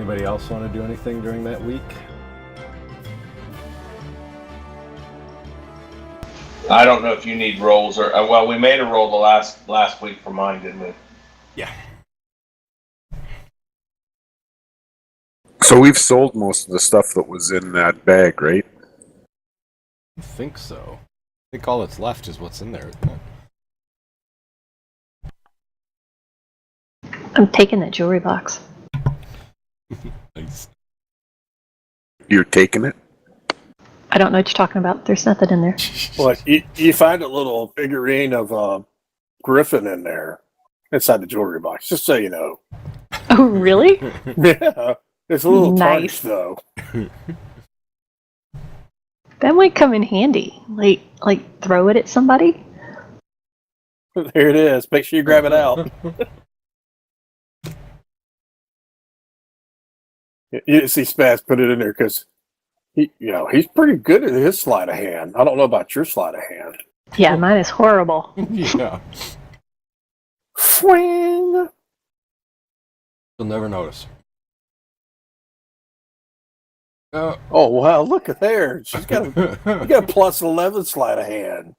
Anybody else want to do anything during that week? I don't know if you need rolls or well, we made a roll the last week for mine, didn't we? Yeah. So we've sold most of the stuff that was in that bag, right? I think so. I think all that's left is what's in there, isn't it? I'm taking that jewelry box. Nice. You're taking it? I don't know what you're talking about. There's nothing in there. Well, you find a little figurine of Griffin in there inside the jewelry box, just so you know. Oh, really? Yeah, it's a little Nice. tarnished, though. That might come in handy. Like throw it at somebody. There it is. Make sure you grab it out. You didn't see Spaz put it in there because he's pretty good at his sleight of hand. I don't know about your sleight of hand. Yeah, mine is horrible. Yeah. Swing. You'll never notice. Oh wow! Look at there. She's got you got a plus 11 sleight of hand.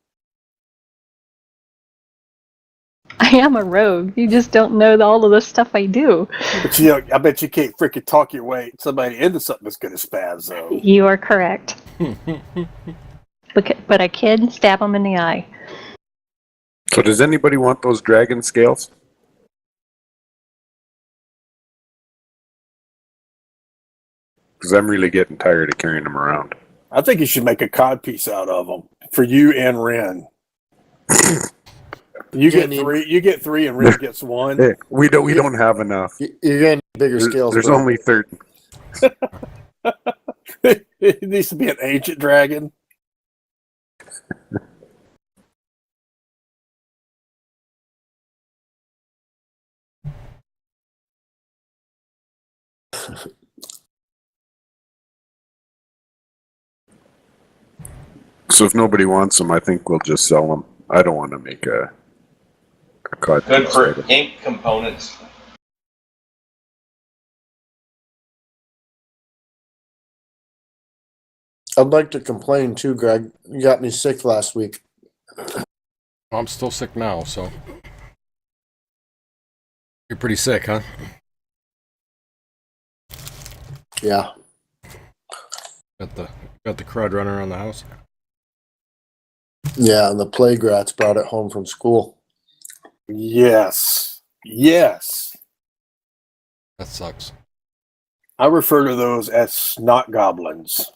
I am a rogue. You just don't know all of the stuff I do. But I bet you can't freaking talk your way somebody into something as good as Spaz, though. You are correct. But I can stab them in the eye. So does anybody want those dragon scales? Because I'm really getting tired of carrying them around. I think you should make a cod piece out of them for you and Ren. You get three. You get three, and Ren gets one. Hey, we don't have enough. You're gonna need bigger scales. There's bro. only 30. It needs to be an ancient dragon. So if nobody wants them, I think we'll just sell them. I don't want to make a cod Good piece for out of it. ink components. I'd like to complain too, Greg. You got me sick last week. I'm still sick now, so. You're pretty sick, huh? Yeah. Got the crud running around the house. Yeah, and the plague rats brought it home from school. Yes. Yes. That sucks. I refer to those as snot goblins.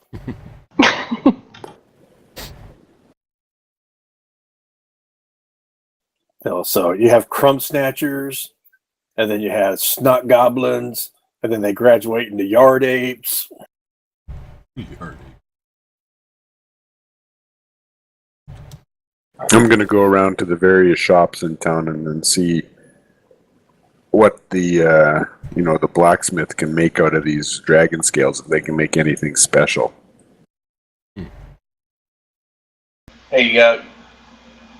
So you have crumb snatchers, and then you have snot goblins, and then they graduate into yard apes. I'm going to go around to the various shops in town and then see what the the blacksmith can make out of these dragon scales, if they can make anything special. Hey,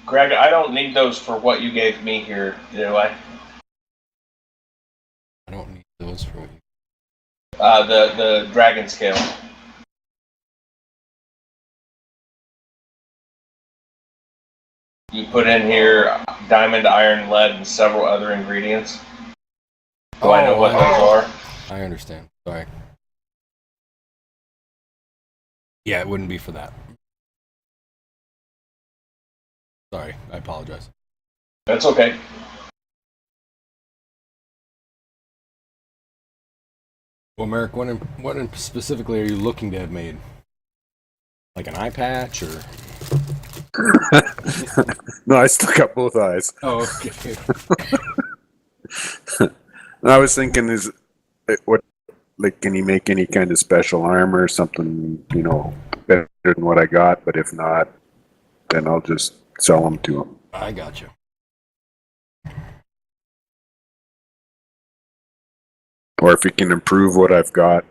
Greg, I don't need those for what you gave me here, do I? I don't need those for you. The dragon scale. You put in here diamond, iron, lead, and several other ingredients. Do I know what those are? I understand. Sorry. Yeah, it wouldn't be for that. Sorry, I apologize. That's okay. Well, Merrick, what specifically are you looking to have made? Like an eye patch, or? No, I still got both eyes. Oh, okay. I was thinking, can he make any kind of special armor, something, better than what I got? But if not, then I'll just sell them to him. I got you. Or if he can improve what I've got.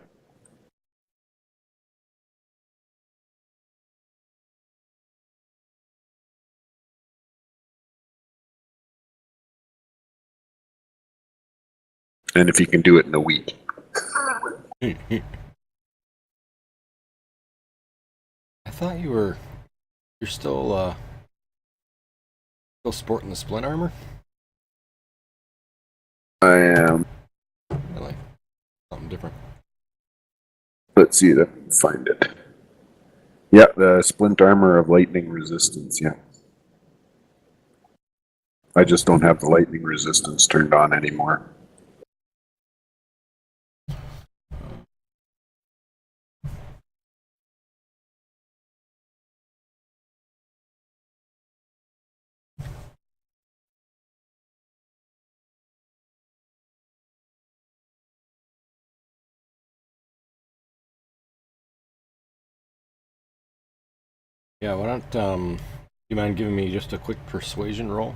And if he can do it in a week. I thought you're still sporting the splint armor. I am. Really, something different. Let's see if I can find it. Yeah, the splint armor of lightning resistance. Yeah. I just don't have the lightning resistance turned on anymore. Yeah, why don't you mind giving me just a quick persuasion roll?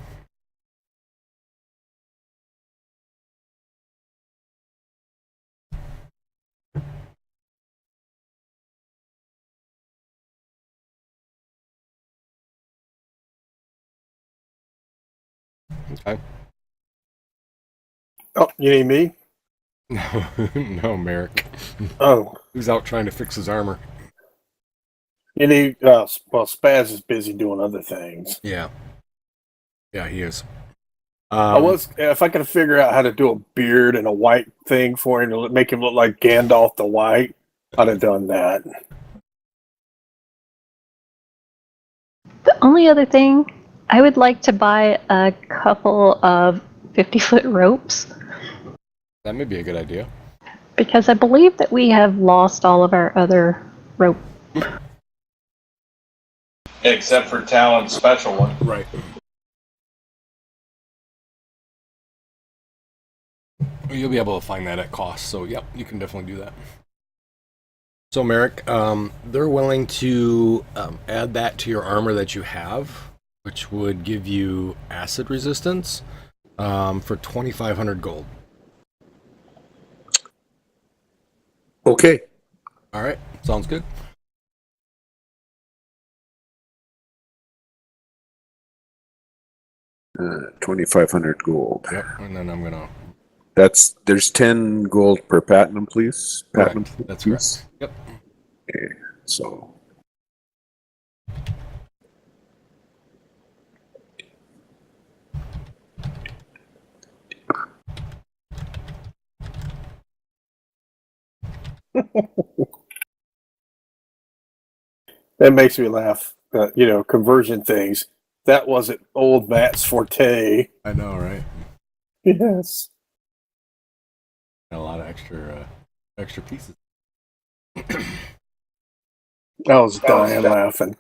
Okay. Oh, you need me? No, Merrick. Oh, Who's out trying to fix his armor? you need. Well, Spaz is busy doing other things. Yeah. Yeah, he is. I was, if I could figure out how to do a beard and a white thing for him to make him look like Gandalf the White, I'd have done that. The only other thing, I would like to buy a couple of 50-foot ropes That may be a good idea. because I believe that we have lost all of our other rope. Except for Talon's special one. Right. You'll be able to find that at cost, so yep, you can definitely do that. So Merrick, they're willing to add that to your armor that you have, which would give you acid resistance for 2,500 gold. Okay. All right, sounds good. Uh, 2,500 gold. Yep, and then I'm gonna. There's 10 gold per platinum, please. Platinum, Correct. That's please. correct. Yep. Okay, so That makes me laugh. Conversion things. That wasn't old Matt's forte. I know, right? Yes. Got a lot of extra pieces. I was dying laughing.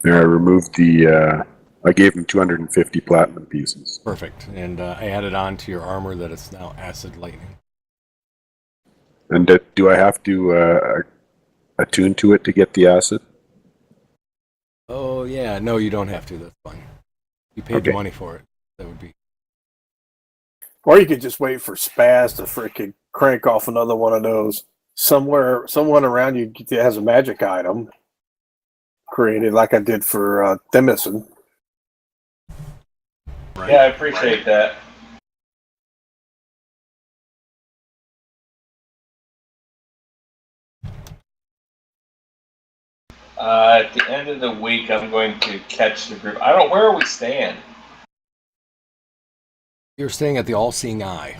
there, I removed the. I gave him 250 platinum pieces. Perfect. And I added on to your armor that it's now acid lightning. And do I have to attune to it to get the acid? Oh yeah, no, you don't have to. That's fine. You paid Okay. the money for it. That would be. Or you could just wait for Spaz to freaking crank off another one of those. Someone around you has a magic item created, like I did for Themison. Right. Yeah, I appreciate that. At the end of the week, I'm going to catch the group. Where are we staying? You're staying at the All-Seeing Eye.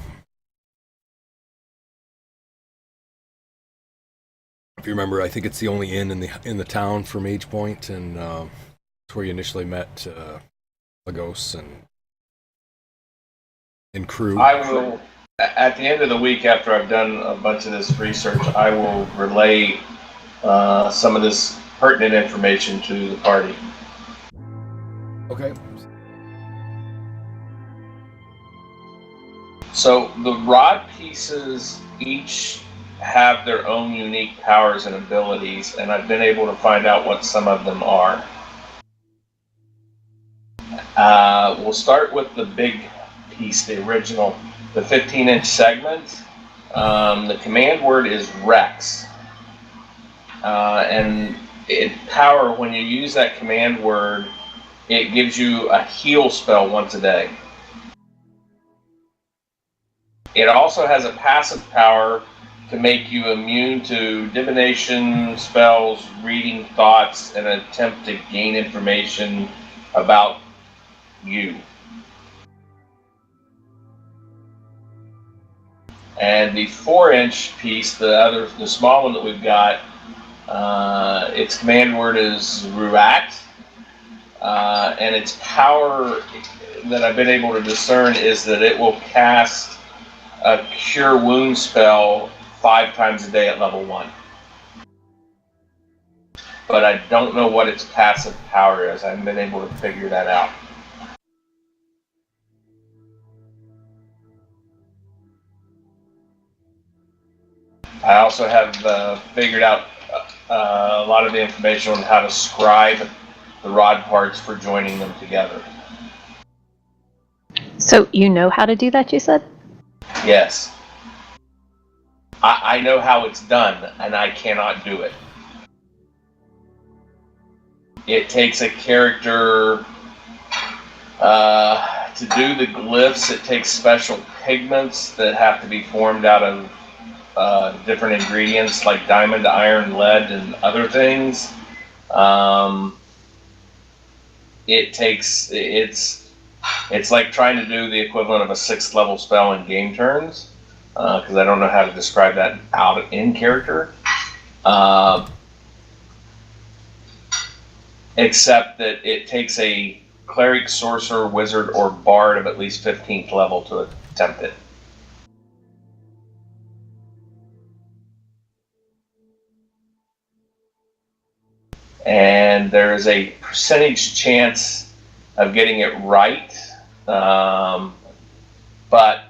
If you remember, I think it's the only inn in the town for Mage Point, and it's where you initially met Lagos and crew. I will, at the end of the week, after I've done a bunch of this research, I will relay some of this pertinent information to the party. Okay. So the rod pieces each have their own unique powers and abilities, and I've been able to find out what some of them are. We'll start with the big piece, the original, the 15-inch segment. The command word is Rex. And power, when you use that command word, it gives you a heal spell once a day. It also has a passive power to make you immune to divination spells, reading thoughts, and attempt to gain information about you. And the 4-inch piece, the small one that we've got, its command word is Ruat, and its power that I've been able to discern is that it will cast a cure wound spell 5 times a day at level 1. But I don't know what its passive power is. I haven't been able to figure that out. I also have figured out a lot of the information on how to scribe the rod parts for joining them together. So you know how to do that, you said? Yes. I know how it's done, and I cannot do it. It takes a character to do the glyphs. It takes special pigments that have to be formed out of different ingredients like diamond, iron, lead, and other things. It's like trying to do the equivalent of a 6th level spell in game turns, because I don't know how to describe that out in character. Except that it takes a cleric, sorcerer, wizard, or bard of at least 15th level to attempt it. And there is a percentage chance of getting it right, but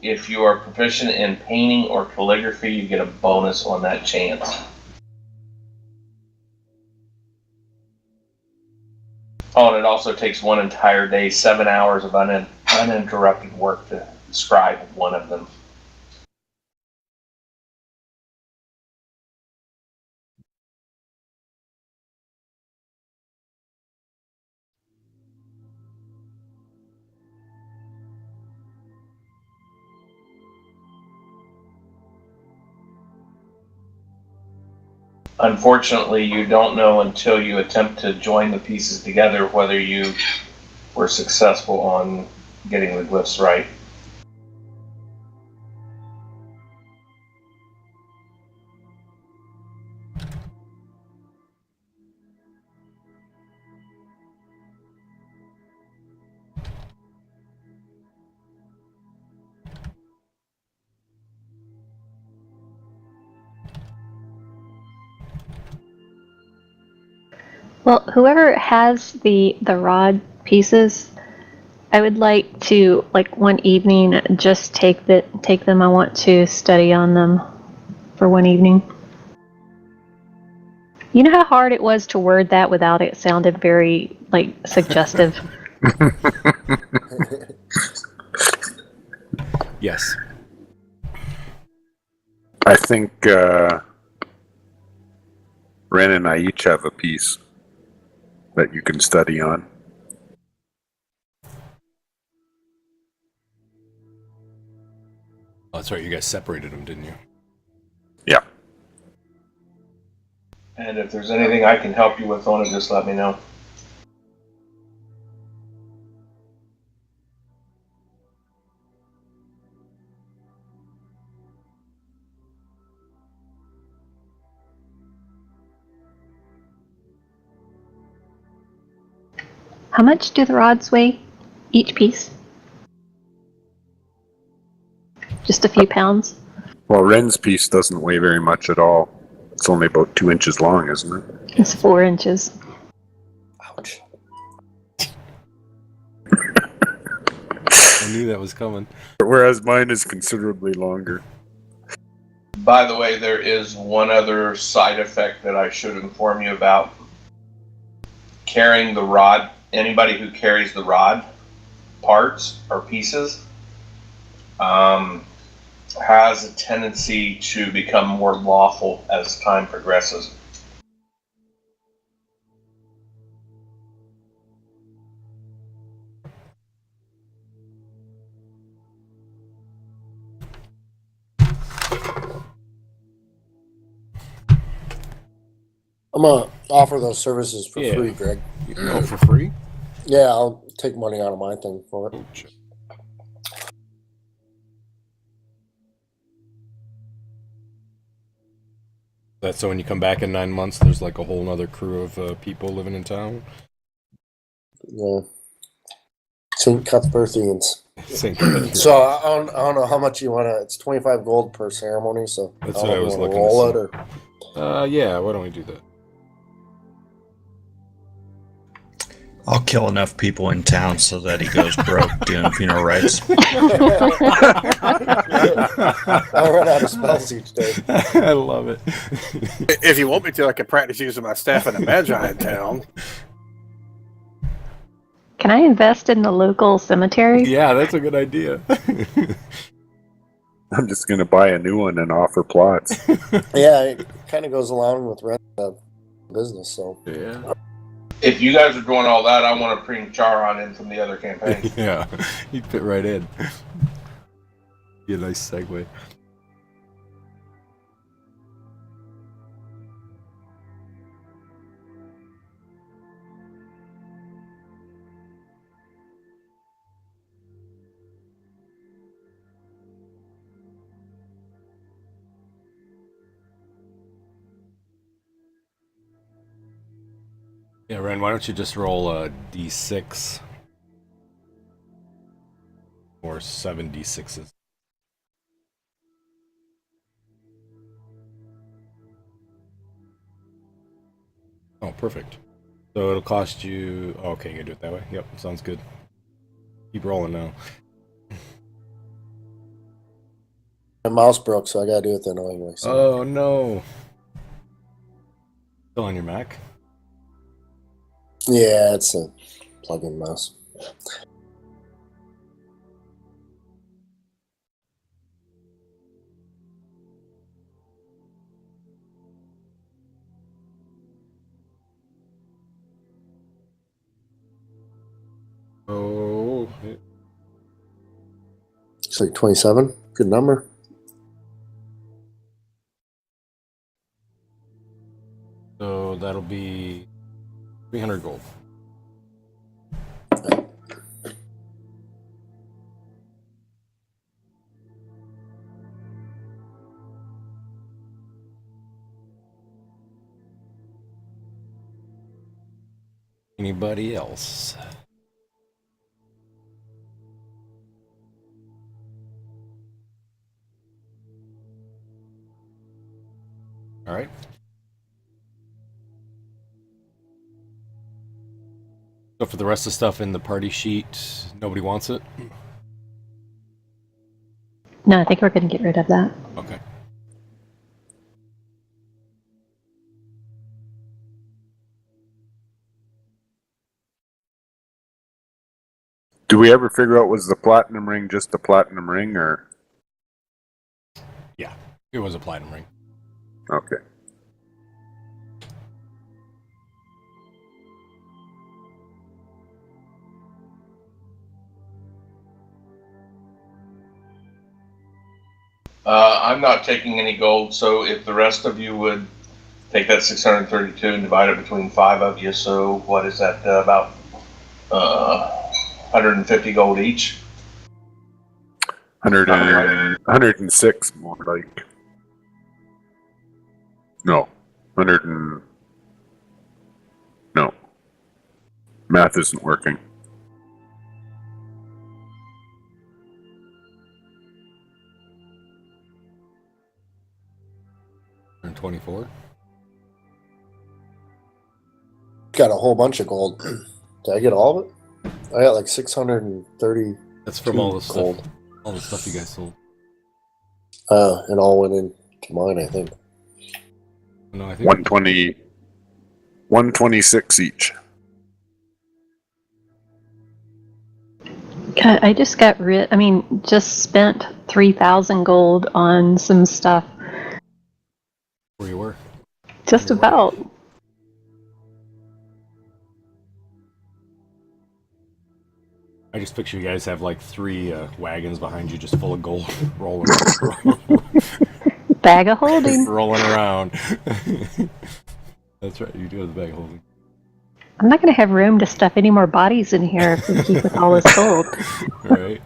if you are proficient in painting or calligraphy, you get a bonus on that chance. Oh, and it also takes 1 entire day, 7 hours of uninterrupted work to scribe one of them. Unfortunately, you don't know until you attempt to join the pieces together whether you were successful on getting the glyphs right. Well, whoever has the rod pieces, I would like to, like, one evening just take them. I want to study on them for one evening. You know how hard it was to word that without it sounded very, like, suggestive? Yes. I think Ren and I each have a piece that you can study on. Oh, that's right. You guys separated them, didn't you? Yeah. And if there's anything I can help you with on it, just let me know. How much do the rods weigh, each piece? Just a few pounds? Well, Ren's piece doesn't weigh very much at all. It's only about 2 inches long, isn't it? It's 4 inches. Ouch. I knew that was coming. Whereas mine is considerably longer. By the way, there is one other side effect that I should inform you about. Carrying the rod, anybody who carries the rod parts or pieces has a tendency to become more lawful as time progresses. gonna offer those services for Yeah. free, Greg. Oh, for free? Yeah, I'll take money out of my thing for it. Oh, shit. That's so when you come back in 9 months, there's like a whole nother crew of people living in town. Yeah. St. Cuthbertians. Sink. So I don't know how much you want to. It's 25 gold per ceremony. So That's I what don't I know if was you wanna looking to roll see. it or. Yeah, why don't we do that? I'll kill enough people in town so that he goes broke doing funeral rites. I'll run out of spells each day. I love it. If you want me to, I can practice using my staff in a magi in town. Can I invest in the local cemetery? Yeah, that's a good idea. I'm just gonna buy a new one and offer plots. Yeah, it kind of goes along with rent business. So Yeah. If you guys are doing all that, I want to bring Charon in from the other campaign. Yeah, he'd fit right in. Be a nice segue. Yeah, Ren, why don't you just roll a d6 or 7d6s? Oh, perfect. So it'll cost you. Oh, okay, you can do it that way. Yep, sounds good. Keep rolling now. my mouse broke, so I gotta do it the annoying way. So. Oh no! Still on your Mac? Yeah, it's a plug-in mouse. Oh. It's like 27. Good number. So that'll be 300 gold. Anybody else? All right. So for the rest of the stuff in the party sheet, nobody wants it? No, I think we're going to get rid of that. Okay. Do we ever figure out was the platinum ring just a platinum ring or? Yeah, it was a platinum ring. Okay. I'm not taking any gold, so if the rest of you would take that 632 and divide it between 5 of you, so what is that, about 150 gold each? 106 more like. No. 100 and... No. Math isn't working. And 24. Got a whole bunch of gold. Did I get all of it? I got like 630 That's from all the stuff. gold. All the stuff you guys sold. It all went into mine, I think. No, I think 120... 126 each. God, I just got just spent 3,000 gold on some stuff. where you were. Just about. I just picture you guys have like 3 wagons behind you just full of gold rolling Bag of holding. rolling around. That's right. You do have the bag of holding. I'm not going to have room to stuff any more bodies in here if we keep with all this gold. Right.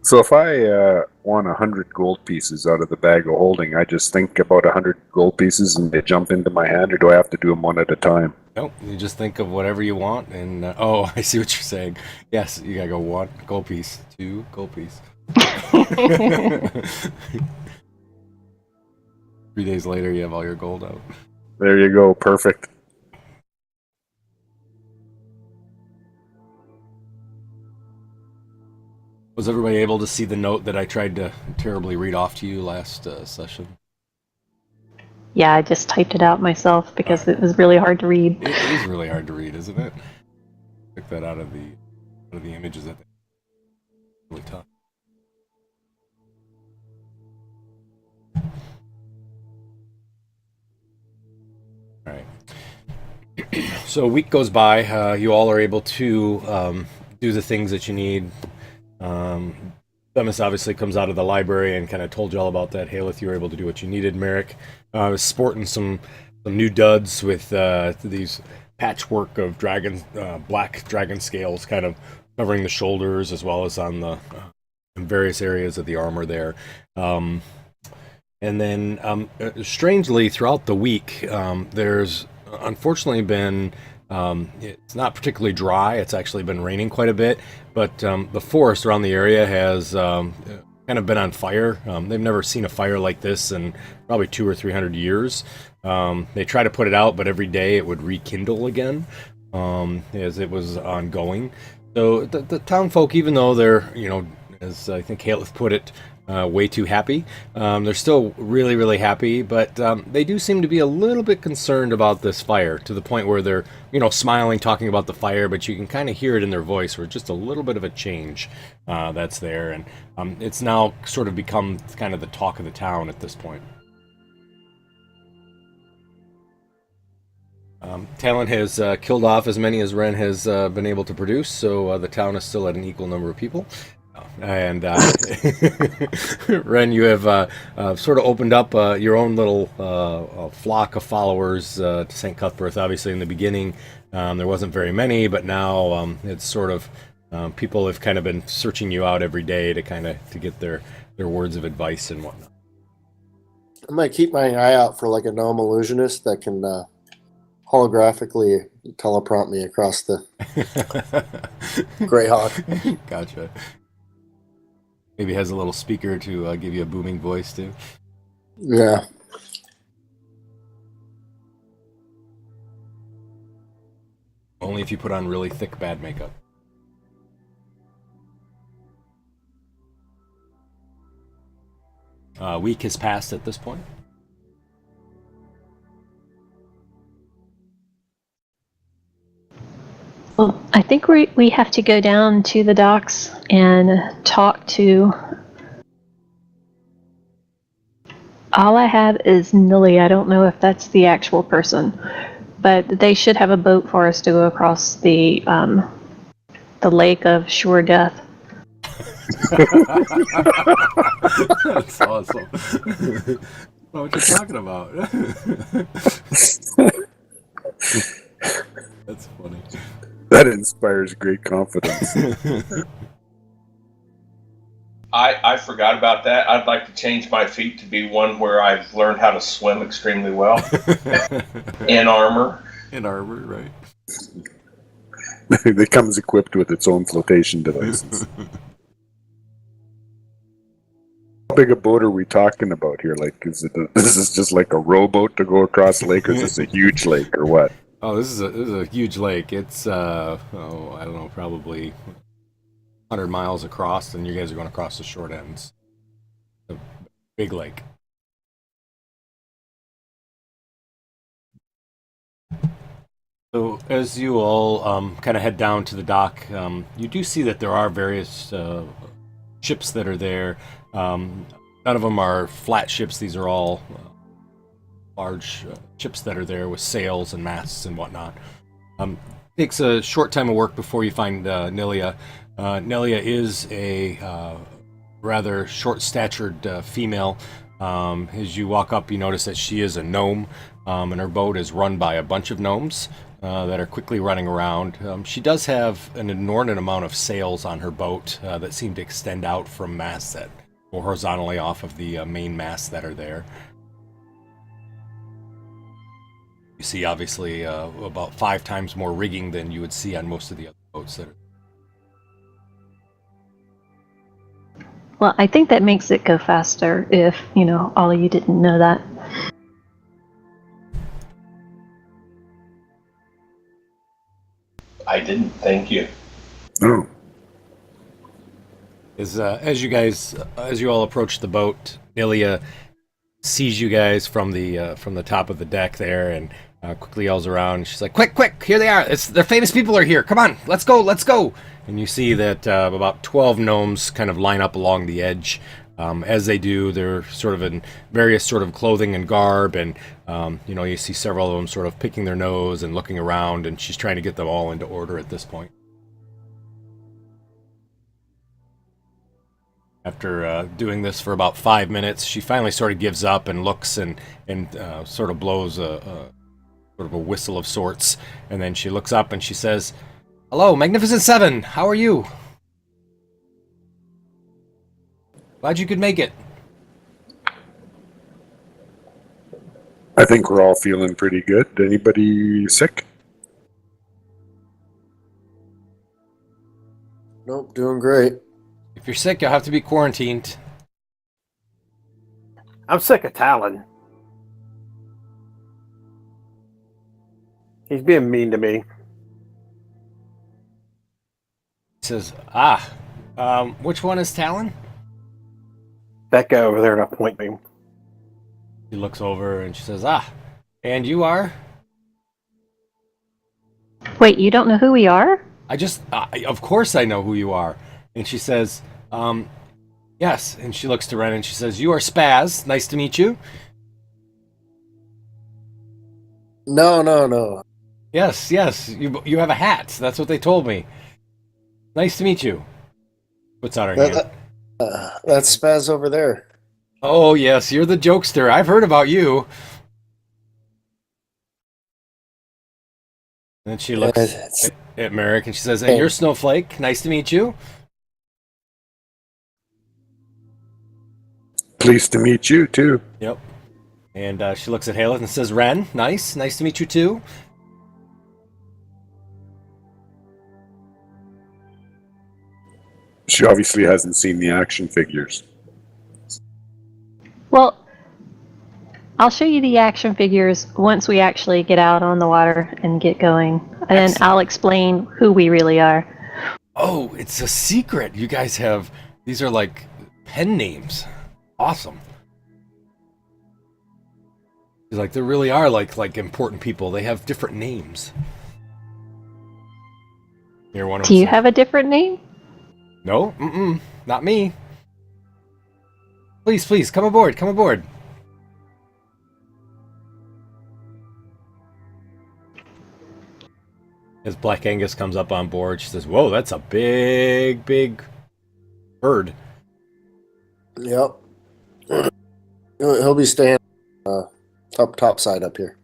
So if I want 100 gold pieces out of the bag of holding, I just think about 100 gold pieces and they jump into my hand, or do I have to do them one at a time? Nope. You just think of whatever you want, and oh, I see what you're saying. Yes, you gotta go 1 gold piece, 2 gold piece. 3 days later, you have all your gold out. There you go. Perfect. Was everybody able to see the note that I tried to terribly read off to you last session? Yeah, I just typed it out myself because it was really hard to read. It is really hard to read, isn't it? Took that out of the images. That really tough. All right. So a week goes by. You all are able to do the things that you need. Themis obviously comes out of the library and kind of told you all about that. Haleth, you were able to do what you needed. Merrick was sporting some new duds with these patchwork of black dragon scales kind of covering the shoulders as well as on the various areas of the armor there. And then strangely throughout the week, there's unfortunately been it's not particularly dry. It's actually been raining quite a bit, but the forest around the area has kind of been on fire. They've never seen a fire like this in probably 200 or 300 years. They try to put it out, but every day it would rekindle again as it was ongoing. So the town folk, even though they're, as I think Haleth put it, way too happy. They're still really, really happy, but they do seem to be a little bit concerned about this fire, to the point where they're, smiling, talking about the fire, but you can kind of hear it in their voice, where just a little bit of a change that's there, and it's now sort of become kind of the talk of the town at this point. Talon has killed off as many as Ren has been able to produce, so the town is still at an equal number of people. And Ren, you have sort of opened up your own little flock of followers to St. Cuthbert. Obviously, in the beginning, there wasn't very many, but now it's sort of people have kind of been searching you out every day to get their words of advice and whatnot. I might keep my eye out for like a gnome illusionist that can holographically teleprompt me across the Greyhawk. Gotcha. Maybe has a little speaker to give you a booming voice too. Yeah. Only if you put on really thick bad makeup. A week has passed at this point. Well, I think we have to go down to the docks and talk to... All I have is Nilly. I don't know if that's the actual person, but they should have a boat for us to go across the lake of sure death. That's awesome. What you talking about? That's funny. That inspires great confidence. I forgot about that. I'd like to change my feat to be one where I've learned how to swim extremely well. In armor. In armor, right. It comes equipped with its own flotation devices. How big a boat are we talking about here? Like, is this just like a rowboat to go across the lake, or is this a huge lake, or what? Oh, this is a huge lake. It's I don't know, probably 100 miles across, and you guys are going across the short ends. A big lake. So as you all kind of head down to the dock, you do see that there are various ships that are there. None of them are flat ships. These are all large ships that are there with sails and masts and whatnot. Takes a short time of work before you find Nelia. Nelia is a rather short-statured female. As you walk up, you notice that she is a gnome. and her boat is run by a bunch of gnomes that are quickly running around. She does have an inordinate amount of sails on her boat that seem to extend out from masts that go horizontally off of the main masts that are there. You see, obviously, about 5 times more rigging than you would see on most of the other boats that are. Well, I think that makes it go faster if, all of you didn't know that. I didn't. Thank you. Oh, As you all approach the boat, Ilia sees you guys from the top of the deck there, and quickly yells around. She's like, "Quick! Here they are! Their famous people are here! Come on, let's go!" And you see that about 12 gnomes kind of line up along the edge. As they do, they're sort of in various sort of clothing and garb, and you see several of them sort of picking their nose and looking around, and she's trying to get them all into order at this point. After doing this for about 5 minutes, she finally sort of gives up and looks and sort of blows a sort of a whistle of sorts, and then she looks up and she says, "Hello, Magnificent Seven. How are you? Glad you could make it." I think we're all feeling pretty good. Anybody sick? Nope, doing great. If you're sick, you'll have to be quarantined. I'm sick of Talon. He's being mean to me. He says, which one is Talon? That guy over there to point me. She looks over and she says, and you are? Wait, you don't know who we are? Of course I know who you are. And she says, yes. And she looks to Ren and she says, "You are Spaz. Nice to meet you." No. Yes. You have a hat. That's what they told me. Nice to meet you. Puts out her hand. That's Spaz over there. Oh, yes. You're the jokester. I've heard about you. And then she looks at Merrick and she says, "And you're Snowflake. Nice to meet you." Pleased to meet you too. Yep. And she looks at Haleth and says, "Ren, nice to meet you too." She obviously hasn't seen the action figures. Well, I'll show you the action figures once we actually get out on the water and get going. And then I'll explain who we really are. Oh, it's a secret. You guys have, these are like pen names. Awesome. She's like, there really are like important people. They have different names. You're one of Do you have a different name? No, not me. Please, come aboard. As Black Angus comes up on board, she says, "Whoa, that's a big bird." Yep. He'll be staying top side up here.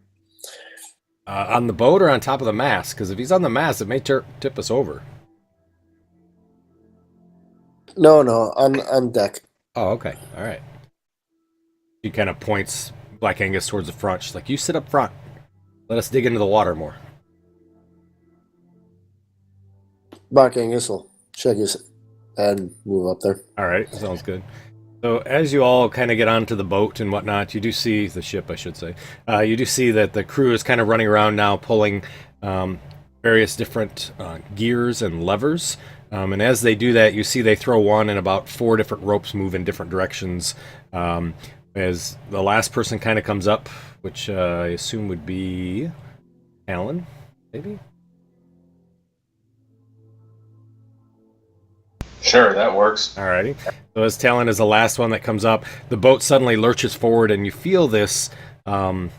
On the boat or on top of the mast? Because if he's on the mast, it may tip us over. No, on deck. Oh, okay. All right. She kind of points Black Angus towards the front. She's like, "You sit up front. Let us dig into the water more." Black Angus will check his head and move up there. All right. Sounds good. So as you all kind of get onto the boat and whatnot, you do see the ship, I should say. You do see that the crew is kind of running around now, pulling various different gears and levers. And as they do that, you see they throw one and about 4 different ropes move in different directions. As the last person kind of comes up, which I assume would be Alan, maybe? Sure, that works. Alrighty. So as Talon is the last one that comes up, the boat suddenly lurches forward, and you feel this all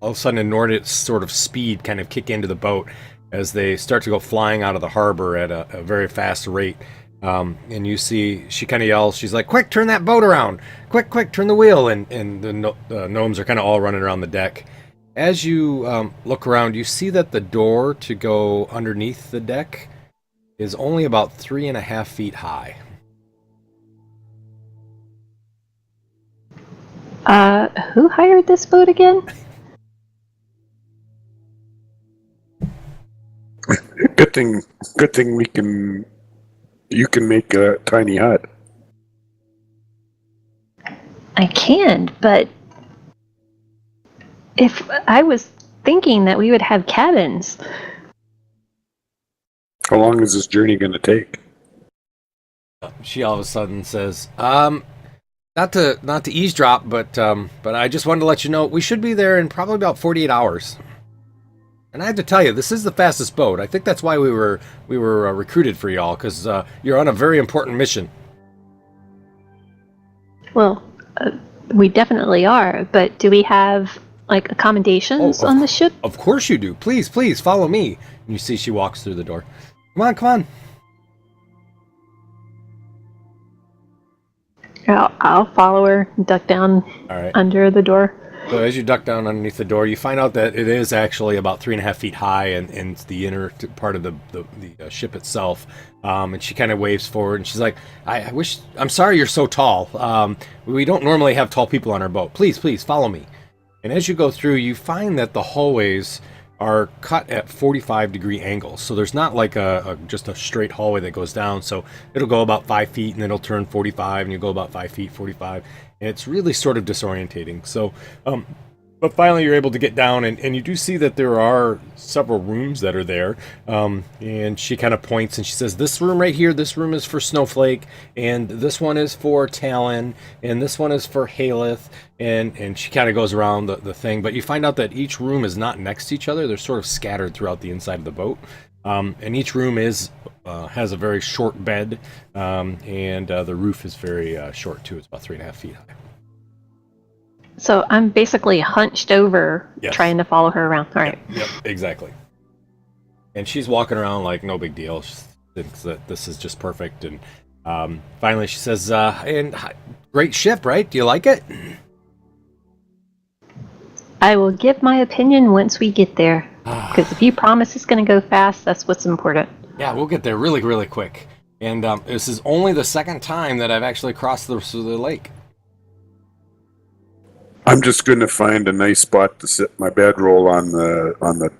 of a sudden inordinate sort of speed kind of kick into the boat as they start to go flying out of the harbor at a very fast rate. And you see, she kind of yells, she's like, "Quick, turn that boat around! Quick, turn the wheel!" And the gnomes are kind of all running around the deck. as you look around, you see that the door to go underneath the deck is only about 3.5 feet high. Who hired this boat again? Good thing you can make a tiny hut. I can, but if I was thinking that we would have cabins. How long is this journey going to take? She all of a sudden says, not to eavesdrop, but I just wanted to let you know we should be there in probably about 48 hours. And I have to tell you, this is the fastest boat. I think that's why we were recruited for y'all, because you're on a very important mission. Well, we definitely are, but do we have like accommodations on the ship? Of course you do. Please, please follow me. And you see she walks through the door. Come on. I'll follow her, duck down under the door. So as you duck down underneath the door, you find out that it is actually about 3.5 feet high, and the inner part of the ship itself. And she kind of waves forward, and she's like, I'm sorry you're so tall. We don't normally have tall people on our boat. Please, follow me. And as you go through, you find that the hallways are cut at 45-degree angles. So there's not like just a straight hallway that goes down. So it'll go about 5 feet, and then it'll turn 45, and you go about 5 feet, 45. And it's really sort of disorientating. So, but finally you're able to get down, and you do see that there are several rooms that are there. And she kind of points and she says, this room right here, this room is for Snowflake, and this one is for Talon, and this one is for Haleth. And she kind of goes around the thing, but you find out that each room is not next to each other. They're sort of scattered throughout the inside of the boat. And each room has a very short bed, and the roof is very short too. It's about 3.5 feet high. So I'm basically hunched over, trying to follow her around. All right. Yep, exactly. And she's walking around like no big deal. She thinks that this is just perfect. And finally she says, great ship, right? Do you like it? I will give my opinion once we get there. Because if you promise it's going to go fast, that's what's important. Yeah, we'll get there really, really quick. And this is only the second time that I've actually crossed the lake. I'm just going to find a nice spot to sit my bedroll on the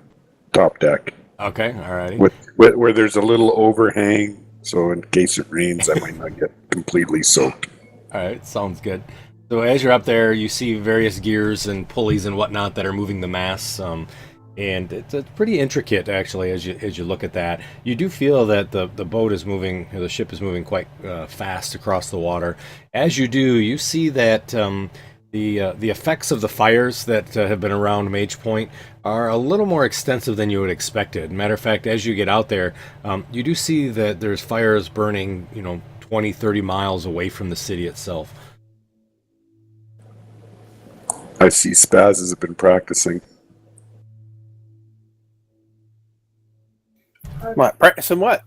top deck. Okay, alrighty. Where there's a little overhang, so in case it rains, I might not get completely soaked. All right, sounds good. So as you're up there, you see various gears and pulleys and whatnot that are moving the masts. And it's pretty intricate, actually, as you look at that. You do feel that the boat is moving, the ship is moving quite fast across the water. As you do, you see that the effects of the fires that have been around Mage Point are a little more extensive than you would expected. Matter of fact, as you get out there, you do see that there's fires burning, 20, 30 miles away from the city itself. I see Spaz has been practicing. What? Practicing what?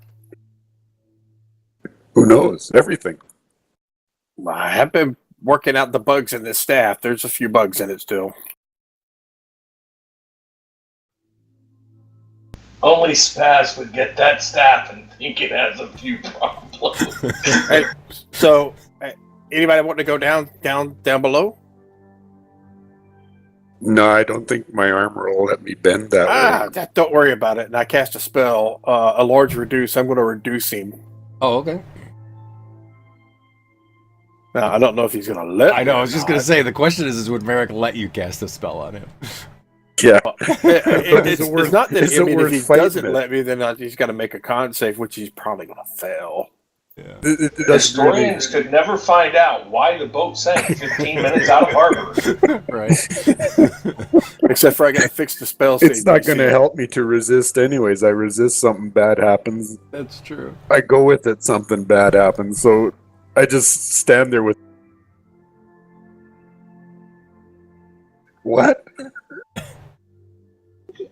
Who knows? Everything. I have been working out the bugs in this staff. There's a few bugs in it still. Only Spaz would get that staff and think it has a few problems. Hey, so, anybody want to go down below? No, I don't think my armor will let me bend that way. Don't worry about it. And I cast a spell, a large reduce. I'm going to reduce him. Oh, okay. Now, I don't know if he's going to let me. I know, I was just going to say, the question is would Merrick let you cast a spell on him? Yeah. It's not that, if he doesn't let me, then he's got to make a con save, which he's probably going to fail. Yeah. Historians could never find out why the boat sank 15 minutes out of harbor. Right. Except for I got to fix the spell save. It's not going to help me to resist anyways. I resist, something bad happens. That's true. I go with it, something bad happens. So I just stand there with... What?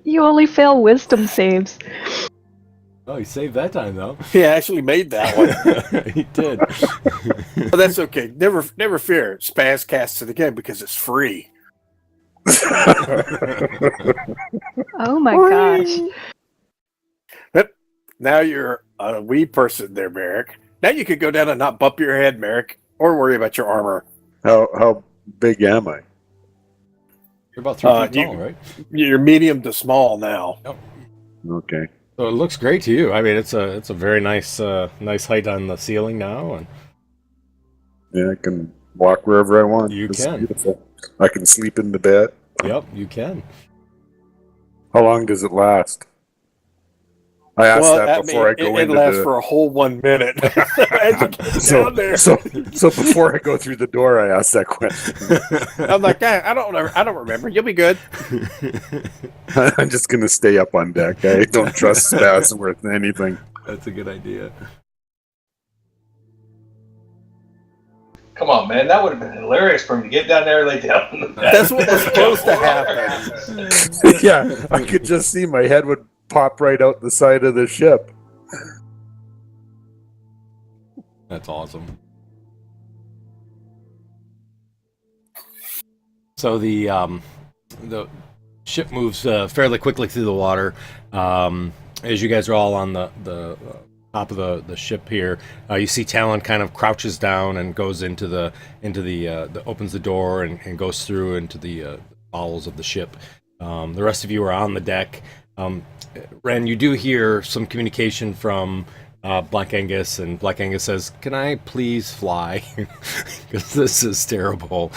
You only fail wisdom saves. Oh, he saved that time, though. He actually made that one. He did. But that's okay. Never fear. Spaz casts it again because it's free. Oh my gosh. But now you're a wee person there, Merrick. Now you could go down and not bump your head, Merrick, or worry about your armor. How big am I? You're about 3 feet tall, right? You're medium to small now. Yep. Okay. So it looks great to you. I mean, it's a very nice nice height on the ceiling now, and Yeah, I can walk wherever I want. You It's can. beautiful. I can sleep in the bed. yep, you can. How long does it last? I asked that before I go it into lasts the. for a whole 1 minute. As you get down there. So before I go through the door, I asked that question. I'm like, I don't remember. You'll be good. I'm just gonna stay up on deck. I don't trust spaz worth anything. That's a good idea. Come on, man. That would have been hilarious for him to get down there and lay down in the bed. That's what was supposed to happen. Yeah, I could just see my head would pop right out the side of the ship. That's awesome. So the ship moves fairly quickly through the water. As you guys are all on the top of the ship here, you see Talon kind of crouches down and goes into the opens the door and goes through into the bowels of the ship. The rest of you are on the deck. Ren, you do hear some communication from Black Angus, and Black Angus says, "Can I please fly? Because this is terrible."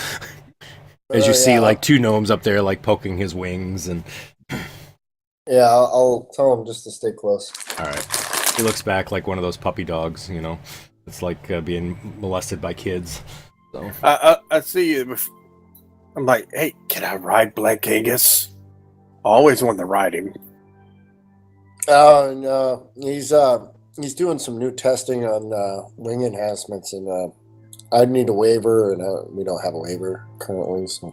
As you see, like 2 gnomes up there, like poking his wings, and Yeah, I'll tell him just to stay close. all right, he looks back like one of those puppy dogs, you know. It's like being molested by kids. So I see you. I'm like, hey, can I ride Black Angus? I always wanted to ride him. Oh, no, he's doing some new testing on wing enhancements, and I'd need a waiver, and we don't have a waiver currently. So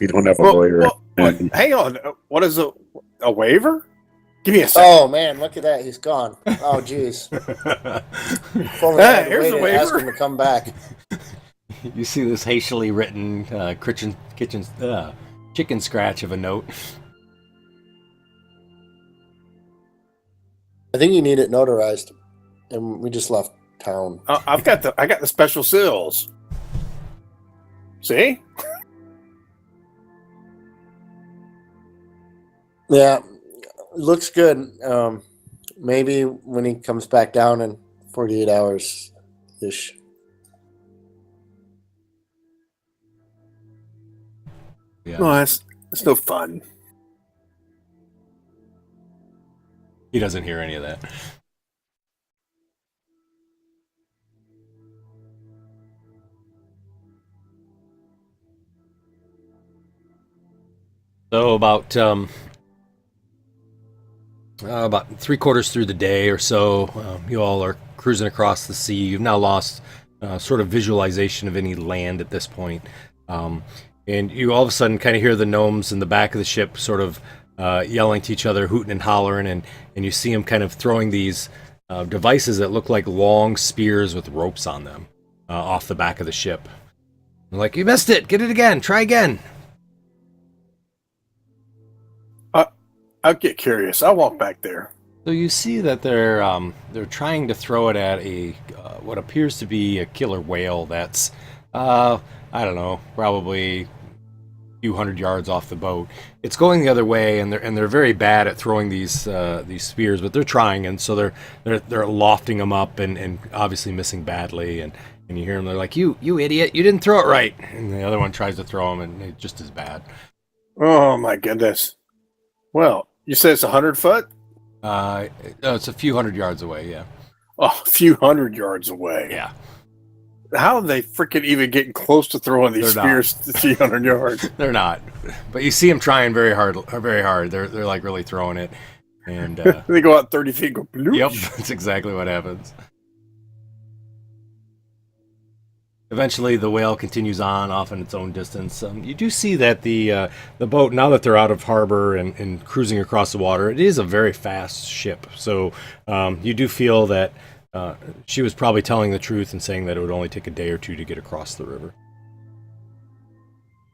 We don't have a lawyer. Andy. Hang on. What is a waiver? Give me a second. Oh man, look at that, he's gone. Oh jeez. If only I had a Here's way the to ask waiver. him to come back. you see this hastily written chicken scratch of a note. I think you need it notarized, and we just left town. I got the special seals. See? Yeah, looks good. Maybe when he comes back down in 48 hours ish. Yeah. No, that's no fun. He doesn't hear any of that. So about 3/4 through the day or so, you all are cruising across the sea. You've now lost sort of visualization of any land at this point. And you all of a sudden kind of hear the gnomes in the back of the ship sort of yelling to each other, hooting and hollering, and you see them kind of throwing these devices that look like long spears with ropes on them off the back of the ship. They're like, "You missed it! Get it again! Try again!" I'll get curious. I'll walk back there. So you see that they're trying to throw it at a what appears to be a killer whale that's I don't know, probably a few hundred yards off the boat. It's going the other way, and they're very bad at throwing these spears, but they're trying, and so they're lofting them up and obviously missing badly, and you hear them. They're like, "You idiot! You didn't throw it right!" And the other one tries to throw them, and it's just as bad. Oh my goodness. Well, you said it's 100 foot? No, it's a few hundred yards away. Yeah. Oh, a few hundred yards away. Yeah. How are they freaking even getting close to throwing these They're spears to 300 yards? They're not, but you see them trying very hard. Very hard. They're like really throwing it, and They go out 30 feet and go bloop. yep, that's exactly what happens. Eventually, the whale continues on off in its own distance. You do see that the boat, now that they're out of harbor and cruising across the water, it is a very fast ship. So you do feel that she was probably telling the truth and saying that it would only take a day or two to get across the river.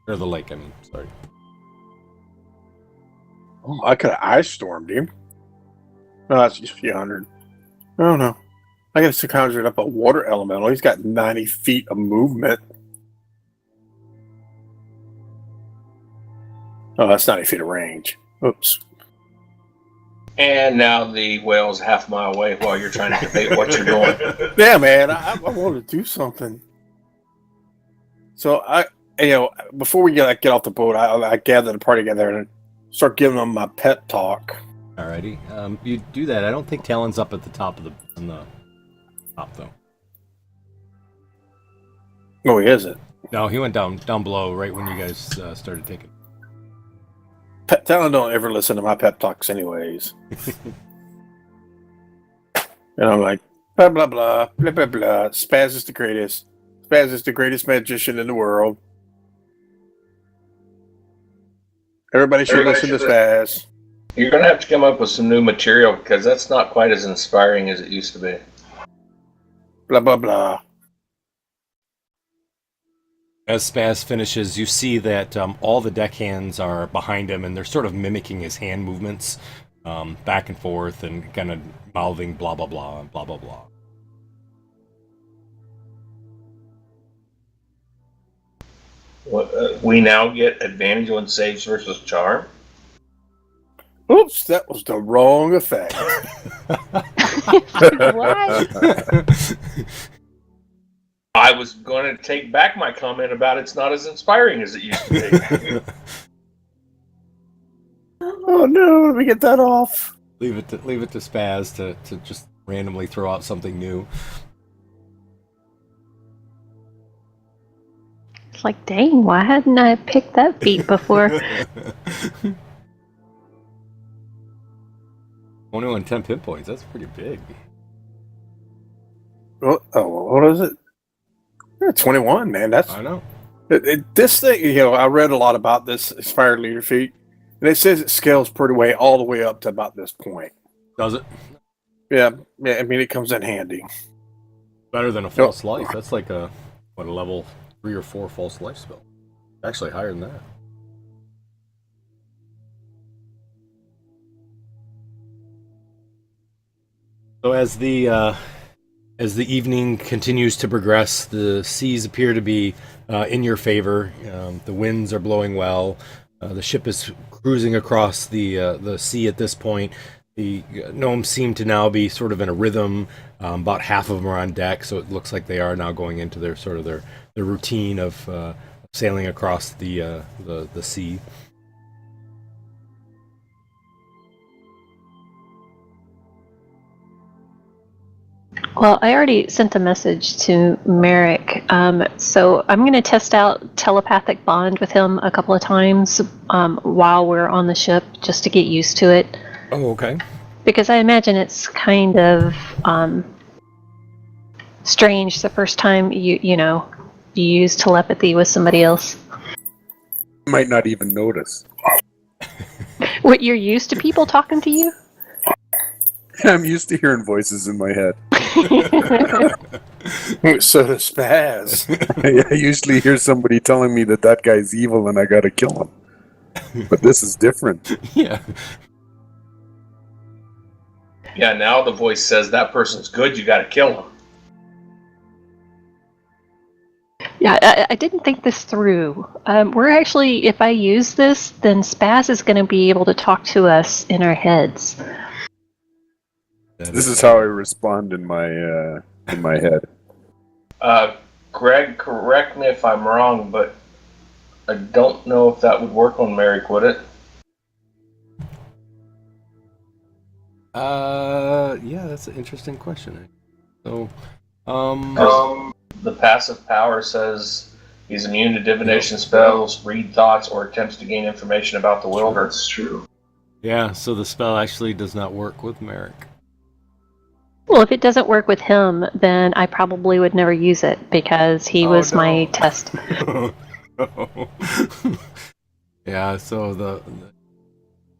Or the lake, I mean. Sorry. Oh, I could have ice stormed him. No, that's just a few hundred. I don't know. I guess to conjure up a water elemental. He's got 90 feet of movement. Oh, that's 90 feet of range. Oops. And now the whale's half a mile away while you're trying to debate what you're doing. Yeah, man. I wanted to do something. So before we get off the boat, I gather the party together and start giving them my pep talk. Alrighty. You do that. I don't think Talon's up at the top of the top though. Oh, he isn't. No, he went down below right when you guys started taking. Talon don't ever listen to my pep talks, anyways. And I'm like, blah blah blah blah blah blah. Spaz is the greatest. Spaz is the greatest magician in the world. Everybody should listen to Spaz. You're going to have to come up with some new material because that's not quite as inspiring as it used to be. Blah blah blah. As Spaz finishes, you see that all the deckhands are behind him, and they're sort of mimicking his hand movements, back and forth, and kind of mouthing blah blah blah and blah blah blah. We now get advantage on saves versus charm. Oops, that was the wrong effect. What? I was going to take back my comment about it's not as inspiring as it used to be. Oh no, let me get that off. Leave it to Spaz to just randomly throw out something new. It's like, dang, why hadn't I picked that beat before? Only on 10 hit points. That's pretty big. Oh, what is it? 21, man. That's I know. this thing. I read a lot about this inspired leader feat, and it says it scales pretty way all the way up to about this point. Does it? Yeah. I mean, it comes in handy. Better than a false life. That's like a level 3 or 4 false life spell. Actually, higher than that. So as the evening continues to progress, the seas appear to be in your favor. The winds are blowing well. The ship is cruising across the sea at this point. The gnomes seem to now be sort of in a rhythm. About half of them are on deck, so it looks like they are now going into their routine of sailing across the sea. Well, I already sent a message to Merrick, so I'm going to test out telepathic bond with him a couple of times while we're on the ship, just to get used to it. Oh, okay. Because I imagine it's kind of strange the first time you use telepathy with somebody else. Might not even notice. What, you're used to people talking to you? I'm used to hearing voices in my head. So does Spaz. I usually hear somebody telling me that guy's evil and I gotta kill him. But this is different. Yeah. Yeah, now the voice says that person's good, you gotta kill him. Yeah, I didn't think this through. We're actually, if I use this, then Spaz is going to be able to talk to us in our heads. This is how I respond in my head. Greg, correct me if I'm wrong, but I don't know if that would work on Merrick, would it? Yeah, that's an interesting question. So, the passive power says he's immune to divination spells, read thoughts, or attempts to gain information about the world. That's true. yeah, so the spell actually does not work with Merrick. Well, if it doesn't work with him, then I probably would never use it because he was my test. Yeah, so the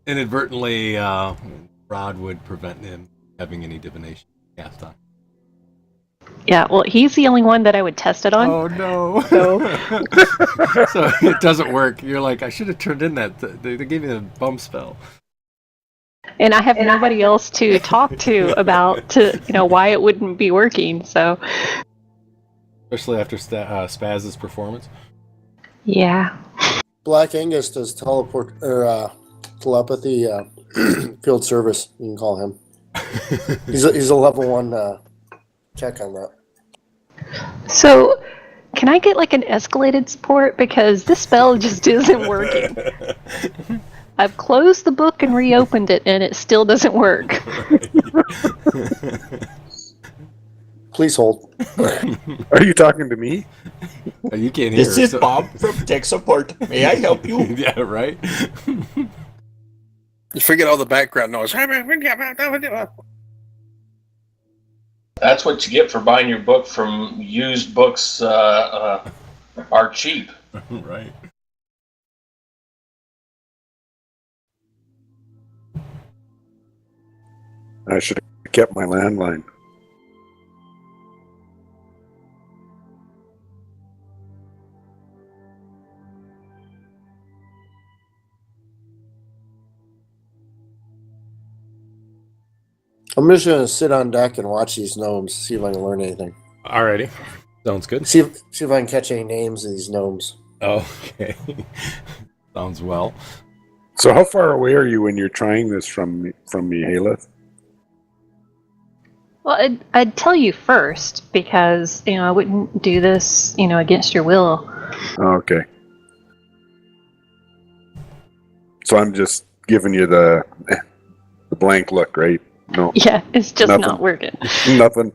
inadvertently, Rod would prevent him having any divination cast on. Yeah, well, he's the only one that I would test it on. Oh no! So- So it doesn't work. You're like, I should have turned in that. They gave me a bum spell. And I have nobody else to talk to about why it wouldn't be working. So Especially after Spaz's performance. yeah. Black Angus does telepathy field service. You can call him. He's a level 1 tech on that. So can I get like an escalated support, because this spell just isn't working? I've closed the book and reopened it, and it still doesn't work. Please hold. Are you talking to me? You can't hear. This is Bob from tech support. May I help you? Yeah, right. Just forget all the background noise. That's what you get for buying your book from used books are cheap. Right. I should have kept my landline. I'm just gonna sit on deck and watch these gnomes, see if I can learn anything. Alrighty. Sounds good. See if I can catch any names of these gnomes. Okay. Sounds well. So how far away are you when you're trying this from me, Haleth? Well, I'd tell you first, because I wouldn't do this against your will. Okay. So I'm just giving you the blank look, right? No, Yeah, it's just Nothing. not working. nothing.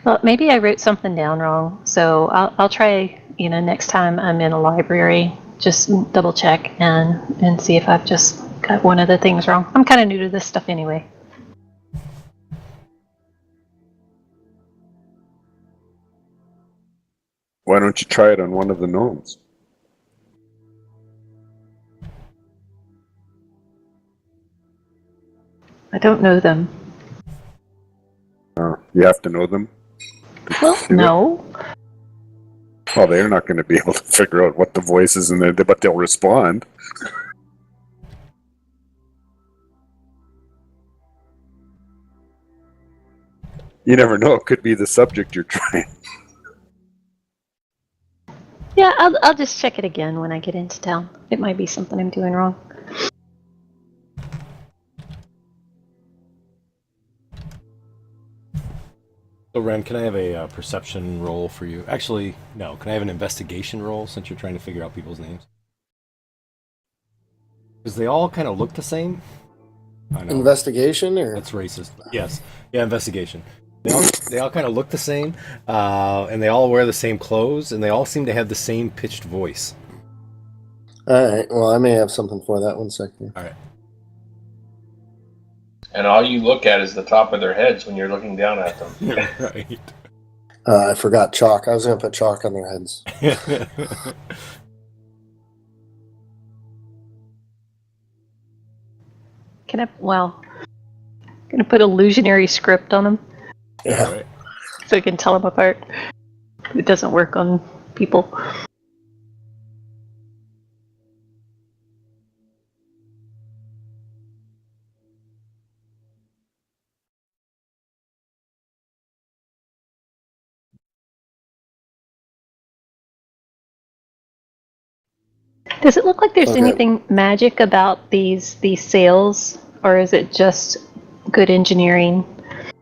Well, maybe I wrote something down wrong, so I'll try. Next time I'm in a library, just double check and see if I've just got one of the things wrong. I'm kind of new to this stuff anyway. Why don't you try it on one of the gnomes? I don't know them. You have to know them. Well, no. Well, they're not going to be able to figure out what the voice is in there, but they'll respond. You never know. It could be the subject you're trying. Yeah, I'll just check it again when I get into town. It might be something I'm doing wrong. So, Ren, can I have a perception roll for you? Actually, no. Can I have an investigation roll, since you're trying to figure out people's names? Because they all kind of look the same. I know. Investigation or That's racist. Yes. Yeah, investigation. They all kind of look the same, and they all wear the same clothes, and they all seem to have the same pitched voice. all right. Well, I may have something for that. 1 second. All right. And all you look at is the top of their heads when you're looking down at them. Right. I forgot chalk. I was gonna put chalk on their heads. Gonna put illusionary script on them Yeah. All right. so I can tell them apart. It doesn't work on people. Does it look like there's Okay. anything magic about these sails, or is it just good engineering?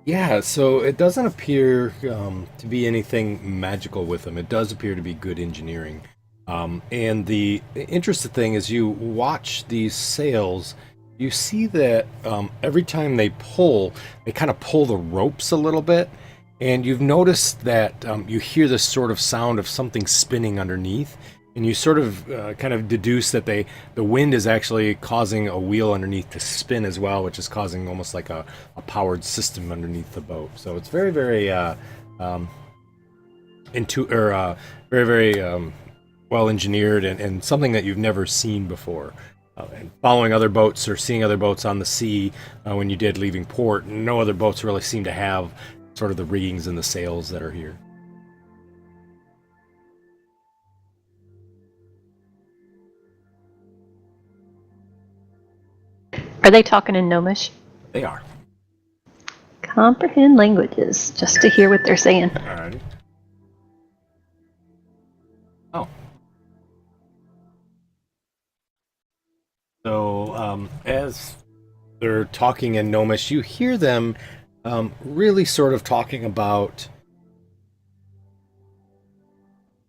Yeah, so it doesn't appear to be anything magical with them. It does appear to be good engineering. And the interesting thing is, you watch these sails, you see that every time they kind of pull the ropes a little bit. And you've noticed that you hear this sort of sound of something spinning underneath. And you sort of kind of deduce that the wind is actually causing a wheel underneath to spin as well, which is causing almost like a powered system underneath the boat. So it's very, very very, very well engineered, and something that you've never seen before. and following other boats or seeing other boats on the sea when you did leaving port. No other boats really seem to have sort of the riggings and the sails that are here. Are they talking in Gnomish? They are. Comprehend languages, just to hear what they're saying. Alrighty. Oh. So, as they're talking in Gnomish, you hear them really sort of talking about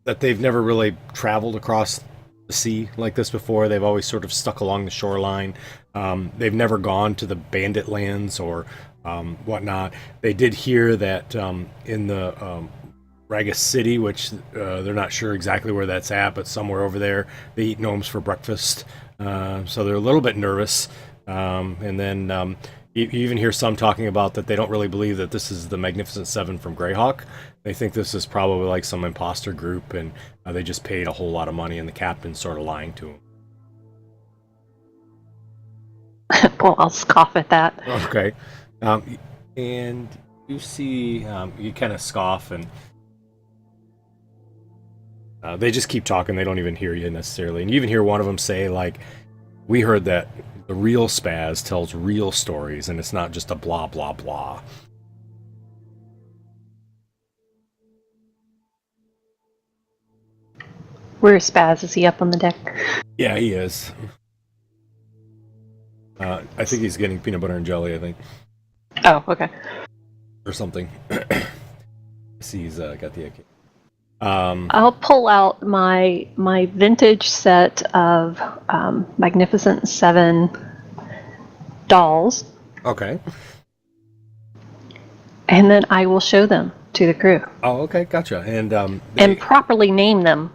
that they've never really traveled across the sea like this before. They've always sort of stuck along the shoreline. They've never gone to the bandit lands or whatnot. They did hear that in the Ragus City, which they're not sure exactly where that's at, but somewhere over there, they eat gnomes for breakfast. So they're a little bit nervous. And then you even hear some talking about that they don't really believe that this is the Magnificent Seven from Greyhawk. They think this is probably like some imposter group, and they just paid a whole lot of money, and the captain's sort of lying to them. Well, I'll scoff at that. Okay. And you see, you kind of scoff, and they just keep talking. They don't even hear you necessarily. And you even hear one of them say, like, we heard that the real Spaz tells real stories, and it's not just a blah, blah, blah. Where's Spaz? Is he up on the deck? Yeah, he is. I think he's getting peanut butter and jelly, I think. Oh, okay. Or something. See, he's got the AK. I'll pull out my vintage set of Magnificent Seven dolls, Okay. and then I will show them to the crew Oh, okay, gotcha. And and properly name them.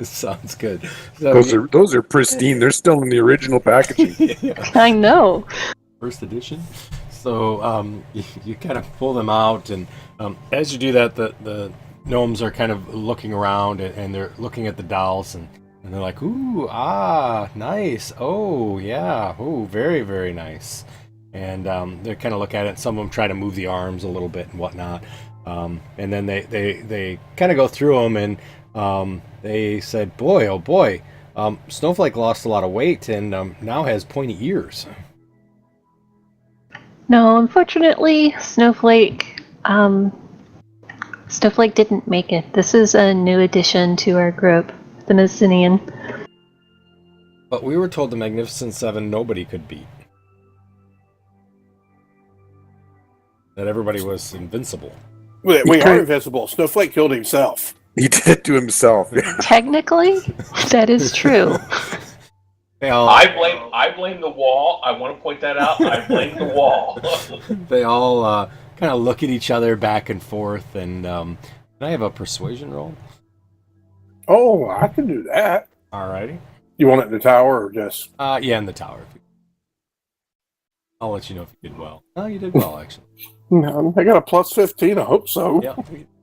sounds good. So, Those are pristine. They're still in the original packaging. yeah. I know. First edition. So you kind of pull them out, and as you do that, the gnomes are kind of looking around, and they're looking at the dolls, and they're like, ooh, ah, nice. Oh, yeah. Oh, very, very nice. And they kind of look at it, and some of them try to move the arms a little bit and whatnot. And then they kind of go through them, and they said, boy, oh boy, Snowflake lost a lot of weight and now has pointy ears. No, unfortunately, Snowflake didn't make it. This is a new addition to our group, the Mycenian. But we were told the Magnificent Seven nobody could beat. That everybody was invincible. We are invincible. Snowflake killed himself. He did it to himself. Technically, that is true. They all, I blame the wall. I want to point that out. I blame the wall. they all kind of look at each other back and forth, and can I have a persuasion roll? Oh, I can do that. Alrighty. You want it in the tower or just? Yeah, in the tower. I'll let you know if you did well. Oh, you did well, actually. No, I got a plus 15. I hope so. Yeah.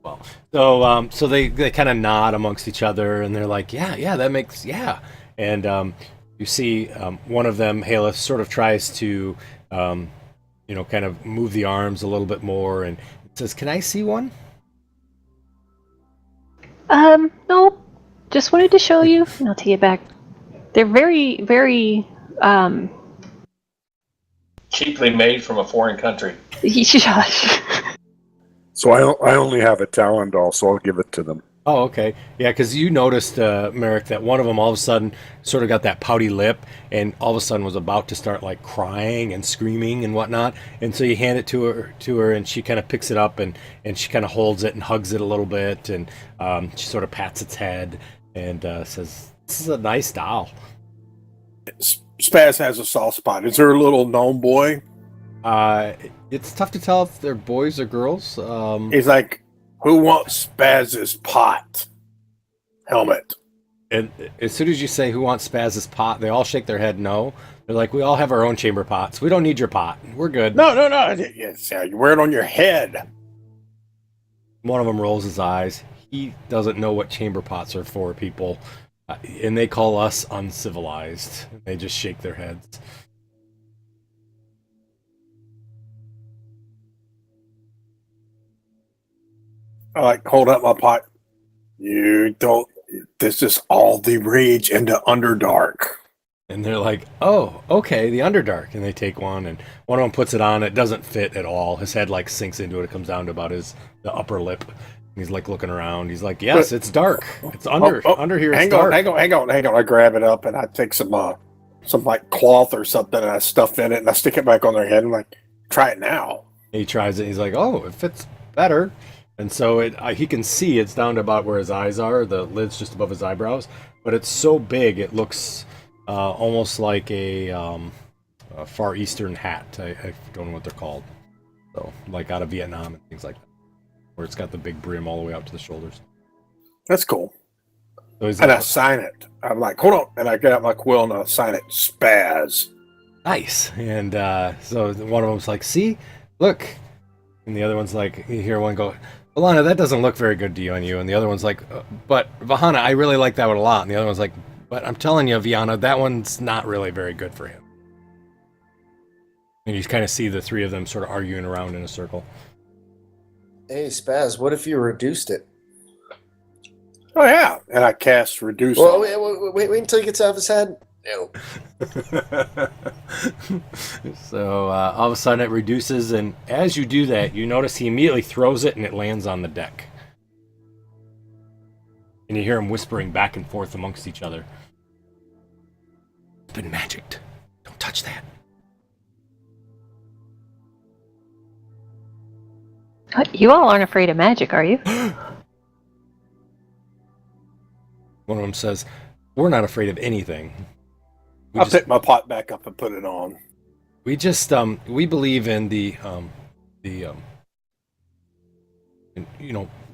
Well, so they kind of nod amongst each other, and they're like, yeah, that makes, yeah. And you see one of them, Haleth, sort of tries to, kind of move the arms a little bit more, and says, "Can I see one?" No, just wanted to show you, and I'll take it back. They're very, very, Cheaply made from a foreign country. Josh. So I only have a Talon doll, so I'll give it to them. Oh, okay. Yeah, because you noticed, Merrick, that one of them all of a sudden sort of got that pouty lip, and all of a sudden was about to start like crying and screaming and whatnot. And so you hand it to her, and she kind of picks it up and she kind of holds it and hugs it a little bit, and she sort of pats its head and says, "This is a nice doll." Spaz has a soft spot. Is there a little gnome boy? It's tough to tell if they're boys or girls. He's like, who wants Spaz's pot? Helmet. And as soon as you say who wants Spaz's pot, they all shake their head no. They're like, we all have our own chamber pots. We don't need your pot. We're good. No. Yes, you wear it on your head. One of them rolls his eyes. He doesn't know what chamber pots are for, people. And they call us uncivilized. They just shake their heads. I like hold up my pot. You don't. This is all the rage into Underdark. And they're like, oh, okay, the Underdark. And they take one, and one of them puts it on. It doesn't fit at all. His head like sinks into it. It comes down to about the upper lip. And he's like looking around. He's like, yes, it's dark. It's under here. It's dark. Hang on. I grab it up and I take some like cloth or something and I stuff in it and I stick it back on their head and like, try it now. He tries it. He's like, oh, it fits better. And so he can see it's down to about where his eyes are. The lid's just above his eyebrows. But it's so big, it looks almost like a Far Eastern hat. I don't know what they're called. So, like out of Vietnam and things like that. Where it's got the big brim all the way out to the shoulders. That's cool. So he's And like, I sign it. I'm like, hold on. And I get out my quill and I sign it. Spaz. nice. And so one of them's like, see? Look. And the other one's like, you hear one go, Alana, that doesn't look very good to you on you. And the other one's like, but Vahana, I really like that one a lot. And the other one's like, but I'm telling you, Viana, that one's not really very good for him. And you kind of see the three of them sort of arguing around in a circle. Hey, Spaz, what if you reduced it? Oh, yeah. And I cast reduce. Well, wait until he gets out of his head. No. So all of a sudden it reduces, and as you do that, you notice he immediately throws it and it lands on the deck. And you hear him whispering back and forth amongst each other. It's been magicked. Don't touch that. You all aren't afraid of magic, are you? One of them says, we're not afraid of anything. I'll pick my pot back up and put it on. We just we believe in the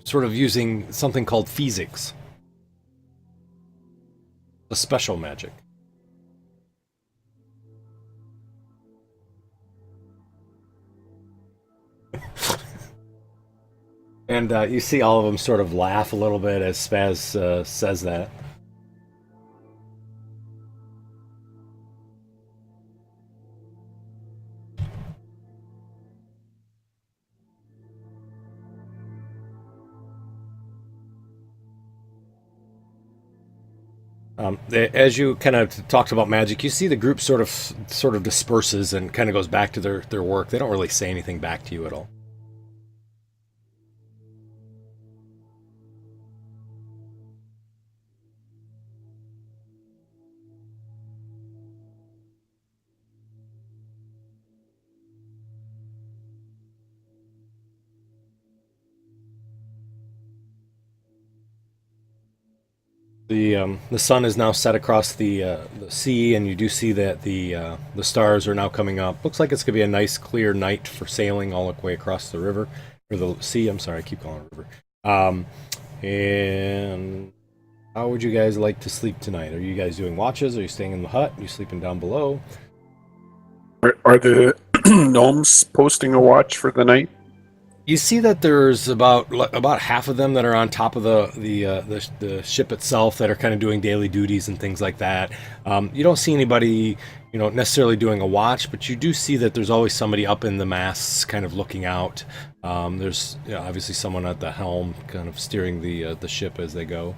sort of using something called physics. A special magic. And you see all of them sort of laugh a little bit as Spaz says that. As you kind of talked about magic, you see the group sort of disperses and kind of goes back to their work. They don't really say anything back to you at all. The sun is now set across the sea, and you do see that the stars are now coming up. Looks like it's gonna be a nice clear night for sailing all the way across the river or the sea. I'm sorry, I keep calling it river. And how would you guys like to sleep tonight? Are you guys doing watches? Are you staying in the hut? Are you sleeping down below? Are the gnomes posting a watch for the night? You see that there's about half of them that are on top of the ship itself that are kind of doing daily duties and things like that. You don't see anybody, necessarily doing a watch, but you do see that there's always somebody up in the masts, kind of looking out. There's obviously someone at the helm, kind of steering the ship as they go.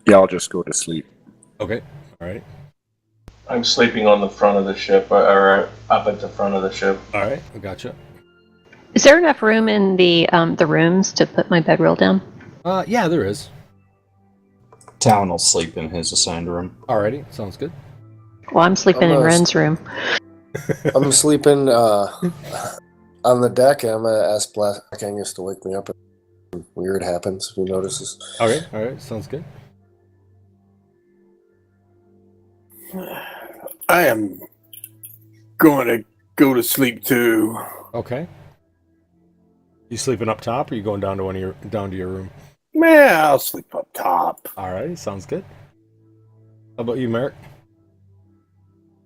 Yeah, I'll just go to sleep. Okay, all right, I'm sleeping on the front of the ship, or up at the front of the ship. all right. I gotcha. Is there enough room in the rooms to put my bedroll down? Yeah, there is. Talon will sleep in his assigned room. Alrighty, sounds good. Well, I'm sleeping in Ren's room. I'm sleeping on the deck, and I'm going to ask Black Angus to wake me up if weird happens, if he notices. All right, sounds good. I am going to go to sleep too. Okay. You sleeping up top, or you going down to your room? Man, I'll sleep up top. All right, sounds good. How about you, Merrick?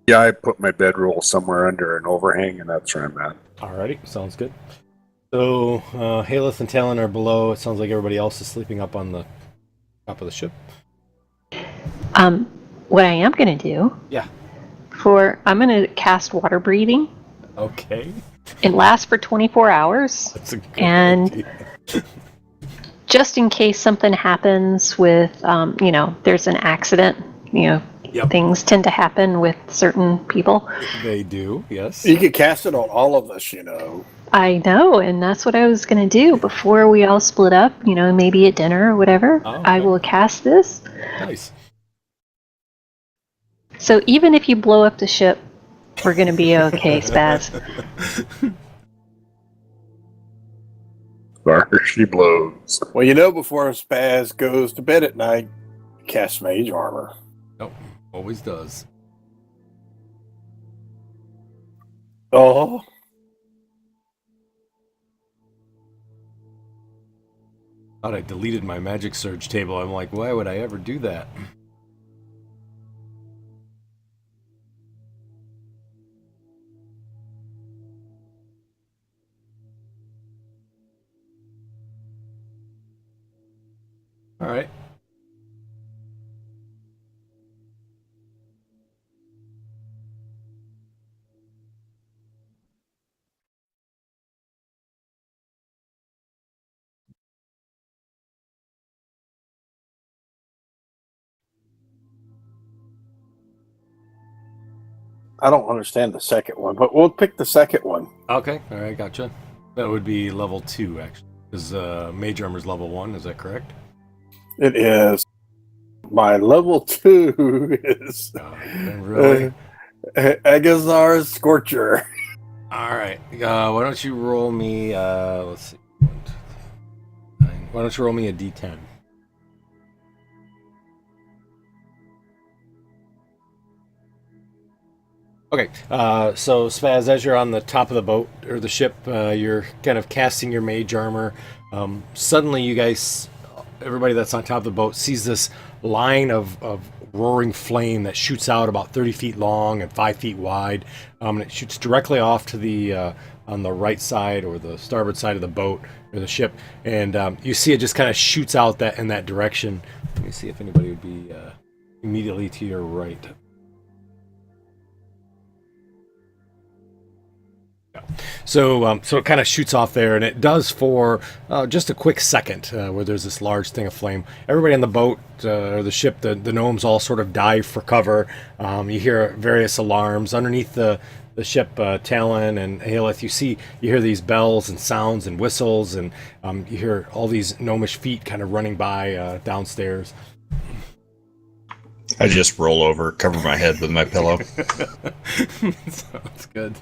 Yeah, I put my bedroll somewhere under an overhang, and that's where I'm at. Alrighty, sounds good. So, Haleth and Talon are below. It sounds like everybody else is sleeping up on the top of the ship. What I am going to do Yeah. I'm going to cast water breathing. Okay. It lasts for 24 hours. That's a good And idea. just in case something happens with, there's an accident, Yep. things tend to happen with certain people. They do, yes. You could cast it on all of us, I know, and that's what I was going to do before we all split up, maybe at dinner or whatever. Oh, okay. I will cast this. Nice. So even if you blow up the ship, we're going to be okay, Spaz. There she blows. Well, before Spaz goes to bed at night, cast mage armor. Nope. Always does. Oh, Thought I deleted my magic surge table. I'm like, why would I ever do that? All right. I don't understand the second one, but we'll pick the second one. Okay. All right. Gotcha. That would be level 2, actually. Because mage armor's level 1. Is that correct? It is. My level 2 is Really? Agazar's Scorcher. All right. Why don't you roll me? Let's see. 1, 2, 3, 9. Why don't you roll me a d10? Okay. So Spaz, as you're on the top of the boat or the ship, you're kind of casting your mage armor. Suddenly, you guys, everybody that's on top of the boat, sees this line of roaring flame that shoots out about 30 feet long and 5 feet wide. And it shoots directly off to the on the right side or the starboard side of the boat or the ship, and you see it just kind of shoots out that in that direction. Let me see if anybody would be immediately to your right. So it kind of shoots off there, and it does for just a quick second where there's this large thing of flame. Everybody on the boat or the ship, the gnomes all sort of dive for cover. You hear various alarms underneath the ship. Talon and Haleth, you hear these bells and sounds and whistles, and you hear all these gnomish feet kind of running by downstairs. I just roll over, cover my head with my pillow. Sounds good.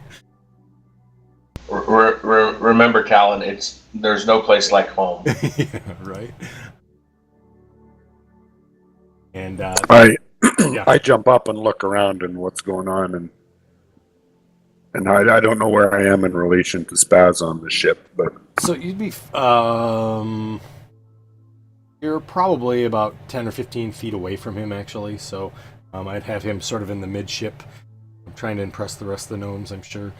Remember, Talon, there's no place like home. Yeah, right. And I jump up and look around and what's going on, and I don't know where I am in relation to Spaz on the ship, but so you'd be you're probably about 10 or 15 feet away from him, actually. So I'd have him sort of in the midship. I'm trying to impress the rest of the gnomes, I'm sure.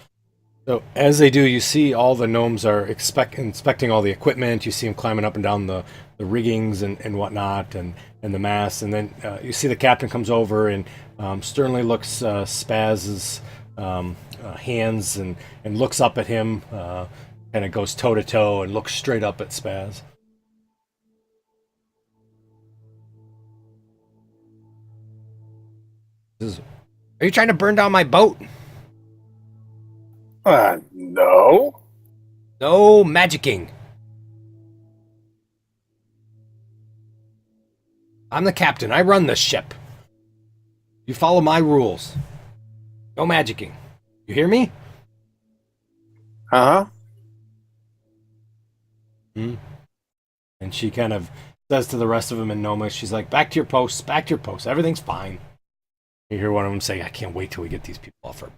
So as they do, you see all the gnomes are inspecting all the equipment. You see them climbing up and down the riggings and whatnot, and the masts. And then you see the captain comes over and sternly looks Spaz's hands and looks up at him, kind of goes toe to toe and looks straight up at Spaz. Says, "Are you trying to burn down my boat?" No. No magicking. I'm the captain. I run this ship. You follow my rules. No magicking. You hear me? Uh-huh. And she kind of says to the rest of them in Gnomish, she's like, back to your posts, back to your posts. Everything's fine. You hear one of them say, I can't wait till we get these people off our...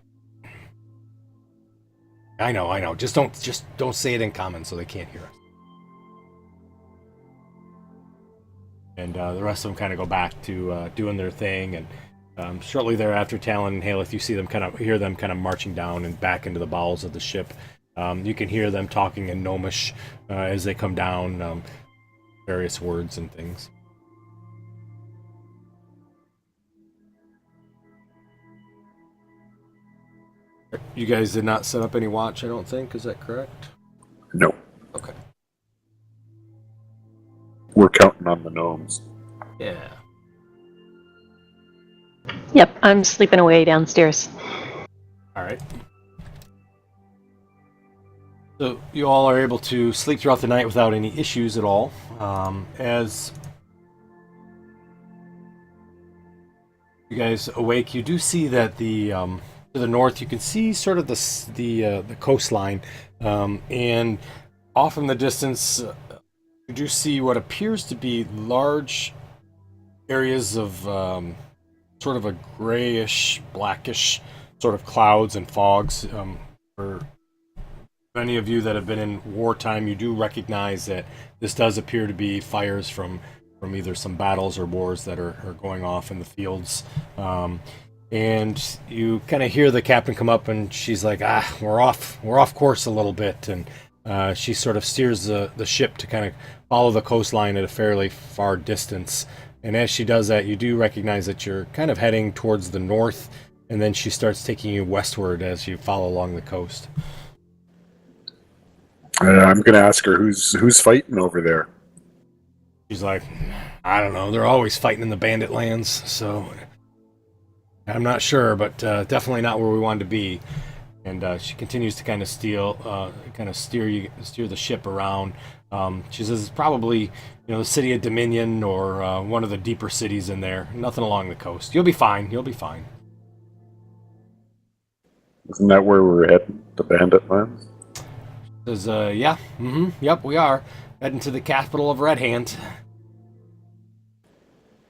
I know. Just don't say it in common so they can't hear us. And the rest of them kind of go back to doing their thing. And shortly thereafter, Talon and Haleth, you hear them kind of marching down and back into the bowels of the ship. You can hear them talking in Gnomish as they come down, various words and things. you guys did not set up any watch, I don't think. Is that correct? No, Okay. we're counting on the gnomes. Yeah. Yep, I'm sleeping away downstairs. All right. So you all are able to sleep throughout the night without any issues at all. As you guys awake, you do see that to the north, you can see sort of the coastline, and off in the distance, you do see what appears to be large areas of sort of a grayish, blackish sort of clouds and fogs. For many of you that have been in wartime, you do recognize that this does appear to be fires from either some battles or wars that are going off in the fields. And you kind of hear the captain come up, and she's like, we're off course a little bit. And she sort of steers the ship to kind of follow the coastline at a fairly far distance. And as she does that, you do recognize that you're kind of heading towards the north, and then she starts taking you westward as you follow along the coast. I'm going to ask her who's fighting over there. She's like, I don't know. They're always fighting in the bandit lands, so I'm not sure, but definitely not where we wanted to be. And she continues to kind of steer the ship around. She says it's probably the city of Dominion or one of the deeper cities in there. Nothing along the coast. You'll be fine. You'll be fine. Isn't that where we're heading? The bandit lands? Says, yeah, yep, we are heading to the capital of Red Hand.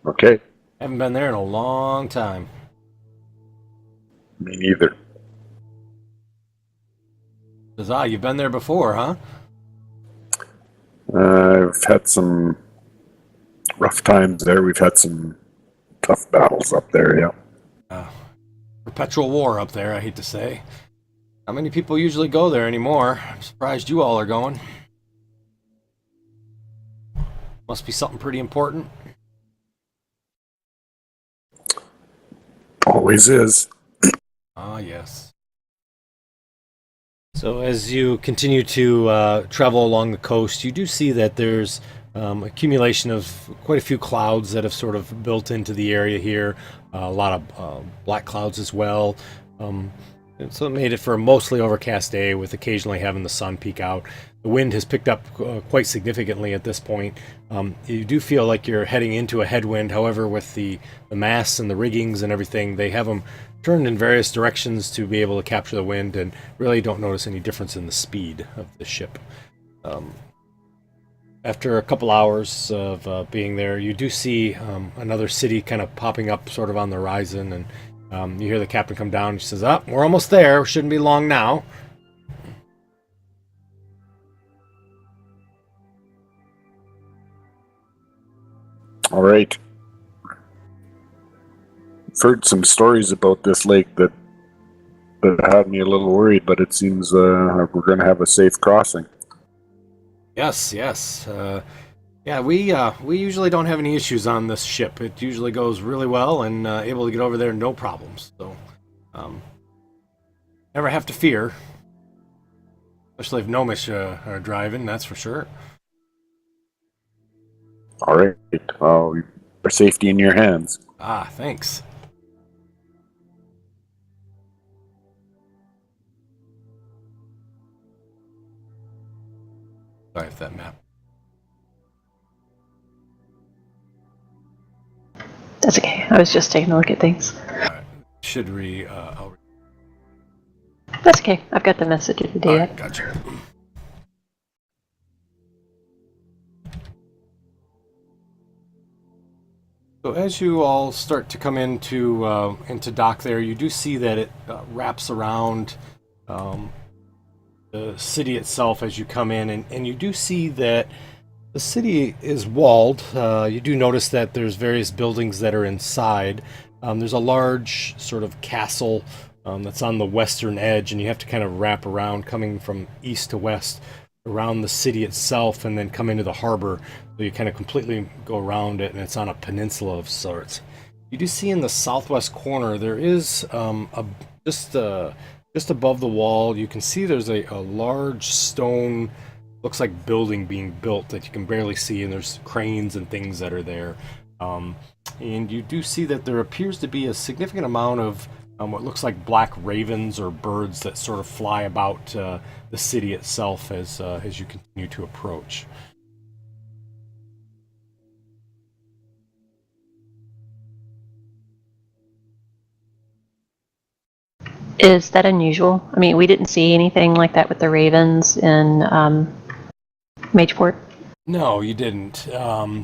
Okay. Haven't been there in a long time. Me neither. Says, you've been there before, huh? I've had some rough times there. We've had some tough battles up there, yeah. Perpetual war up there, I hate to say. Not many people usually go there anymore. I'm surprised you all are going. Must be something pretty important. Always is. Ah, yes. So as you continue to travel along the coast, you do see that there's accumulation of quite a few clouds that have sort of built into the area here. A lot of black clouds as well. And so it made it for a mostly overcast day with occasionally having the sun peek out. The wind has picked up quite significantly at this point. You do feel like you're heading into a headwind. However, with the masts and the riggings and everything, they have them turned in various directions to be able to capture the wind, and really don't notice any difference in the speed of the ship. After a couple hours of being there, you do see another city kind of popping up sort of on the horizon, and you hear the captain come down. She says, we're almost there. Shouldn't be long now. All right. I've heard some stories about this lake that had me a little worried, but it seems we're going to have a safe crossing. Yes. Yeah, we usually don't have any issues on this ship. It usually goes really well and able to get over there no problems. So, never have to fear. Especially if Gnomish are driving, that's for sure. All right. Our safety in your hands. Thanks. Sorry if that map. That's okay. I was just taking a look at things. Alright. Should That's okay. I've got the message of the day. Alright, gotcha. So as you all start to come into dock there, you do see that it wraps around the city itself as you come in, and you do see that the city is walled. You do notice that there's various buildings that are inside. There's a large sort of castle that's on the western edge, and you have to kind of wrap around, coming from east to west, around the city itself, and then come into the harbor. So you kind of completely go around it, and it's on a peninsula of sorts. You do see in the southwest corner there is just a Just above the wall, you can see there's a large stone, looks like building being built that you can barely see, and there's cranes and things that are there. Um, and you do see that there appears to be a significant amount of what looks like black ravens or birds that sort of fly about the city itself as you continue to approach. Is that unusual? I mean, we didn't see anything like that with the ravens in Mageport. No, you didn't.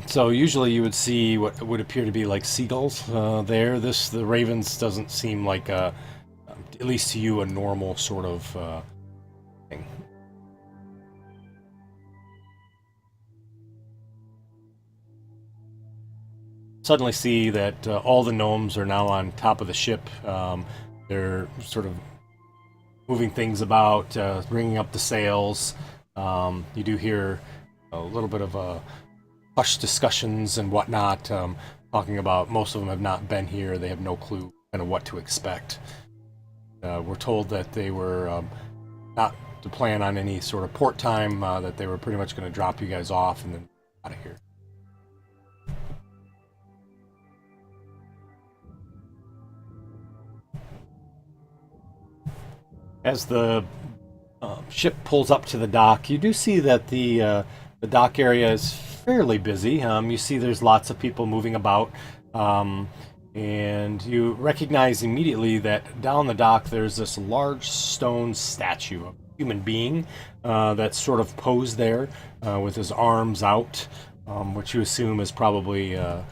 So usually you would see what would appear to be like seagulls there. The ravens doesn't seem like at least to you, a normal sort of thing. Suddenly see that all the gnomes are now on top of the ship. They're sort of moving things about, bringing up the sails. You do hear a little bit of hushed discussions and whatnot, talking about most of them have not been here. They have no clue kind of what to expect. We're told that they were not to plan on any sort of port time, that they were pretty much going to drop you guys off and then out of here. As the ship pulls up to the dock, you do see that the dock area is fairly busy. You see there's lots of people moving about, and you recognize immediately that down the dock there's this large stone statue of a human being that's sort of posed there with his arms out, which you assume is probably an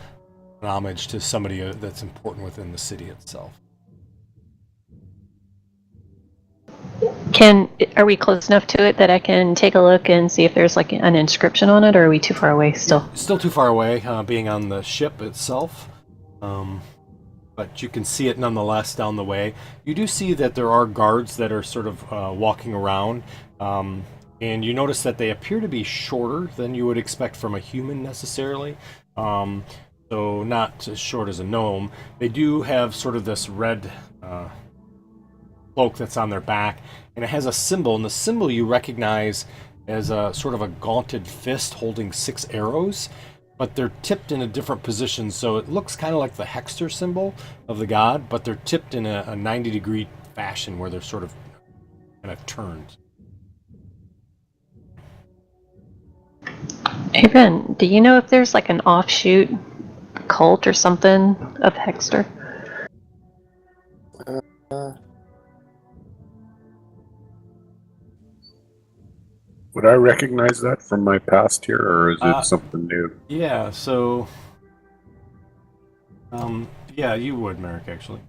homage to somebody that's important within the city itself. Are we close enough to it that I can take a look and see if there's like an inscription on it, or are we too far away still? Still too far away, being on the ship itself. But you can see it nonetheless down the way. You do see that there are guards that are sort of walking around, and you notice that they appear to be shorter than you would expect from a human necessarily. So not as short as a gnome. They do have sort of this red cloak that's on their back, and it has a symbol, and the symbol you recognize as a sort of a gaunted fist holding 6 arrows, but they're tipped in a different position, so it looks kind of like the Hexter symbol of the god, but they're tipped in a 90-degree fashion where they're sort of kind of turned. Hey Ben, do you know if there's like an offshoot cult or something of Hexter? Would I recognize that from my past here, or is it something new? Yeah, so... yeah, you would, Merrick, actually.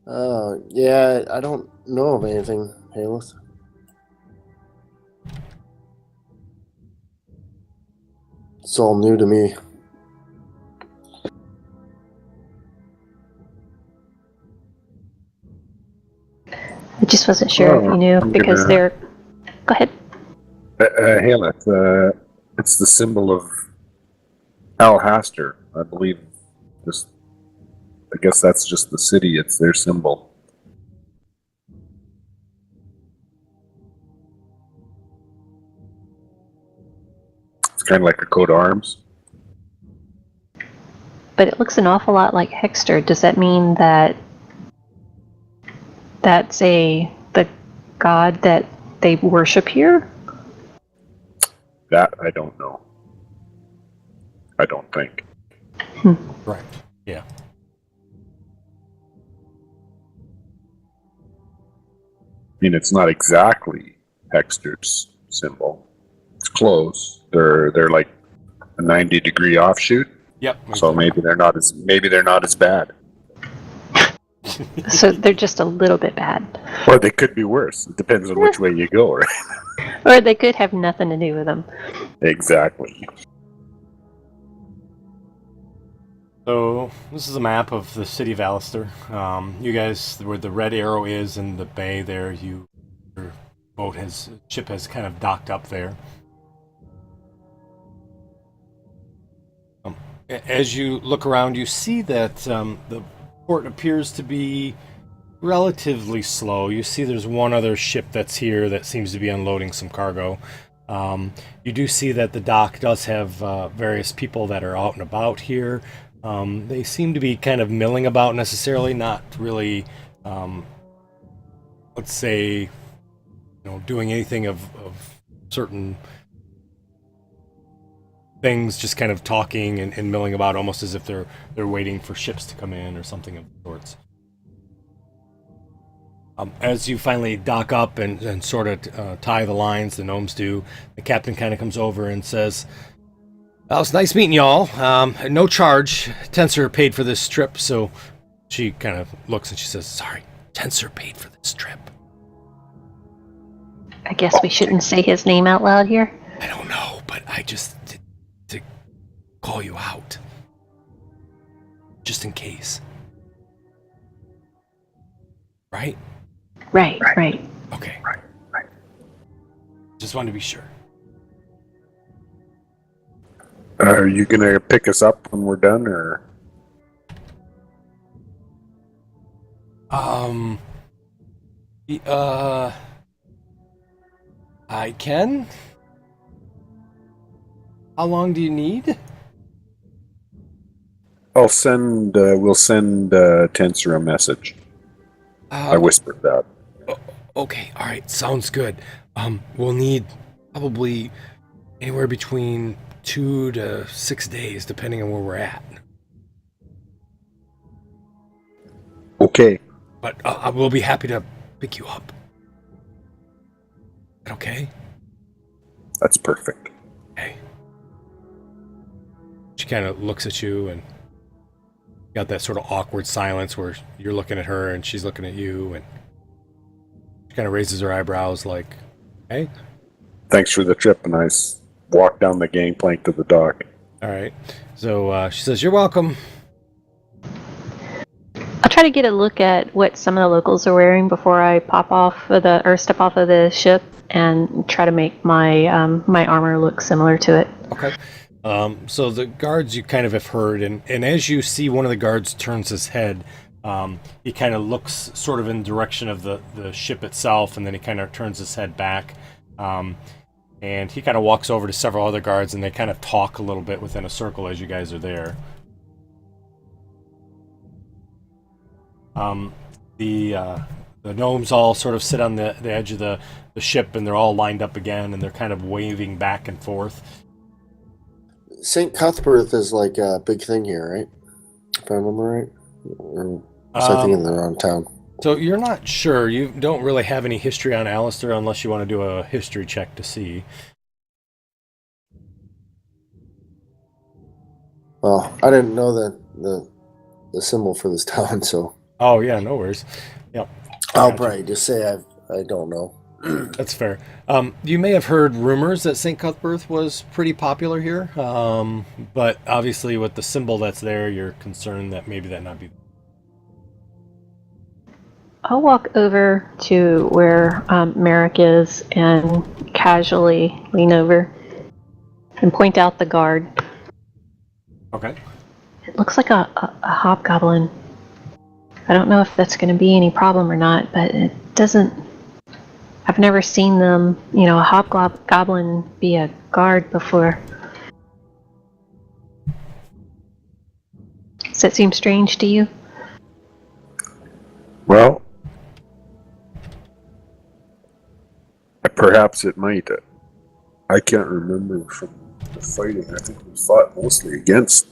Yeah, I don't know of anything, Halos. It's all new to me. I just wasn't sure if you knew because they're... Go ahead. Halos, it's the symbol of Alhaster, I believe. I guess that's just the city. It's their symbol. It's kind of like a coat of arms. But it looks an awful lot like Hexter. Does that mean that that's the god that they worship here? That I don't know. I don't think. Right, yeah. I mean, it's not exactly Hexter's symbol. It's close. They're like a 90-degree offshoot. Yep. So maybe they're not as bad. So they're just a little bit bad. Or they could be worse. It depends on which way you go, right? Or they could have nothing to do with them. Exactly. So this is a map of the city of Alhaster. You guys, where the red arrow is in the bay there, your ship has kind of docked up there. As you look around, you see that the port appears to be relatively slow. You see there's one other ship that's here that seems to be unloading some cargo. You do see that the dock does have various people that are out and about here. They seem to be kind of milling about necessarily, not really, let's say, doing anything of certain things, just kind of talking and milling about, almost as if they're waiting for ships to come in or something of the sorts. As you finally dock up and sort of tie the lines, the gnomes do, the captain kind of comes over and says, "Well, it's nice meeting y'all. No charge. Tensor paid for this trip," so she kind of looks and she says, "Sorry, Tensor paid for this trip." I guess we shouldn't say his name out loud here. I don't know, but I just did to call you out. Just in case. Right? Right. Okay. Right. Just wanted to be sure. Are you gonna pick us up when we're done, or? I can. How long do you need? We'll send Tensor a message. I whispered that. Okay, all right, sounds good. We'll need probably anywhere between 2 to 6 days, depending on where we're at. Okay. But I will be happy to pick you up. Is that okay? That's perfect. Okay. She kind of looks at you and got that sort of awkward silence where you're looking at her and she's looking at you, and she kind of raises her eyebrows like, "Hey." Thanks for the trip, and I walk down the gangplank to the dock. All right. So she says, "You're welcome." I'll try to get a look at what some of the locals are wearing before I step off of the ship, and try to make my my armor look similar to it. Okay. So the guards you kind of have heard, and as you see one of the guards turns his head, he kind of looks sort of in the direction of the ship itself, and then he kind of turns his head back. And he kind of walks over to several other guards, and they kind of talk a little bit within a circle as you guys are there. The gnomes all sort of sit on the edge of the ship, and they're all lined up again, and they're kind of waving back and forth. St. Cuthbert is like a big thing here, right? If I remember right. Or was I thinking of the wrong town? So you're not sure. You don't really have any history on Alhaster unless you want to do a history check to see. Well, I didn't know the symbol for this town, so. Oh yeah, no worries. Yep. I'll probably just say I don't know. That's fair. You may have heard rumors that St. Cuthbert was pretty popular here, but obviously with the symbol that's there, you're concerned that maybe that not be. I'll walk over to where Merrick is and casually lean over and point out the guard. Okay. It looks like a hobgoblin. I don't know if that's going to be any problem or not, but it doesn't. I've never seen them, a hobgoblin be a guard before. Does that seem strange to you? Well, perhaps it might. I can't remember from the fighting. I think we fought mostly against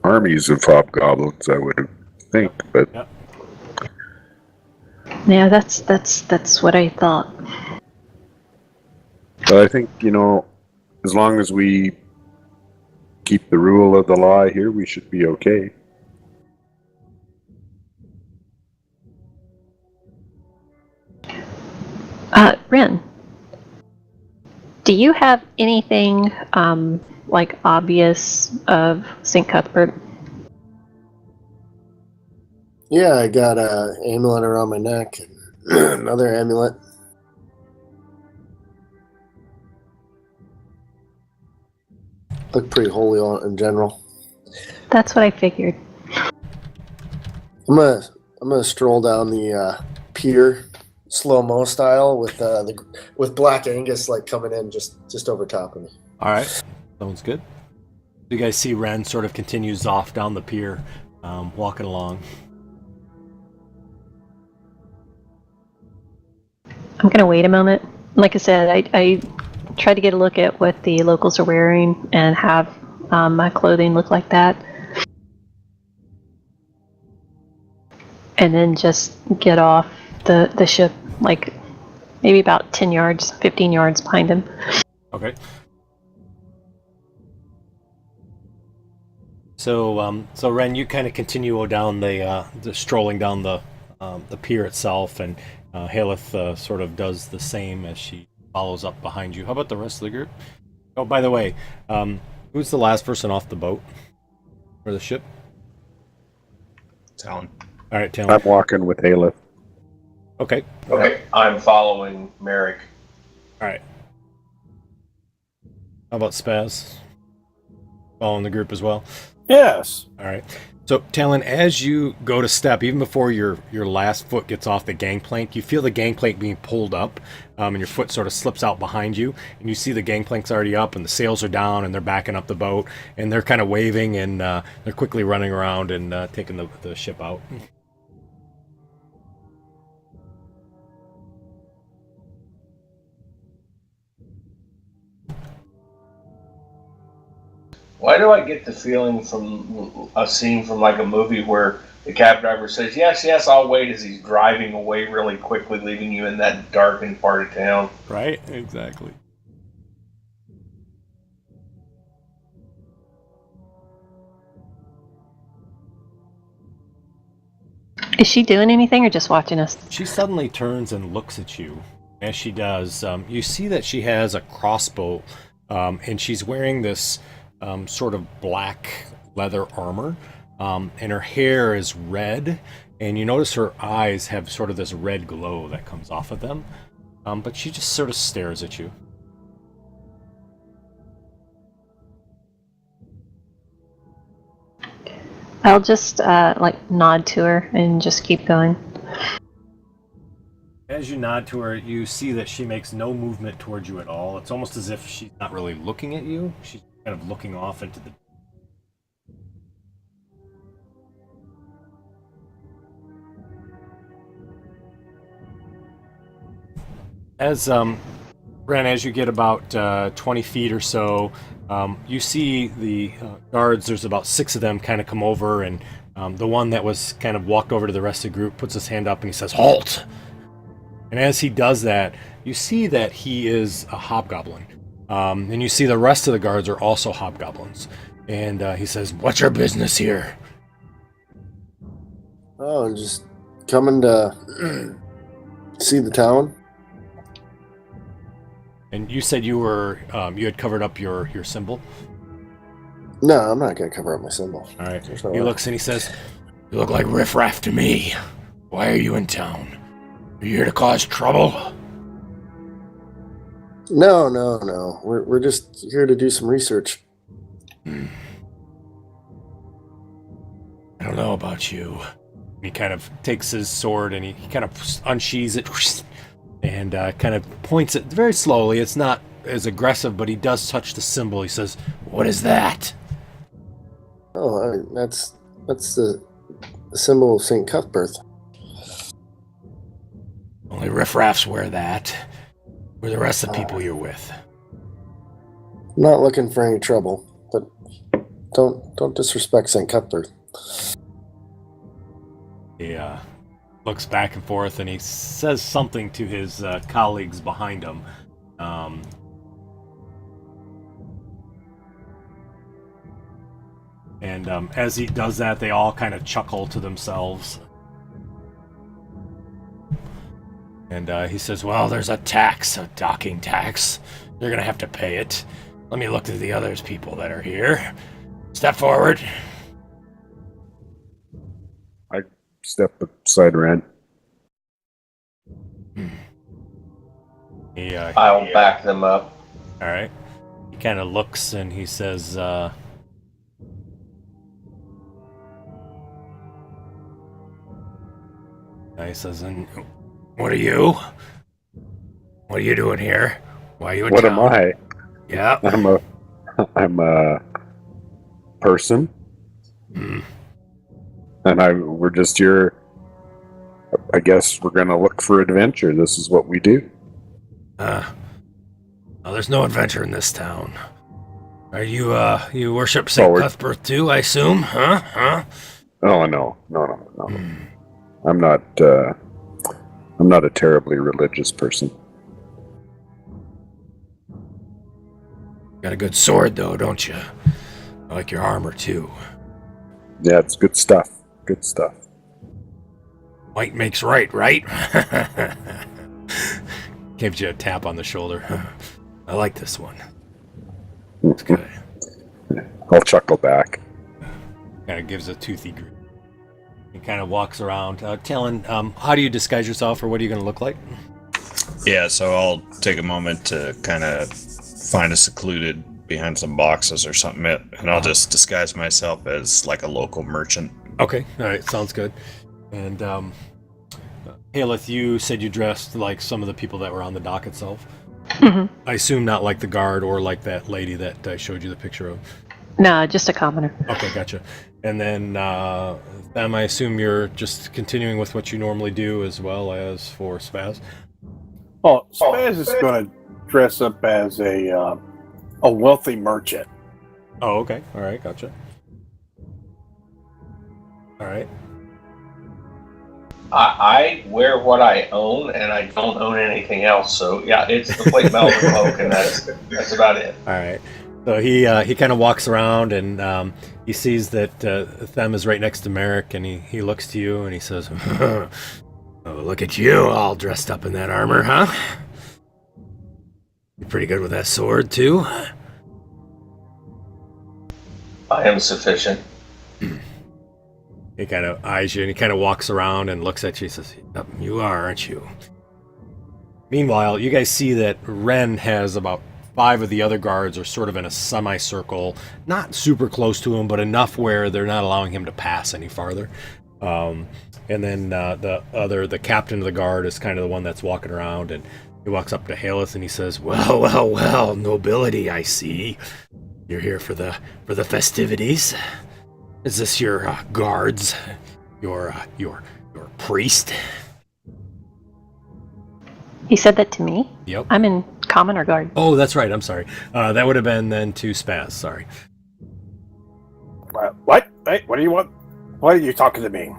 armies of hobgoblins, I would think, but. Yep. Yeah, that's what I thought. But I think, as long as we keep the rule of the law here, we should be okay. Ren, do you have anything like obvious of St. Cuthbert? Yeah, I got an amulet around my neck and another amulet. Look pretty holy in general. That's what I figured. I'm gonna stroll down the pier, slow mo style, with Black Angus like coming in just over top of me. All right, sounds good. You guys see Ren sort of continues off down the pier, walking along. I'm gonna wait a moment. Like I said, I try to get a look at what the locals are wearing and have my clothing look like that, and then just get off the ship, like maybe about 10 yards, 15 yards behind him. Okay. So, Ren, you kind of continue down the strolling down the pier itself, and Haleth sort of does the same as she follows up behind you. How about the rest of the group? Oh, by the way, who's the last person off the boat or the ship? Talon. All right, Talon. I'm walking with Haleth. Okay. Okay, I'm following Merrick. All right. How about Spaz? Following the group as well. Yes. All right. So, Talon, as you go to step, even before your last foot gets off the gangplank, you feel the gangplank being pulled up, and your foot sort of slips out behind you, and you see the gangplank's already up, and the sails are down, and they're backing up the boat, and they're kind of waving, and they're quickly running around and taking the ship out. Why do I get the feeling from a scene from like a movie where the cab driver says, "Yes, yes, I'll wait," as he's driving away really quickly, leaving you in that darkened part of town? Right? Exactly. Is she doing anything or just watching us? She suddenly turns and looks at you. As she does, you see that she has a crossbow, and she's wearing this sort of black leather armor, and her hair is red, and you notice her eyes have sort of this red glow that comes off of them, but she just sort of stares at you. I'll just like nod to her and just keep going. As you nod to her, you see that she makes no movement towards you at all. It's almost as if she's not really looking at you. She's kind of looking off into the... As Ren, as you get about 20 feet or so, you see the guards. There's about 6 of them kind of come over, and the one that was kind of walked over to the rest of the group puts his hand up and he says, "Halt!" And as he does that, you see that he is a hobgoblin. And you see the rest of the guards are also hobgoblins. And he says, "What's your business here?" Oh, I'm just coming to see the town. And you said you were you had covered up your symbol. No, I'm not gonna cover up my symbol. All right. There's no He way. looks and he says, "You look like riffraff to me. Why are you in town? Are you here to cause trouble?" No. We're just here to do some research. I don't know about you. He kind of takes his sword and he kind of unsheathes it and kind of points it very slowly. It's not as aggressive, but he does touch the symbol. He says, "What is that?" Oh, that's the symbol of St. Cuthbert. Only riffraffs wear that. We're the rest of the people you're with. I'm not looking for any trouble, but don't disrespect St. Cuthbert. He looks back and forth and he says something to his colleagues behind him. And as he does that, they all kind of chuckle to themselves. And he says, "Well, there's a tax, a docking tax. You're going to have to pay it. Let me look to the other people that are here. Step forward." I step beside Ren. I'll back them up. All right. He kind of looks and he says, He says, "And what are you? What are you doing here? Why are you in What town?" am I? Yeah. I'm a person, Hmm. and we're just here. I guess we're gonna look for adventure. This is what we do. Well, there's no adventure in this town. Are you, you worship Oh, St. Cuthbert too, I assume? Huh? Oh no. Hmm. I'm not. I'm not a terribly religious person. Got a good sword, though, don't you? I like your armor, too. Yeah, it's good stuff. Good stuff. Might makes right, right? Gives you a tap on the shoulder. I like this one. It's good. I'll chuckle back. Kind of gives a toothy grin. He kind of walks around. Talon, how do you disguise yourself, or what are you going to look like? Yeah, so I'll take a moment to kind of find a secluded behind some boxes or something, and I'll just disguise myself as like a local merchant. Okay, all right, sounds good. And Haleth, you said you dressed like some of the people that were on the dock itself. Mm-hmm. I assume not like the guard or like that lady that I showed you the picture of. No, just a commoner. Okay, gotcha. And then, Them, I assume you're just continuing with what you normally do as well as for Spaz? Oh, Spaz is going to dress up as a wealthy merchant. Oh, okay. All right, gotcha. All right. I wear what I own, and I don't own anything else. So yeah, it's the plate mail cloak, and that's about it. All right. So he kind of walks around and he sees that Them is right next to Merrick, and he looks to you and he says, "Oh, look at you, all dressed up in that armor, huh? You're pretty good with that sword too." I am sufficient. He kind of eyes you and he kind of walks around and looks at you and says, "Yep, you are, aren't you?" Meanwhile, you guys see that Ren has about 5 of the other guards are sort of in a semicircle, not super close to him, but enough where they're not allowing him to pass any farther. And then the captain of the guard is kind of the one that's walking around, and he walks up to Haleth and he says, well, nobility, I see. You're here for the festivities. Is this your guards? Your priest?" He said that to me? Yep. I'm in commoner guard. Oh, that's right. I'm sorry. That would have been then to Spaz. Sorry. What? Hey, what do you want? Why are you talking to me?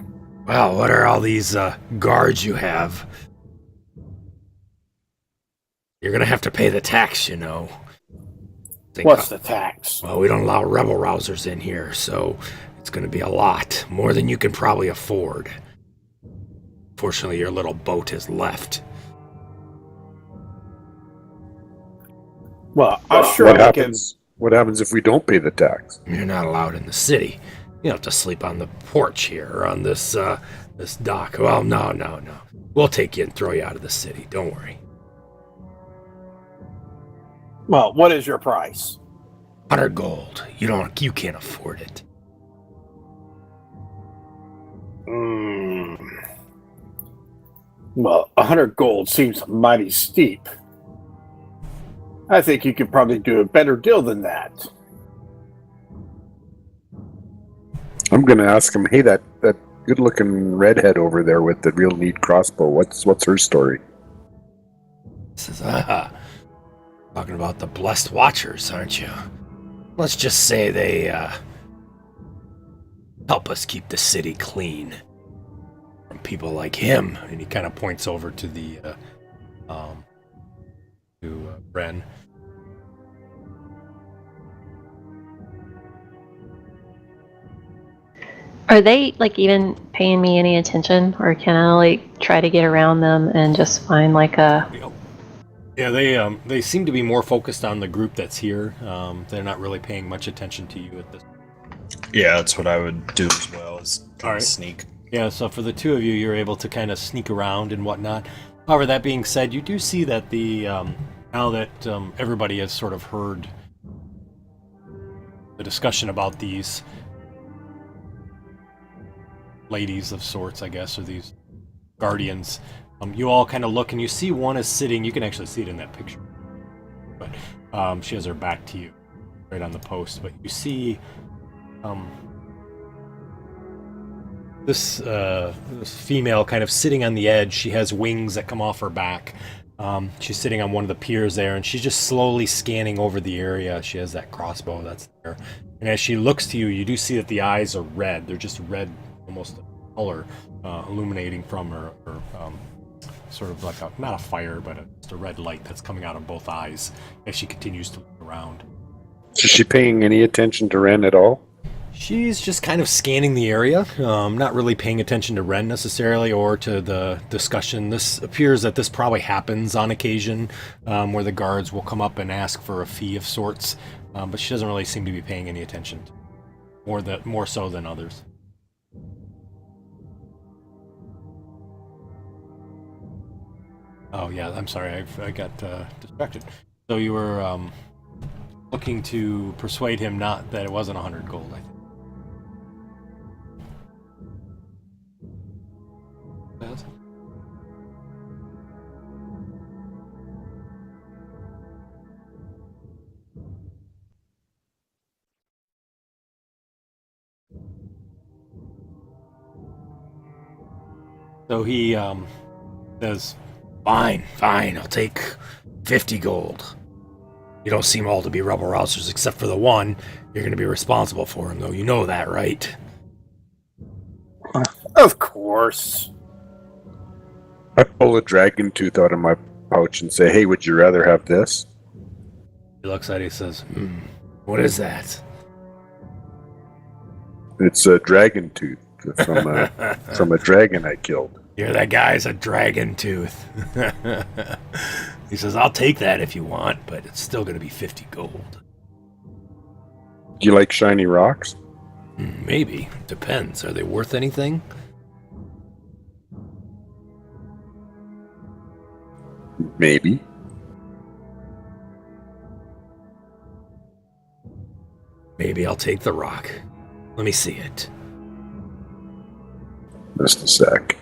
Well, what are all these guards you have? You're gonna have to pay the tax, you know. What's the tax? Well, we don't allow rebel rousers in here, so it's gonna be a lot. More than you can probably afford. Fortunately, your little boat has left. Well, I'm sure What we can. happens? What happens if we don't pay the tax? You're not allowed in the city. You have to sleep on the porch here, or on this dock. Well, no. We'll take you and throw you out of the city. Don't worry. Well, what is your price? 100 gold. You can't afford it. Well, 100 gold seems mighty steep. I think you could probably do a better deal than that. I'm gonna ask him. Hey, that good-looking redhead over there with the real neat crossbow. What's her story? He says, talking about the blessed watchers, aren't you? Let's just say they help us keep the city clean from people like him. And he kind of points over to the Ren. Are they like even paying me any attention, or can I like try to get around them and just find like a? Yeah, they seem to be more focused on the group that's here. They're not really paying much attention to you at this. Yeah, that's what I would do as well, is kind Alright. of sneak. Yeah, so for the two of you, you're able to kind of sneak around and whatnot. However, that being said, you do see that the now that everybody has sort of heard the discussion about these ladies of sorts, I guess, or these guardians. You all kind of look and you see one is sitting. You can actually see it in that picture, but she has her back to you, right on the post. But you see this female kind of sitting on the edge. She has wings that come off her back. She's sitting on one of the piers there, and she's just slowly scanning over the area. She has that crossbow that's there. And as she looks to you, you do see that the eyes are red. They're just red, almost a color illuminating from her, sort of like not a fire, but just a red light that's coming out of both eyes as she continues to look around. Is she paying any attention to Ren at all? She's just kind of scanning the area, not really paying attention to Ren necessarily or to the discussion. This appears that this probably happens on occasion, where the guards will come up and ask for a fee of sorts, but she doesn't really seem to be paying any attention, more so than others. Oh yeah, I'm sorry, I got distracted. So you were looking to persuade him not that it wasn't 100 gold, I think. Yes. So he says, Fine, I'll take 50 gold. You don't seem all to be rebel rousers except for the one. You're going to be responsible for him, though. You know that, right? Of course. I pull a dragon tooth out of my pouch and say, "Hey, would you rather have this?" He looks at it and says, what is that? It's a dragon tooth from a dragon I killed. You're that guy's a dragon tooth. He says, I'll take that if you want, but it's still going to be 50 gold. Do you like shiny rocks? Maybe. Depends. Are they worth anything? Maybe. Maybe I'll take the rock. Let me see it. Just a sec.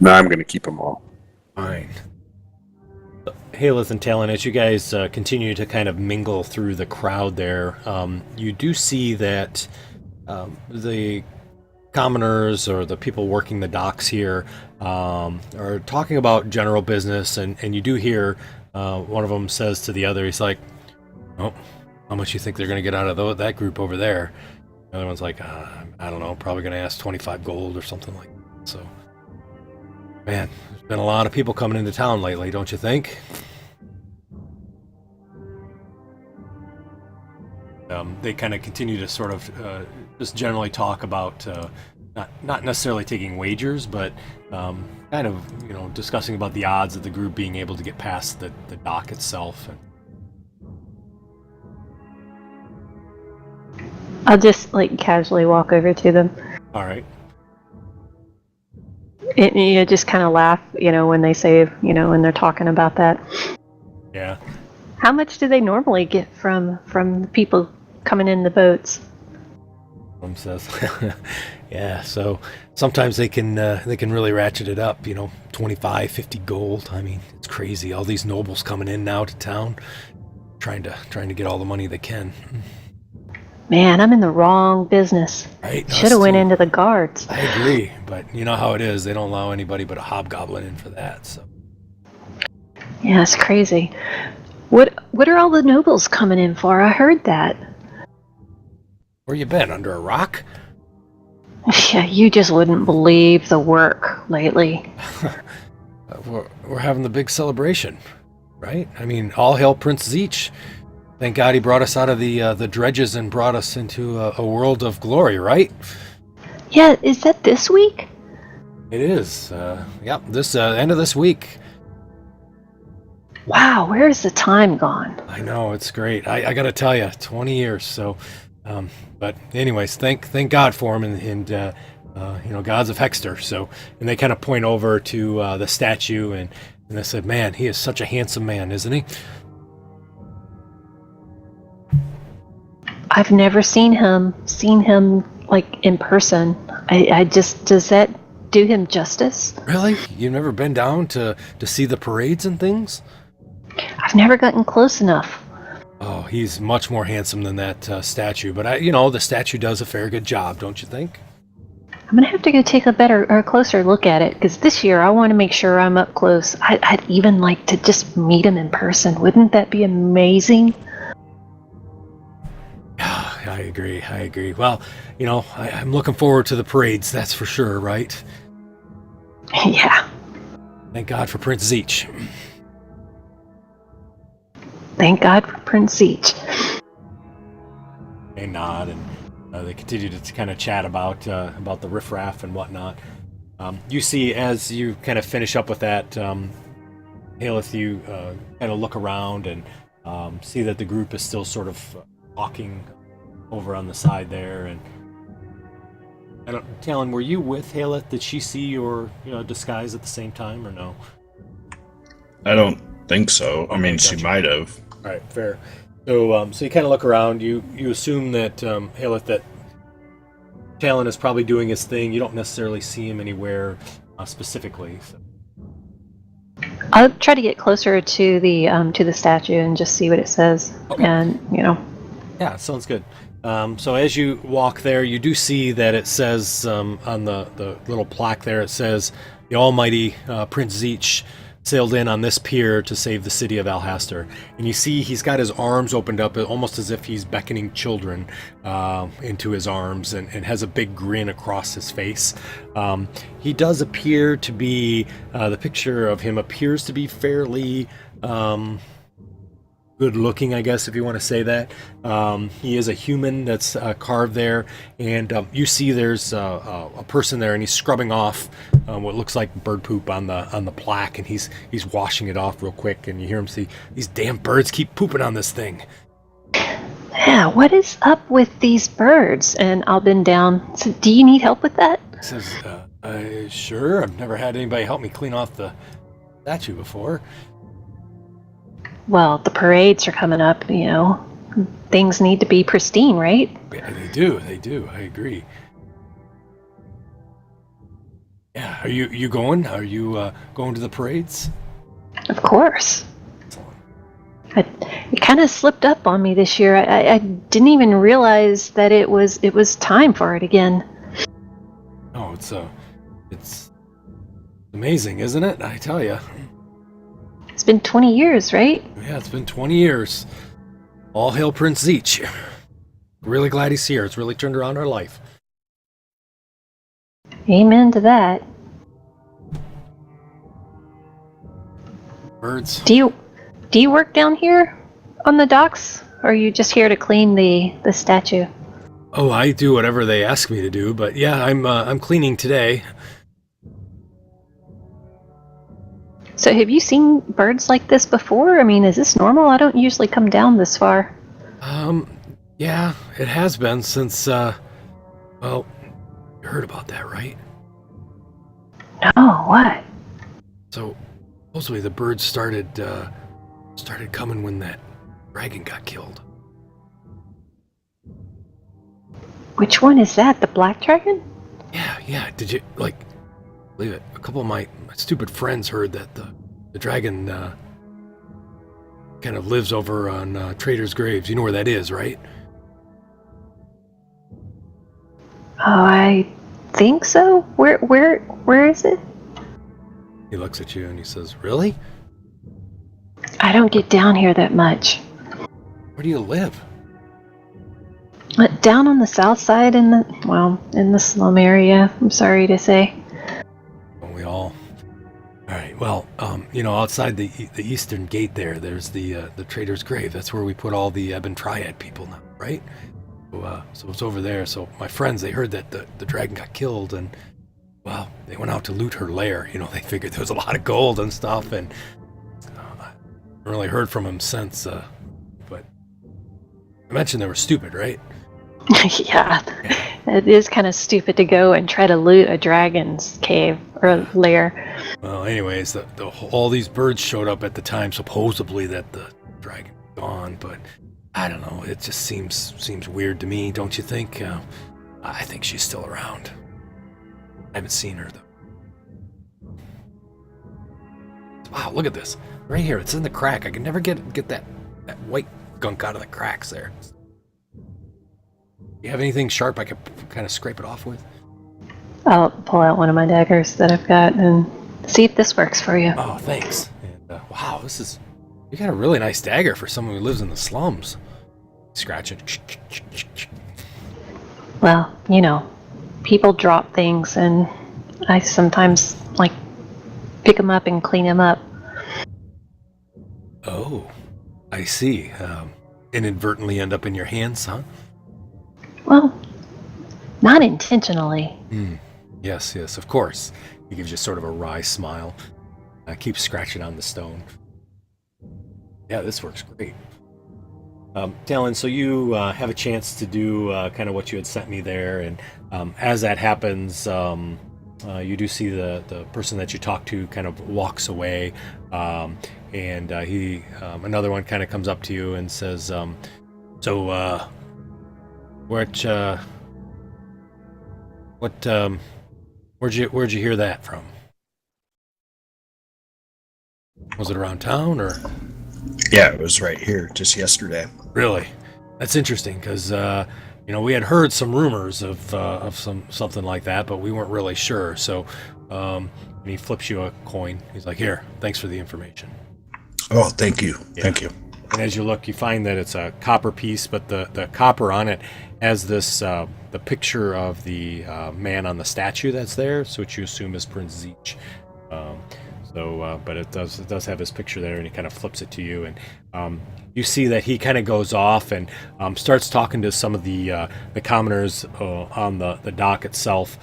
No, I'm going to keep them all. Fine. Haleth and Talon, as you guys continue to kind of mingle through the crowd there, you do see that the commoners or the people working the docks here are talking about general business, and you do hear one of them says to the other, he's like, oh, how much you think they're going to get out of that group over there? The other one's like, I don't know, probably going to ask 25 gold or something like that. So, man, there's been a lot of people coming into town lately, don't you think? They kind of continue to sort of just generally talk about not necessarily taking wagers, but kind of, discussing about the odds of the group being able to get past the dock itself. I'll just casually walk over to them. All right. You just kind of laugh, when they say, when they're talking about that. Yeah. How much do they normally get from the people coming in the boats? Says, yeah. So sometimes they can really ratchet it up. 25, 50 gold. I mean, it's crazy. All these nobles coming in now to town, trying to get all the money they can. Man, I'm in the wrong business. Right? Should have went into the guards. I agree, but you know how it is. They don't allow anybody but a hobgoblin in for that. So. Yeah, it's crazy. What are all the nobles coming in for? I heard that. Where you been? Under a rock? Yeah, you just wouldn't believe the work lately. We're having the big celebration, right? I mean, all hail Prince Zeech. Thank God he brought us out of the dredges and brought us into a world of glory, right? Yeah, is that this week? It is. Yep, this end of this week. Wow, where's the time gone? I know, it's great. I got to tell you, 20 years. So, but anyways, thank God for him and gods of Hexter. So, and they kind of point over to the statue and they said, man, he is such a handsome man, isn't he? I've never seen him like in person. I just, does that do him justice? Really? You've never been down to see the parades and things? I've never gotten close enough. Oh, he's much more handsome than that statue, but the statue does a fair good job, don't you think? I'm gonna have to go take a better or closer look at it, because this year I want to make sure I'm up close. I'd even like to just meet him in person. Wouldn't that be amazing? I agree. Well, I'm looking forward to the parades, that's for sure, right? Yeah. Thank God for Prince Zeech. Thank God for Prince Zeech. They nod, and they continue to kind of chat about the riffraff and whatnot. You see, as you kind of finish up with that, Haleth, you kind of look around and see that the group is still sort of walking over on the side there. And Talon, were you with Haleth? Did she see your disguise at the same time, or no? I don't think so. I mean, gotcha. she might have. All right, fair. So you kind of look around. You assume that Haleth, that Talon is probably doing his thing. You don't necessarily see him anywhere specifically. So. I'll try to get closer to the statue and just see what it says. Okay. And Yeah, sounds good. So as you walk there, you do see that it says on the little plaque there, it says, "The Almighty Prince Zeech sailed in on this pier to save the city of Alhaster." And you see he's got his arms opened up almost as if he's beckoning children into his arms, and has a big grin across his face. He does appear to be, the picture of him appears to be fairly good looking, I guess, if you want to say that. He is a human that's carved there, and you see there's a person there, and he's scrubbing off what looks like bird poop on the plaque, and he's washing it off real quick, and you hear him say, "These damn birds keep pooping on this thing." yeah, what is up with these birds? And I'll bend down. So, do you need help with that? He says, "Sure. I've never had anybody help me clean off the statue before." Well, the parades are coming up. Things need to be pristine, right? Yeah, they do. I agree. Yeah, are you going? Are you going to the parades? Of course. It kind of slipped up on me this year. I didn't even realize that it was time for it again. Oh, it's amazing, isn't it? I tell you. It's been 20 years, right? Yeah, it's been 20 years. All hail Prince Zeech. Really glad he's here. It's really turned around our life. Amen to that. Birds. Do you work down here on the docks, or are you just here to clean the statue? Oh, I do whatever they ask me to do, but yeah, I'm cleaning today. So have you seen birds like this before? I mean, is this normal? I don't usually come down this far. Yeah, it has been since, well, you heard about that, right? No, what? So, supposedly the birds started coming when that dragon got killed. Which one is that? The black dragon? Yeah, did you, believe it? A couple of my stupid friends heard that the dragon, kind of lives over on Trader's Graves. You know where that is, right? Oh, I think so. Where is it? He looks at you and he says, "Really? I don't get down here that much. Where do you live?" Down on the south side in the slum area, I'm sorry to say. Don't we all? All right. Well, outside the eastern gate there's the Trader's Grave. That's where we put all the Ebon Triad people now, right? So it's over there. So my friends, they heard that the dragon got killed, and well, they went out to loot her lair. They figured there was a lot of gold and stuff, and I haven't really heard from him since. But I mentioned they were stupid, right? Yeah, it is kind of stupid to go and try to loot a dragon's cave or lair. Well, anyways, all these birds showed up at the time, supposedly that the dragon was gone, but I don't know. It just seems weird to me, don't you think? I think she's still around. I haven't seen her though. Wow, look at this right here. It's in the crack. I can never get that white gunk out of the cracks there. You have anything sharp I could kind of scrape it off with? I'll pull out one of my daggers that I've got and see if this works for you. Oh, thanks. And wow, you got a really nice dagger for someone who lives in the slums. Scratch it. Well, people drop things, and I sometimes pick them up and clean them up. Oh, I see. Inadvertently end up in your hands, huh? Well, not intentionally. Yes, of course. He gives you sort of a wry smile. Keeps scratching on the stone. Yeah, this works great. Talon, so you have a chance to do kind of what you had sent me there, and as that happens, you do see the person that you talked to kind of walks away, and he another one kind of comes up to you and says, where'd you hear that from? Was it around town or? Yeah, it was right here just yesterday. Really? That's interesting because we had heard some rumors of something like that, but we weren't really sure. So, and he flips you a coin. He's like, "Here, thanks for the information." Oh, thank you. Yeah. Thank you. And as you look, you find that it's a copper piece, but the copper on it has this the picture of the man on the statue that's there, so which you assume is Prince Zeech. But it does have his picture there, and he kind of flips it to you, and you see that he kind of goes off and starts talking to some of the commoners on the dock itself,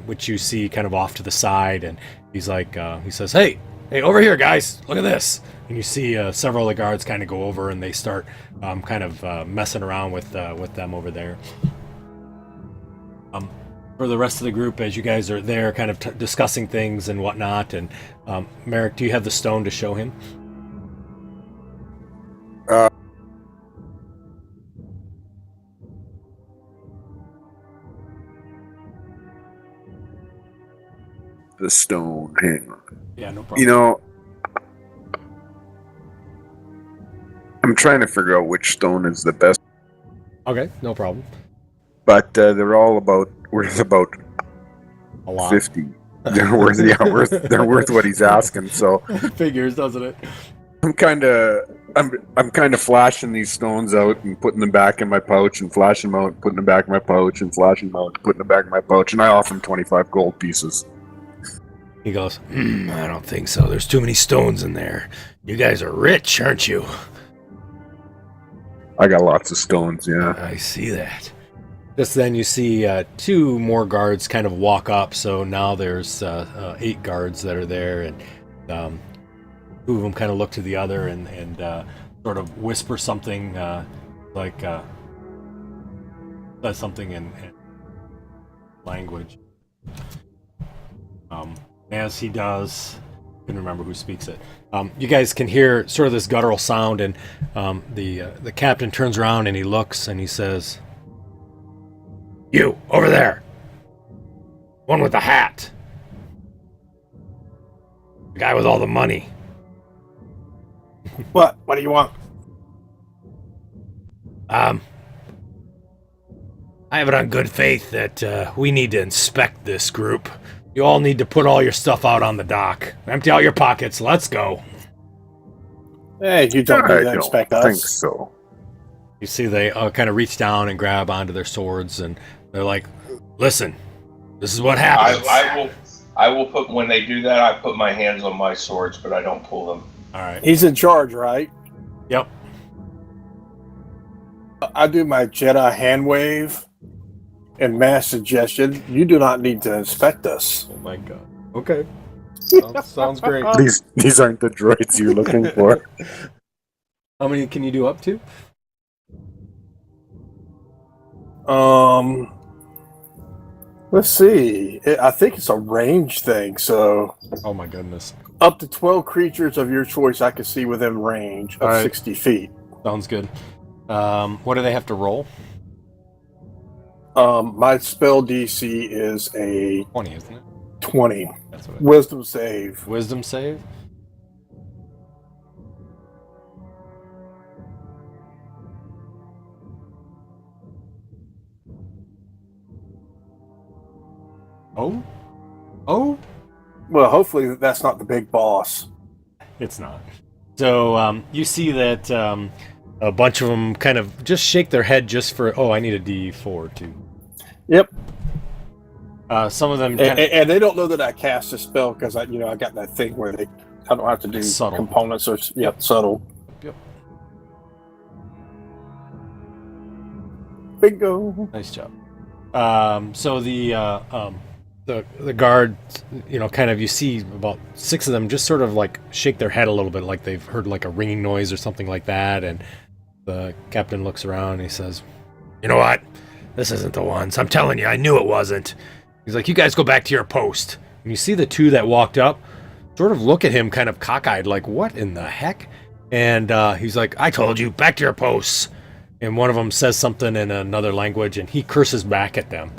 which you see kind of off to the side, and he's like, he says, "Hey, over here, guys! Look at this!" And you see several of the guards kind of go over, and they start kind of messing around with them over there. For the rest of the group, as you guys are there kind of discussing things and whatnot, and Merrick, do you have the stone to show him? The stone. Hang on. Yeah, no problem. I'm trying to figure out which stone is the best, Okay, no problem. but they're all worth about A lot. 50. They're worth what he's asking. So Figures, doesn't it? I'm kind of flashing these stones out and putting them back in my pouch, and flashing them out, putting them back in my pouch, and flashing them out, and putting them back in my pouch, and I offer him 25 gold pieces. He goes, I don't think so. There's too many stones in there. You guys are rich, aren't you? I got lots of stones, yeah. I see that. Just then you see two more guards kind of walk up, so now there's 8 guards that are there, and two of them kind of look to the other and sort of whisper something says something in language. As he does, I can remember who speaks it. You guys can hear sort of this guttural sound, and the captain turns around and he looks and he says, "You over there, one with the hat, the guy with all the money." What? What do you want? I have it on good faith that we need to inspect this group. You all need to put all your stuff out on the dock. Empty out your pockets. Let's go. Hey, you don't need to I expect don't think us. so. You see they kind of reach down and grab onto their swords, and they're like, "Listen, this is what happens." I will put, when they do that, I put my hands on my swords, but I don't pull them. All right. He's in charge, right? Yep. I do my Jedi hand wave and mass suggestion. You do not need to inspect us. Oh my god. Okay. Sounds great. These aren't the droids you're looking for. How many can you do up to? Let's see. I think it's a range thing. So Oh my goodness. up to 12 creatures of your choice I can see within range of All right. 60 feet. Sounds good. What do they have to roll? My spell DC is a 20, isn't it? 20. That's what Wisdom save. Wisdom save? Oh? Oh? Well, hopefully that's not the big boss. It's not. So you see that a bunch of them kind of just shake their head just for, oh, I need a D4 too. Yep. Some of them And they don't know that I cast a spell because I got that thing where I don't have to do Subtle. components or subtle. Yep. Bingo. Nice job. So the guard, kind of, you see about 6 of them just sort of like shake their head a little bit, like they've heard like a ringing noise or something like that. And the captain looks around and he says, "You know what? This isn't the ones. I'm telling you, I knew it wasn't." He's like, "You guys go back to your post." And you see the 2 that walked up sort of look at him kind of cockeyed, like, what in the heck? And he's like, "I told you, back to your posts." And one of them says something in another language, and he curses back at them.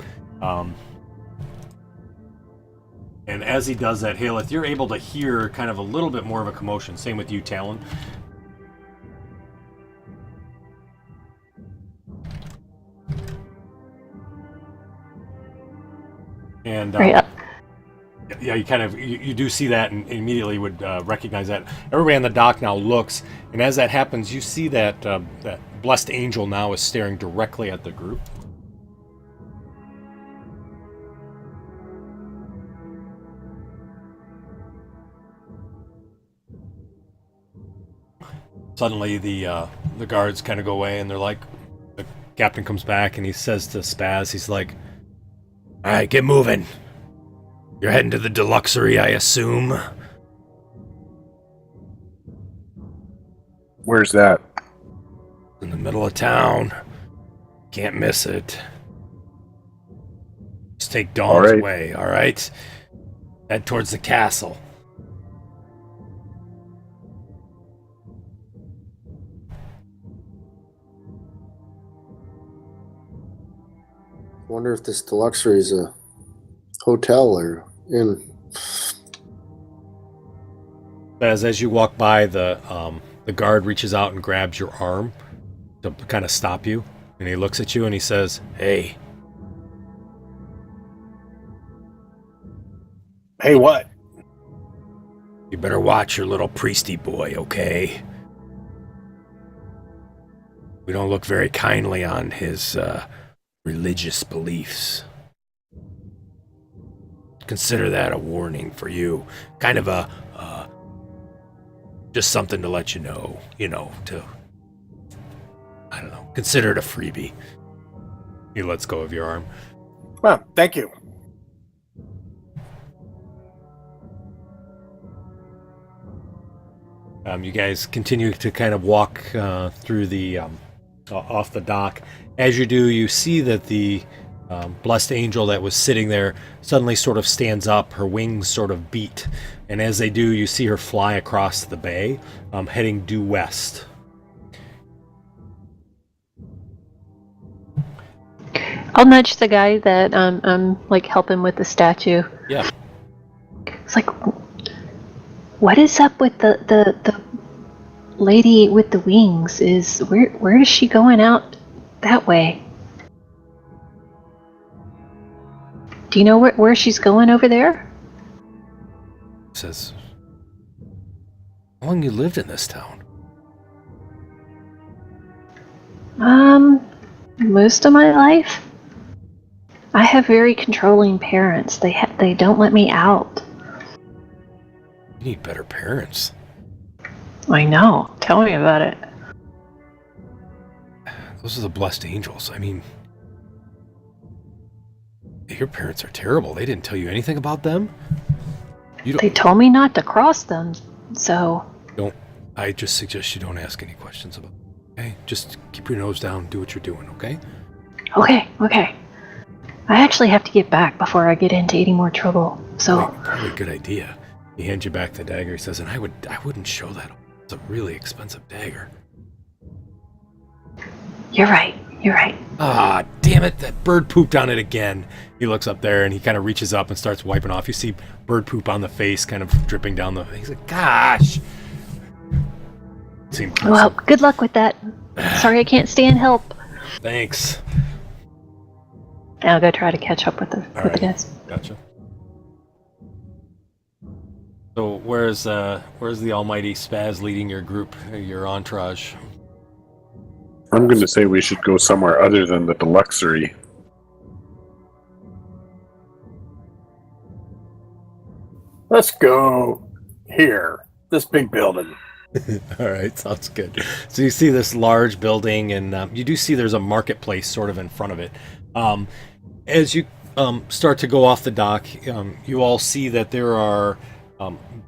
And as he does that, Haleth, you're able to hear kind of a little bit more of a commotion. Same with you, Talon. And yeah, you kind of you do see that, and immediately would recognize that. Everybody on the dock now looks, and as that happens, you see that that blessed angel now is staring directly at the group. Suddenly, the guards kind of go away, and they're like, the captain comes back, and he says to Spaz, he's like, "All right, get moving. You're heading to the deluxery, I assume." Where's that? In the middle of town. Can't miss it. Just take Dawn's All right. way, all right? Head towards the castle. Wonder if this deluxery is a hotel or inn. As you walk by, the guard reaches out and grabs your arm to kind of stop you, and he looks at you and he says, "Hey, Hey, what? you better watch your little priesty boy, okay? We don't look very kindly on his religious beliefs. Consider that a warning for you. Kind of a just something to let you know, to, I don't know, consider it a freebie." He lets go of your arm. Well, thank you. You guys continue to kind of walk through the off the dock. As you do, you see that the blessed angel that was sitting there suddenly sort of stands up. Her wings sort of beat, and as they do, you see her fly across the bay, heading due west. I'll nudge the guy that I'm like helping with the statue. Yeah. It's like, what is up with the lady with the wings? Where is she going out that way? Do you know where she's going over there? Says, "How long you lived in this town?" Most of my life. I have very controlling parents. They don't let me out. You need better parents. I know. Tell me about it. Those are the blessed angels. I mean, your parents are terrible. They didn't tell you anything about them? They told me not to cross them, so... I just suggest you don't ask any questions about them, okay? Just keep your nose down, do what you're doing, okay? Okay. I actually have to get back before I get into any more trouble, so... Probably a good idea. He hands you back the dagger. He says, "And I wouldn't show that. It's a really expensive dagger." You're right. You're right. Ah, damn it, that bird pooped on it again. He looks up there and he kind of reaches up and starts wiping off. You see bird poop on the face kind of dripping down the... He's like, gosh. Well, good luck with that. Sorry I can't stay and help. Thanks. I'll go try to catch up with the guys. Gotcha. So where's the almighty Spaz leading your group, your entourage? I'm going to say we should go somewhere other than the Deluxery. Let's go here. This big building. All right, sounds good. So you see this large building, and you do see there's a marketplace sort of in front of it. As you start to go off the dock, you all see that there are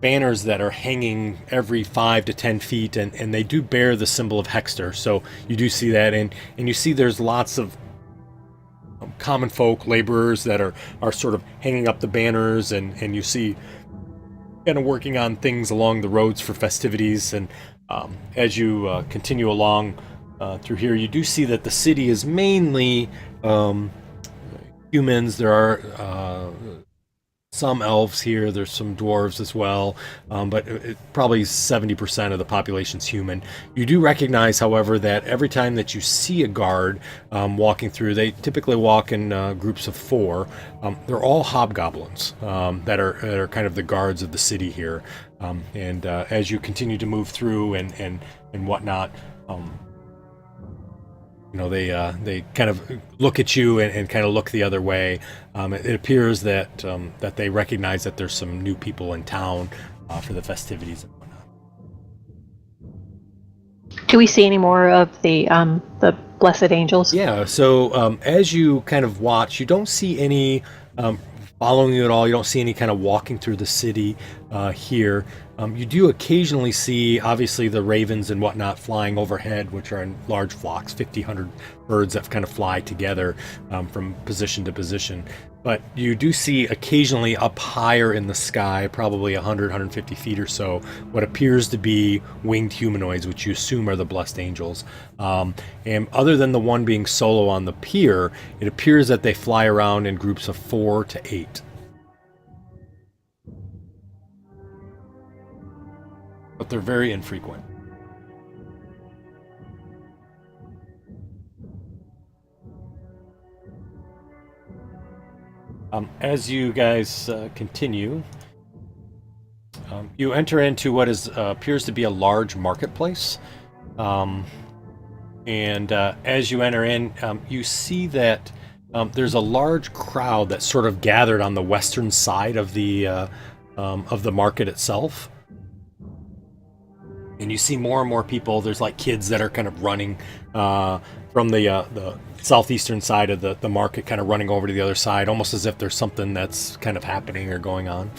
banners that are hanging every 5 to 10 feet, and they do bear the symbol of Hexter. So you do see that, and you see there's lots of common folk, laborers that are sort of hanging up the banners, and you see kind of working on things along the roads for festivities. And as you continue along through here, you do see that the city is mainly humans. There are some elves here. There's some dwarves as well, but probably 70% of the population's human. You do recognize, however, that every time that you see a guard walking through, they typically walk in groups of 4. They're all hobgoblins that are kind of the guards of the city here. And as you continue to move through and whatnot, they kind of look at you and kind of look the other way. It appears that that they recognize that there's some new people in town for the festivities and whatnot. Do we see any more of the blessed angels? Yeah. So as you kind of watch, you don't see any following you at all. You don't see any kind of walking through the city here. You do occasionally see, obviously, the ravens and whatnot flying overhead, which are in large flocks, 50, 100 birds that kind of fly together from position to position. But you do see occasionally up higher in the sky, probably 100, 150 feet or so, what appears to be winged humanoids, which you assume are the blessed angels. And other than the one being solo on the pier, it appears that they fly around in groups of 4 to 8. But they're very infrequent. As you guys continue, you enter into what appears to be a large marketplace. And as you enter in, you see that there's a large crowd that's sort of gathered on the western side of the market itself. And you see more and more people. There's like kids that are kind of running from the southeastern side of the market, kind of running over to the other side, almost as if there's something that's kind of happening or going on.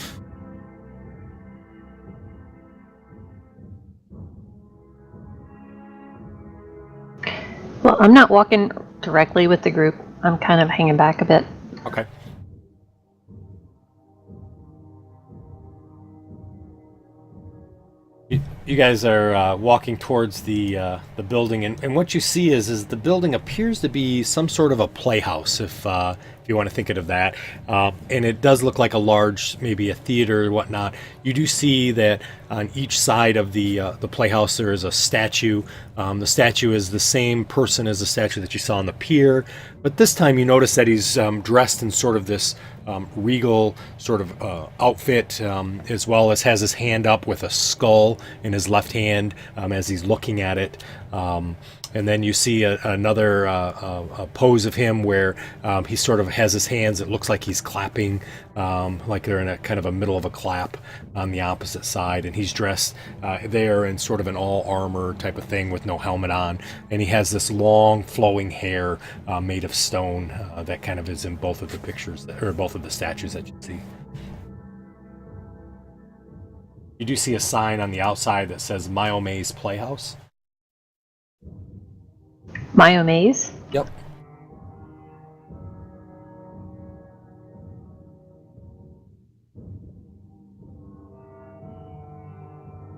Well, I'm not walking directly with the group. I'm kind of hanging back a bit. Okay. You guys are walking towards the building, and what you see is the building appears to be some sort of a playhouse, if you want to think of that. And it does look like a large, maybe a theater or whatnot. You do see that on each side of the playhouse there is a statue. The statue is the same person as the statue that you saw on the pier, but this time you notice that he's dressed in sort of this regal sort of outfit, as well as has his hand up with a skull in his left hand as he's looking at it. And then you see another pose of him where he sort of has his hands, it looks like he's clapping, like they're in a kind of a middle of a clap on the opposite side. And he's dressed there in sort of an all armor type of thing with no helmet on. And he has this long flowing hair made of stone that kind of is in both of the pictures, or both of the statues that you see. You do see a sign on the outside that says Myome's Playhouse. Myome's? Yep.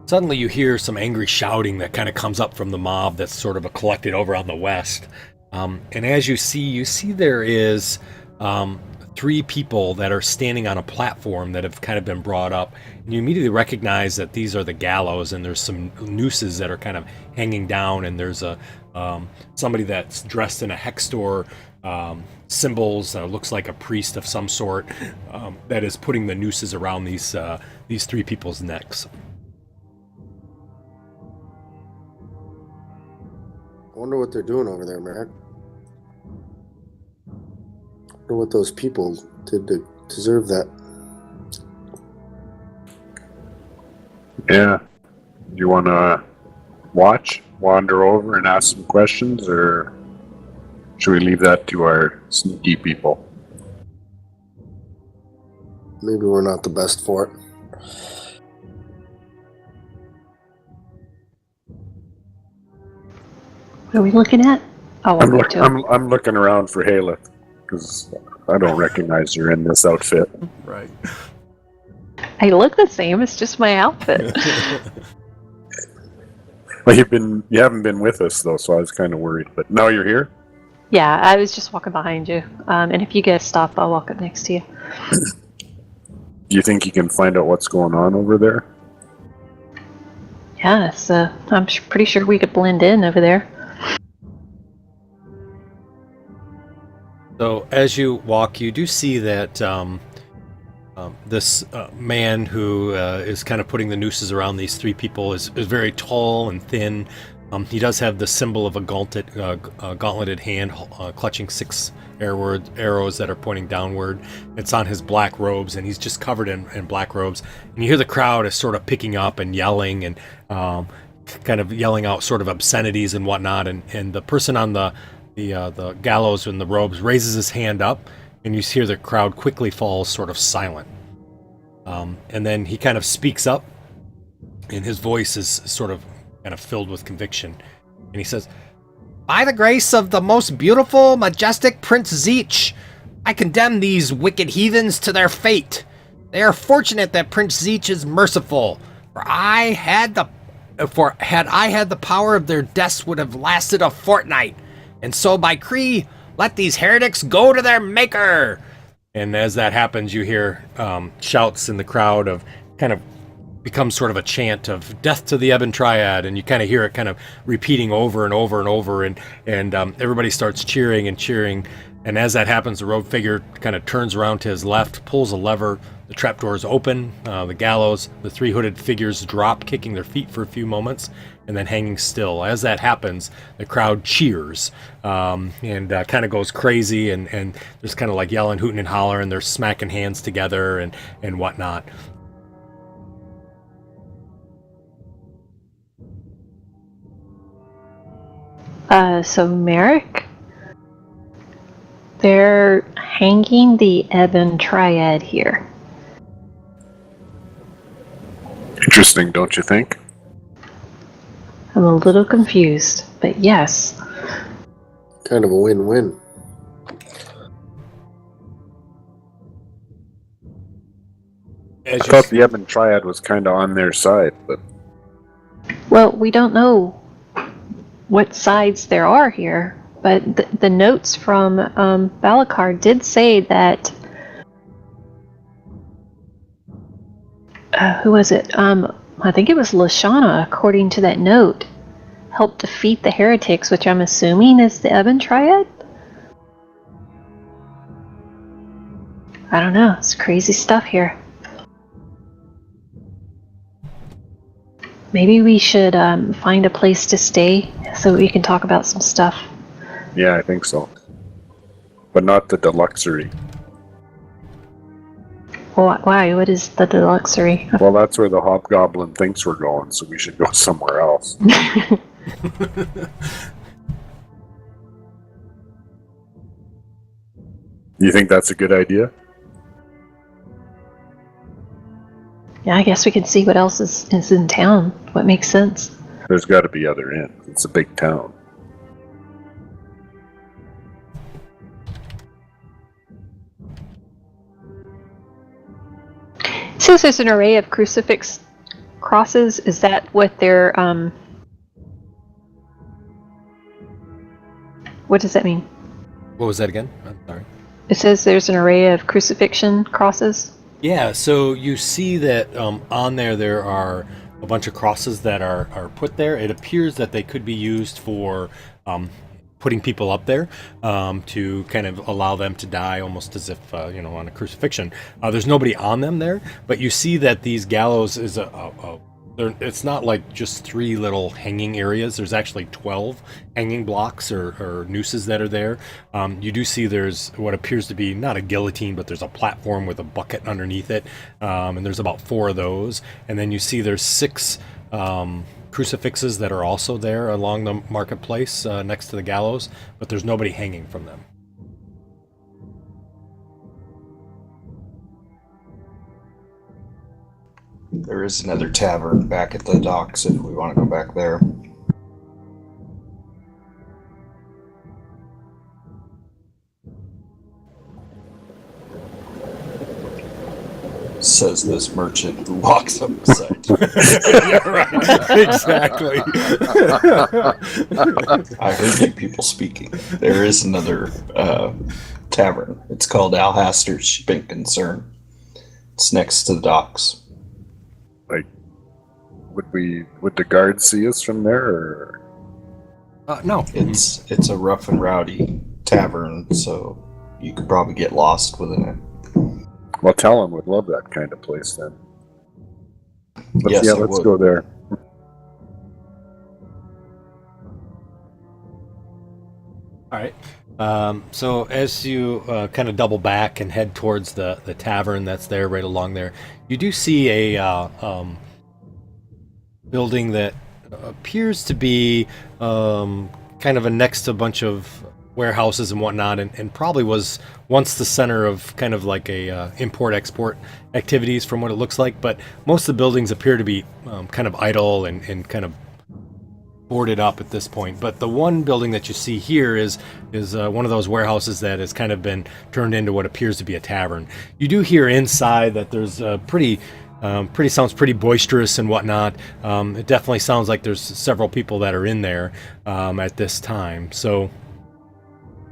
Suddenly you hear some angry shouting that kind of comes up from the mob that's sort of collected over on the west. And as you see there is 3 people that are standing on a platform that have kind of been brought up. And you immediately recognize that these are the gallows, and there's some nooses that are kind of hanging down, and there's a somebody that's dressed in a Hextor symbols, looks like a priest of some sort, that is putting the nooses around these 3 people's necks. I wonder what they're doing over there, Merrick. I wonder what those people did to deserve that. Yeah. Do you want to wander over and ask some questions, or should we leave that to our sneaky people? Maybe we're not the best for it. What are we looking at? Oh, I'm looking around for Haleth, because I don't recognize her in this outfit. Right. I look the same. It's just my outfit. Well, you haven't been with us though, so I was kind of worried. But now you're here. Yeah, I was just walking behind you. And if you guys stop, I'll walk up next to you. Do you think you can find out what's going on over there? Yeah, so I'm pretty sure we could blend in over there. So as you walk, you do see that this man who is kind of putting the nooses around these 3 people is very tall and thin. He does have the symbol of a gauntleted hand clutching 6 arrows that are pointing downward. It's on his black robes, and he's just covered in black robes. And you hear the crowd is sort of picking up and yelling and kind of yelling out sort of obscenities and whatnot. And the person on the gallows in the robes raises his hand up, and you hear the crowd quickly fall sort of silent. And then he kind of speaks up, and his voice is sort of kind of filled with conviction. And he says, "By the grace of the most beautiful, majestic Prince Zeech, I condemn these wicked heathens to their fate. They are fortunate that Prince Zeech is merciful, for had I had the power of their deaths would have lasted a fortnight. And so by Cree, let these heretics go to their maker." And as that happens, you hear shouts in the crowd of kind of becomes sort of a chant of death to the Ebon Triad, and you kind of hear it kind of repeating over and over and over, and everybody starts cheering and cheering. And as that happens, the robe figure kind of turns around to his left, pulls a lever, the trapdoors open, the gallows, the 3 hooded figures drop, kicking their feet for a few moments, and then hanging still. As that happens, the crowd cheers and kind of goes crazy, and there's kind of like yelling, hooting, and hollering, and they're smacking hands together and whatnot. So Merrick, they're hanging the Ebon Triad here. Interesting, don't you think? I'm a little confused, but yes. Kind of a win-win. I thought the Ebon Triad was kind of on their side, but... Well, we don't know what sides there are here, but the notes from Balakar did say that... who was it? I think it was Lashana, according to that note, helped defeat the heretics, which I'm assuming is the Ebon Triad? I don't know, it's crazy stuff here. Maybe we should find a place to stay so we can talk about some stuff. Yeah, I think so. But not the deluxery. Why? What is the deluxery? Well, that's where the hobgoblin thinks we're going, so we should go somewhere else. You think that's a good idea? Yeah, I guess we can see what else is in town. What makes sense. There's got to be other inns. It's a big town. It says there's an array of crucifix crosses, is that what they're, what does that mean? What was that again? I'm sorry. It says there's an array of crucifixion crosses. Yeah, so you see that on there are a bunch of crosses that are put there. It appears that they could be used for putting people up there to kind of allow them to die almost as if, on a crucifixion. There's nobody on them there, but you see that these gallows is it's not like just 3 little hanging areas. There's actually 12 hanging blocks or nooses that are there. You do see there's what appears to be not a guillotine, but there's a platform with a bucket underneath it. And there's about 4 of those. And then you see there's 6 crucifixes that are also there along the marketplace next to the gallows, but there's nobody hanging from them. There is another tavern back at the docks if we want to go back there. Says this merchant who walks up beside you. Yeah, right. Exactly. I heard you people speaking. There is another tavern. It's called Alhaster's Shipping Concern. It's next to the docks. Would the guards see us from there, or? No. It's a rough and rowdy tavern, so you could probably get lost within it. Well, Talon would love that kind of place then. Yes, I let's would. go there. All right. So as you kind of double back and head towards the tavern that's there right along there, you do see a building that appears to be kind of a next to a bunch of warehouses and whatnot, and probably was once the center of kind of like a import-export activities from what it looks like, but most of the buildings appear to be kind of idle and kind of boarded up at this point. But the one building that you see here is one of those warehouses that has kind of been turned into what appears to be a tavern. You do hear inside that there's a sounds pretty boisterous and whatnot. It definitely sounds like there's several people that are in there at this time. So,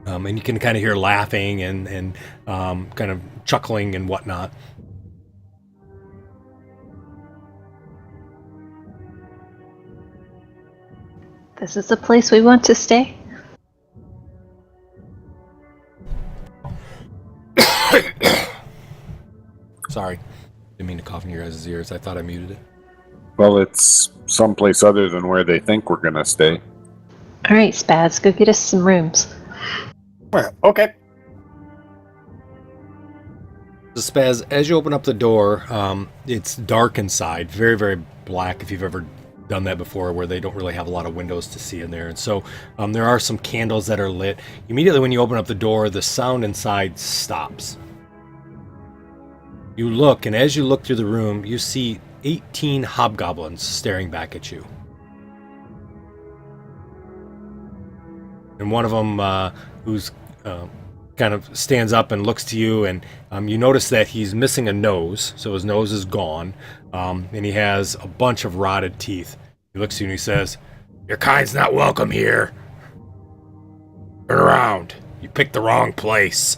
and you can kind of hear laughing and kind of chuckling and whatnot. This is the place we want to stay. Sorry. Didn't mean to cough in your guys' ears. I thought I muted it. Well, it's someplace other than where they think we're gonna stay. All right, Spaz, go get us some rooms. Well, okay. So Spaz, as you open up the door, it's dark inside, very, very black if you've ever done that before, where they don't really have a lot of windows to see in there. And so there are some candles that are lit. Immediately when you open up the door, the sound inside stops. You look, and as you look through the room, you see 18 hobgoblins staring back at you. And one of them who's kind of stands up and looks to you, and you notice that he's missing a nose, so his nose is gone, and he has a bunch of rotted teeth. He looks at you and he says, "Your kind's not welcome here. Turn around. You picked the wrong place.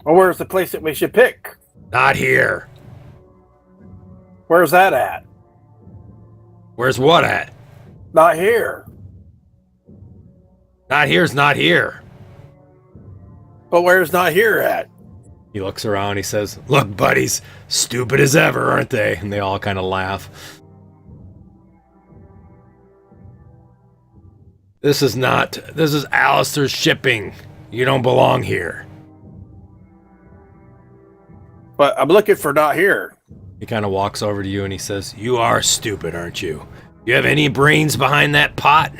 Well, where's the place that we should pick? Not here." Where's that at? "Where's what at?" Not here. "Not here's not here." But where's not here at? He looks around, he says, "Look, buddies, stupid as ever, aren't they?" And they all kind of laugh. This is Alhaster's shipping. You don't belong here." But I'm looking for not here. He kind of walks over to you and he says, "You are stupid, aren't you? You have any brains behind that pot?"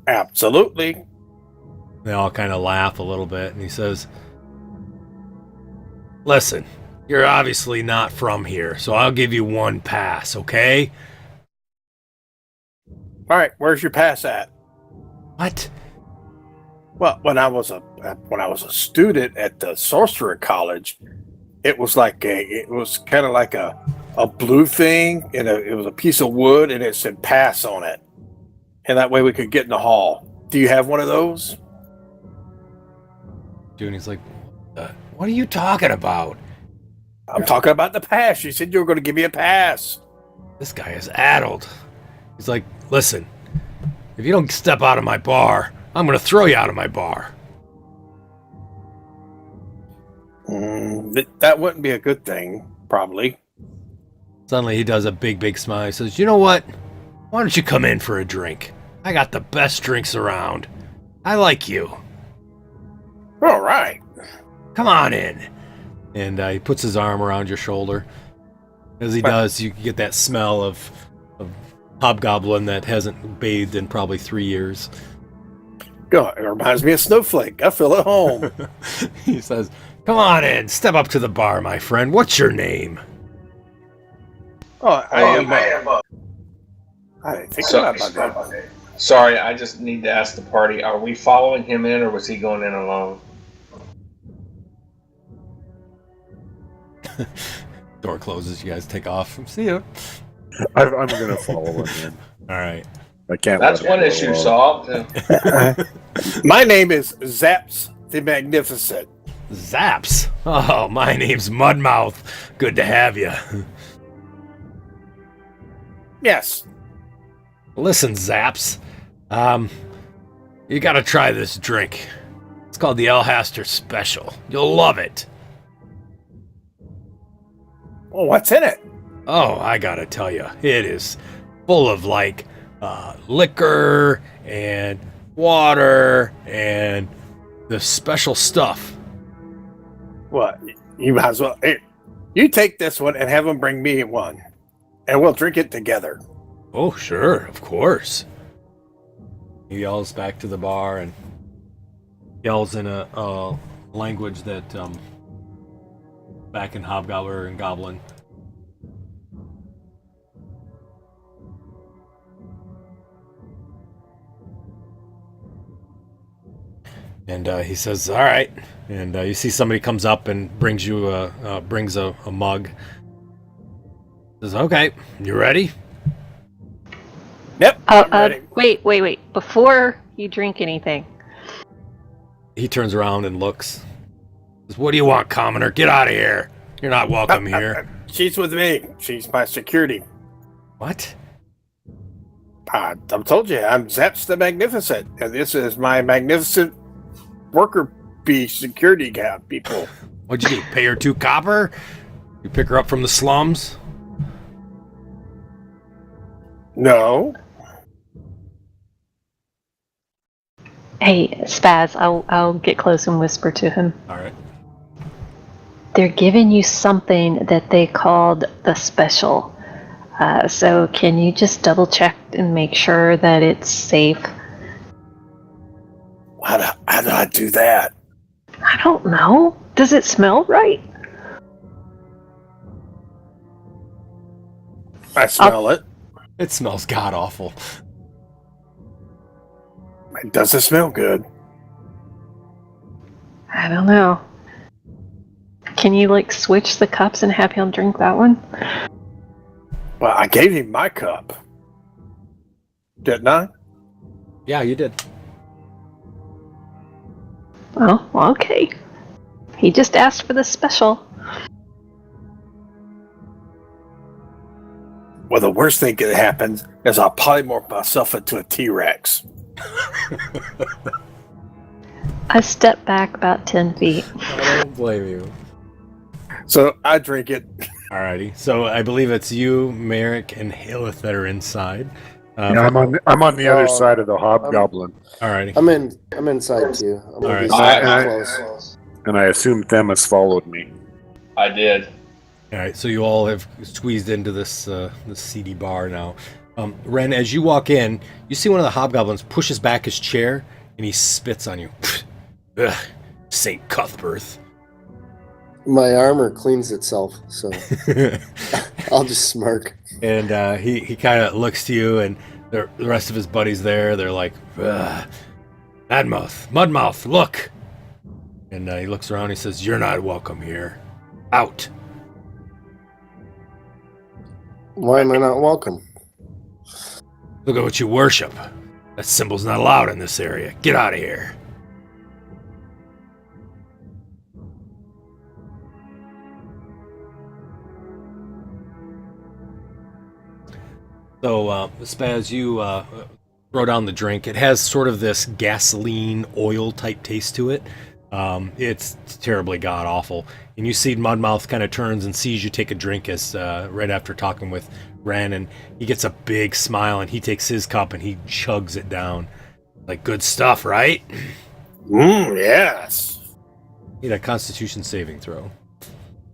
Absolutely. They all kind of laugh a little bit, and he says, "Listen, you're obviously not from here, so I'll give you one pass, okay?" All right, where's your pass at? "What?" Well, when I was a student at the sorcerer college, it was kind of like a a blue thing, and it was a piece of wood, and it said "pass" on it, and that way we could get in the hall. Do you have one of those? Junie's like, what are you talking about? I'm talking about the pass. You said you were going to give me a pass. This guy is addled. He's like, listen, if you don't step out of my bar, I'm going to throw you out of my bar. That wouldn't be a good thing, probably. Suddenly he does a big smile. He says, you know what? Why don't you come in for a drink? I got the best drinks around. I like you. All right. Come on in. And he puts his arm around your shoulder. As he does, you get that smell of hobgoblin that hasn't bathed in probably 3 years. God, it reminds me of Snowflake. I feel at home. He says, come on in. Step up to the bar, my friend. What's your name? I didn't think about that. Sorry, I just need to ask the party, are we following him in, or was he going in alone? Door closes. You guys take off. See ya. I'm going to follow him in. All right. I can't. That's let him one go issue alone. solved. My name is Zaps the Magnificent. Zaps. Oh, my name's Mudmouth. Good to have you. Yes. Listen, Zaps. You gotta try this drink. It's called the Alhaster Special. You'll love it. Well, what's in it? Oh, I gotta tell you, it is full of like liquor and water and the special stuff. What? You might as well. Here, you take this one and have them bring me one, and we'll drink it together. Oh, sure, of course. He yells back to the bar and yells in a language that back in Hobgoblin and Goblin. And he says, all right. And you see somebody comes up and brings you a mug. Says, okay, you ready? Yep. I'm ready. Wait. Before you drink anything, He turns around and looks. Says, what do you want, commoner? Get out of here. You're not welcome here. She's with me. She's my security. What? I told you, I'm Zaps the Magnificent, and this is my magnificent worker bee security guard people. What'd you do? Pay her 2 copper? You pick her up from the slums? No. hey, Spaz, I'll get close and whisper to him. All right. They're giving you something that they called the special. So can you just double check and make sure that it's safe? How do I do that? I don't know. Does it smell right? I smell it. It smells god awful. It doesn't smell good. I don't know. Can you like switch the cups and have him drink that one? Well, I gave him my cup. Didn't I? Yeah, you did. Oh, okay. He just asked for the special. Well, the worst thing that happens is I'll polymorph myself into a T-Rex. I step back about 10 feet. I don't blame you. So I drink it. Alrighty. So I believe it's you, Merrick, and Haleth that are inside. Yeah, I'm on the other side of the hobgoblin, Alrighty. I'm inside too. I'm gonna be Alright. close. and I assume Themis followed me. I did. Alright, so you all have squeezed into this seedy bar now. Ren, as you walk in, you see one of the hobgoblins pushes back his chair and he spits on you. Ugh, St. Cuthbert. My armor cleans itself, so I'll just smirk. And he kind of looks to you, and the rest of his buddies there, they're like, Mudmouth, look. And he looks around, he says, you're not welcome here. Out. Why am I not welcome? Look at what you worship. That symbol's not allowed in this area. Get out of here. So, Spaz, you throw down the drink. It has sort of this gasoline oil type taste to it. It's terribly god awful. And you see Mudmouth kind of turns and sees you take a drink as right after talking with Ren, and he gets a big smile and he takes his cup and he chugs it down. Like, good stuff, right? Yes. Need a Constitution saving throw.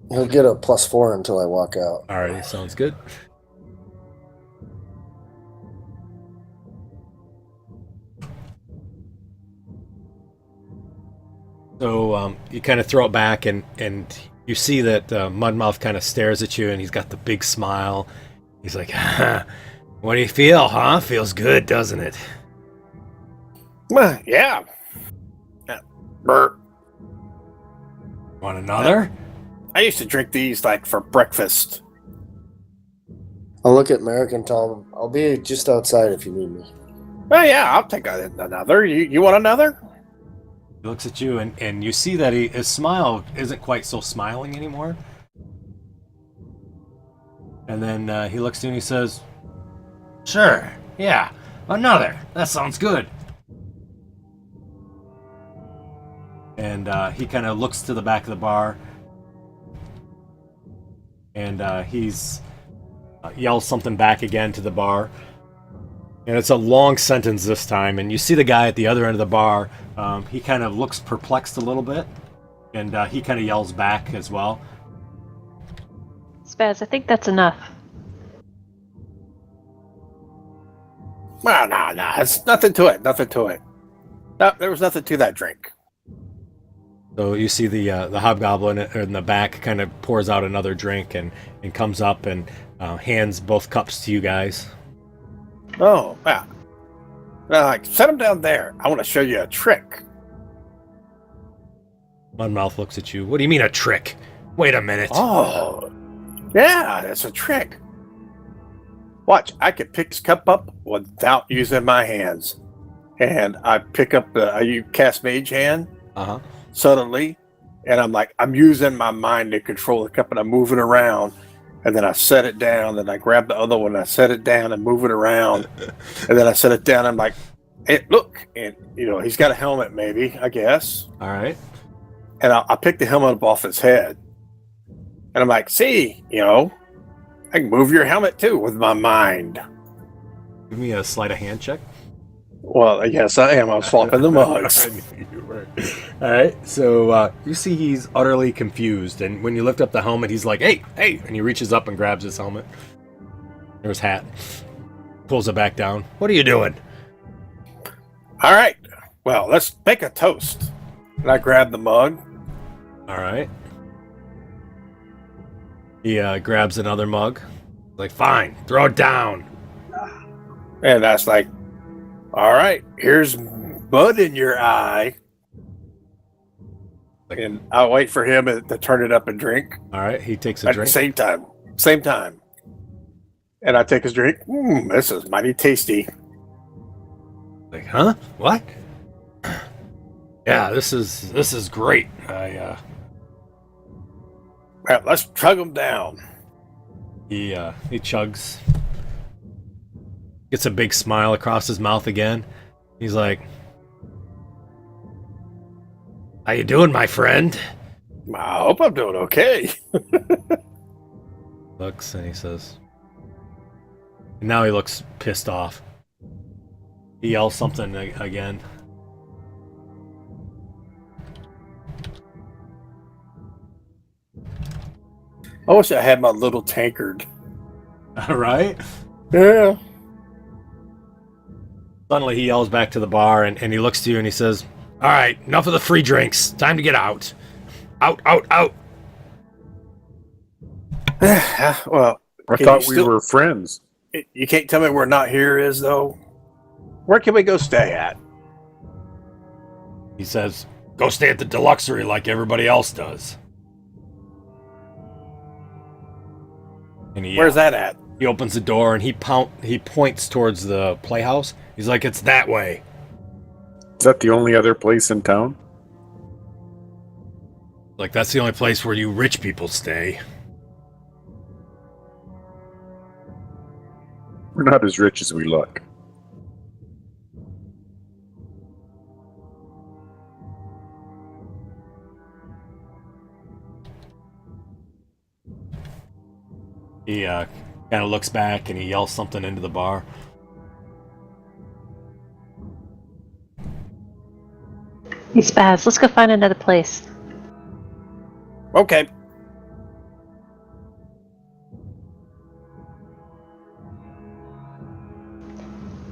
He'll get a +4 until I walk out. Alrighty, sounds good. So you kind of throw it back, and you see that Mudmouth kind of stares at you, and he's got the big smile. He's like, what do you feel, huh? Feels good, doesn't it? Well, yeah. Burp. Want another? I used to drink these like for breakfast. I'll look at Merrick and tell him I'll be just outside if you need me. Well, yeah, I'll take another. You want another? He looks at you, and you see that his smile isn't quite so smiling anymore. And then he looks to you and he says, sure, yeah, another. That sounds good. And he kind of looks to the back of the bar, and he's yells something back again to the bar. And it's a long sentence this time, and you see the guy at the other end of the bar. He kind of looks perplexed a little bit, and he kind of yells back as well. Spaz, I think that's enough. Well, no, it's nothing to it. Nothing to it. No, there was nothing to that drink. So you see the hobgoblin in the back kind of pours out another drink and comes up and hands both cups to you guys. Oh, yeah. Like, set him down there. I want to show you a trick. Mudmouth looks at you. What do you mean a trick? Wait a minute. Oh, yeah, that's a trick. Watch, I could pick this cup up without using my hands. And I pick up you cast Mage Hand suddenly, and I'm using my mind to control the cup, and I'm moving around. And then I set it down, and I grab the other one, and I set it down and move it around. And then I set it down, and I'm like, hey, look. And, he's got a helmet maybe, I guess. All right. And I pick the helmet up off his head. And I'm like, see, I can move your helmet too with my mind. Give me a sleight of hand check. Well, yes, I am. I'm swapping the mugs. I knew you were. All right. So you see he's utterly confused. And when you lift up the helmet, he's like, hey. And he reaches up and grabs his helmet. Or his hat. Pulls it back down. What are you doing? All right. Well, let's make a toast. And I grab the mug. All right. He grabs another mug. Like, fine. Throw it down. And that's like, all right, here's mud in your eye. And I'll wait for him to turn it up and drink. All right. He takes a At drink. the same time. And I take his drink. This is mighty tasty. Like, huh? What? Yeah, this is great. Well, let's chug him down. He chugs. Gets a big smile across his mouth again. He's like, how you doing, my friend? I hope I'm doing okay. Looks and he says, and now he looks pissed off. He yells something again. I wish I had my little tankard. All right. Yeah. Suddenly he yells back to the bar and he looks to you and he says, all right, enough of the free drinks. Time to get out. Out. Well, I thought we were friends. You can't tell me where not here is, though. Where can we go stay at? He says, go stay at the Deluxery like everybody else does. And he Where's that at? He opens the door and he points towards the playhouse. He's like, "It's that way." Is that the only other place in town? Like, that's the only place where you rich people stay. We're not as rich as we look. He kind of looks back and he yells something into the bar. Hey, Spaz, let's go find another place. Okay.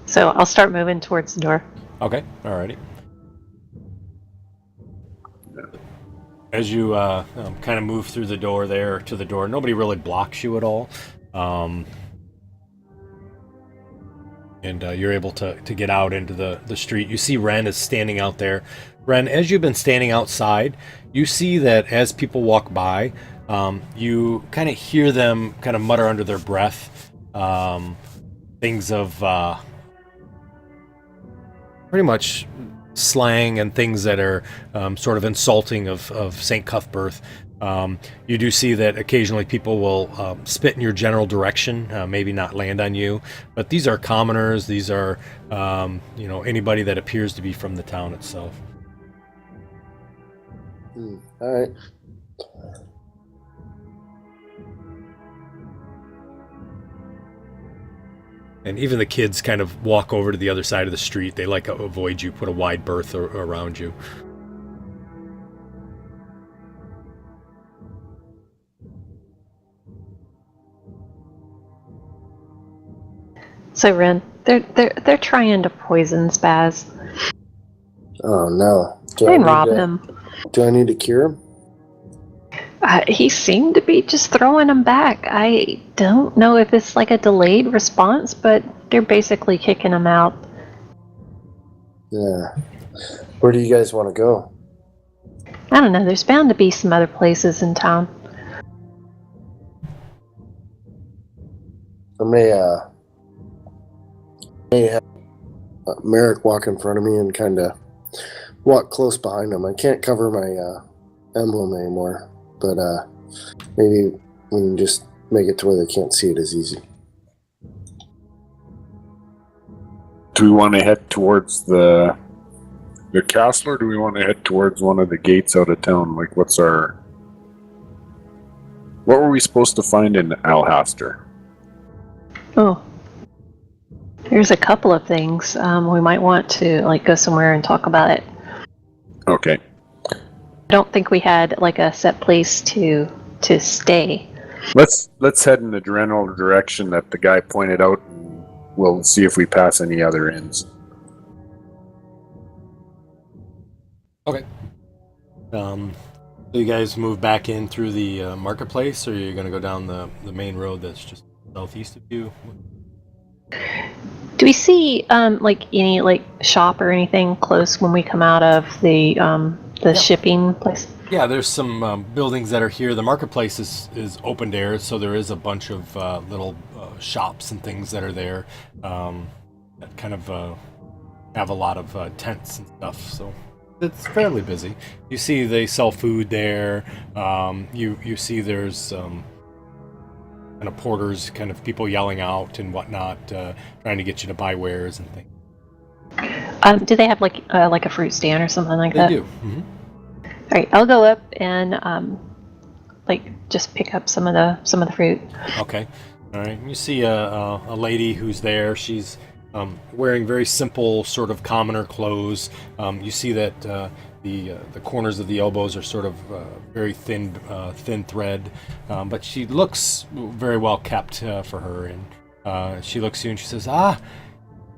So I'll start moving towards the door. Okay, alrighty. As you kind of move through the door there to the door, nobody really blocks you at all. And you're able to get out into the street. You see Ren is standing out there. Ren, as you've been standing outside, you see that as people walk by, you kind of hear them kind of mutter under their breath things of pretty much slang and things that are sort of insulting of St. Cuthbert. You do see that occasionally people will spit in your general direction, maybe not land on you, but these are commoners. These are anybody that appears to be from the town itself. All right. And even the kids kind of walk over to the other side of the street. They like to avoid you, put a wide berth around you. So Ren, they're trying to poison Spaz. Oh no! They rob him. Do I need to cure him? He seemed to be just throwing them back. I don't know if it's like a delayed response, but they're basically kicking him out. Yeah. Where do you guys want to go? I don't know. There's bound to be some other places in town. I may have Merrick walk in front of me and kind of walk close behind him. I can't cover my emblem anymore, but maybe we can just make it to where they can't see it as easy. Do we want to head towards the castle, or do we want to head towards one of the gates out of town? Like, what were we supposed to find in Alhaster? Oh, there's a couple of things. We might want to go somewhere and talk about it. Okay. I don't think we had a set place to stay. Let's head in the general direction that the guy pointed out, and we'll see if we pass any other inns. Okay. So you guys move back in through the marketplace, or are you going to go down the main road that's just southeast of you? Do we see any shop or anything close when we come out of the shipping place? Yeah, there's some buildings that are here. The marketplace is open air, so there is a bunch of little shops and things that are there that kind of have a lot of tents and stuff. So it's fairly busy. You see they sell food there. You see there's kind of porters, kind of people yelling out and whatnot, trying to get you to buy wares and things. Do they have a fruit stand or something like that? They do. Mm-hmm. All right, I'll go up and just pick up some of the fruit. Okay. All right. You see a lady who's there. She's wearing very simple, sort of commoner clothes. You see that the corners of the elbows are sort of very thin thread, but she looks very well kept for her. And she looks at you and she says,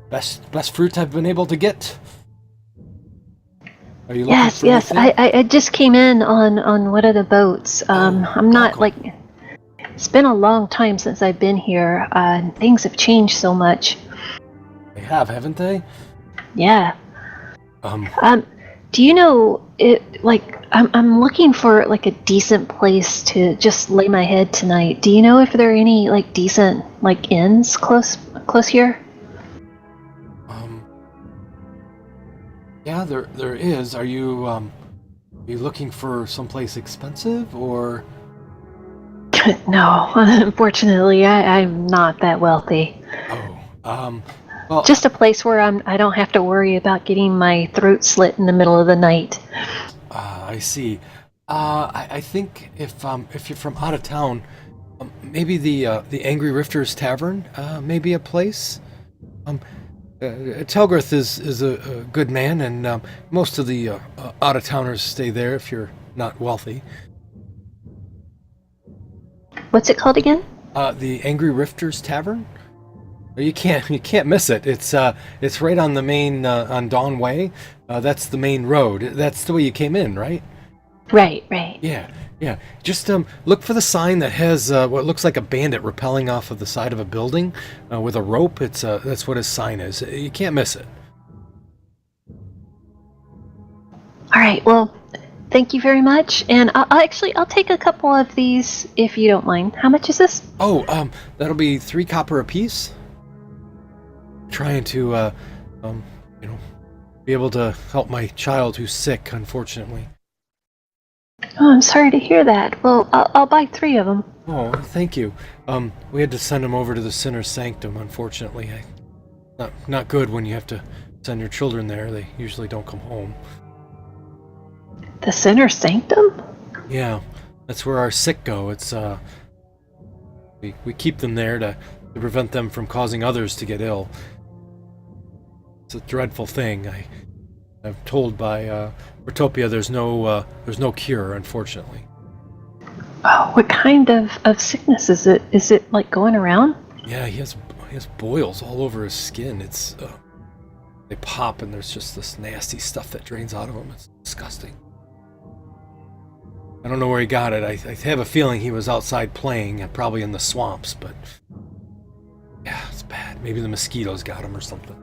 best fruit I've been able to get. Are you looking for Yes. anything? I just came in on one of the boats. I'm not welcome. It's been a long time since I've been here. Things have changed so much. They have, haven't they? Yeah. Do you know it? Like, I'm looking for like a decent place to just lay my head tonight. Do you know if there are any like decent like inns close here? Yeah, there is. Are you looking for someplace expensive or? No, unfortunately, I'm not that wealthy. Oh, well, Just a place where I don't have to worry about getting my throat slit in the middle of the night. I see. I think if you're from out of town, maybe the Angry Rifters Tavern, maybe a place. Telgarth is a good man, and most of the out of towners stay there if you're not wealthy. What's it called again? The Angry Rifters Tavern. You can't miss it. It's right on the main on Dawn Way. That's the main road. That's the way you came in, right? Right, right. Yeah, yeah. Just look for the sign that has what looks like a bandit rappelling off of the side of a building with a rope. That's what his sign is. You can't miss it. All right. Well, thank you very much. And I'll take a couple of these if you don't mind. How much is this? Oh, that'll be 3 copper apiece. Trying to, you know, be able to help my child who's sick, unfortunately. Oh, I'm sorry to hear that. Well, I'll buy 3 of them. Oh, thank you. We had to send him over to the Sinner's Sanctum, unfortunately. Not good when you have to send your children there. They usually don't come home. The Sinner's Sanctum? Yeah, that's where our sick go. It's, we keep them there to prevent them from causing others to get ill. It's a dreadful thing. I'm told by Rotopia there's no cure, unfortunately. Oh, what kind of sickness is it? Is it like going around? Yeah, he has boils all over his skin. It's they pop and there's just this nasty stuff that drains out of him. It's disgusting. I don't know where he got it. I have a feeling he was outside playing, probably in the swamps, but yeah, it's bad. Maybe the mosquitoes got him or something.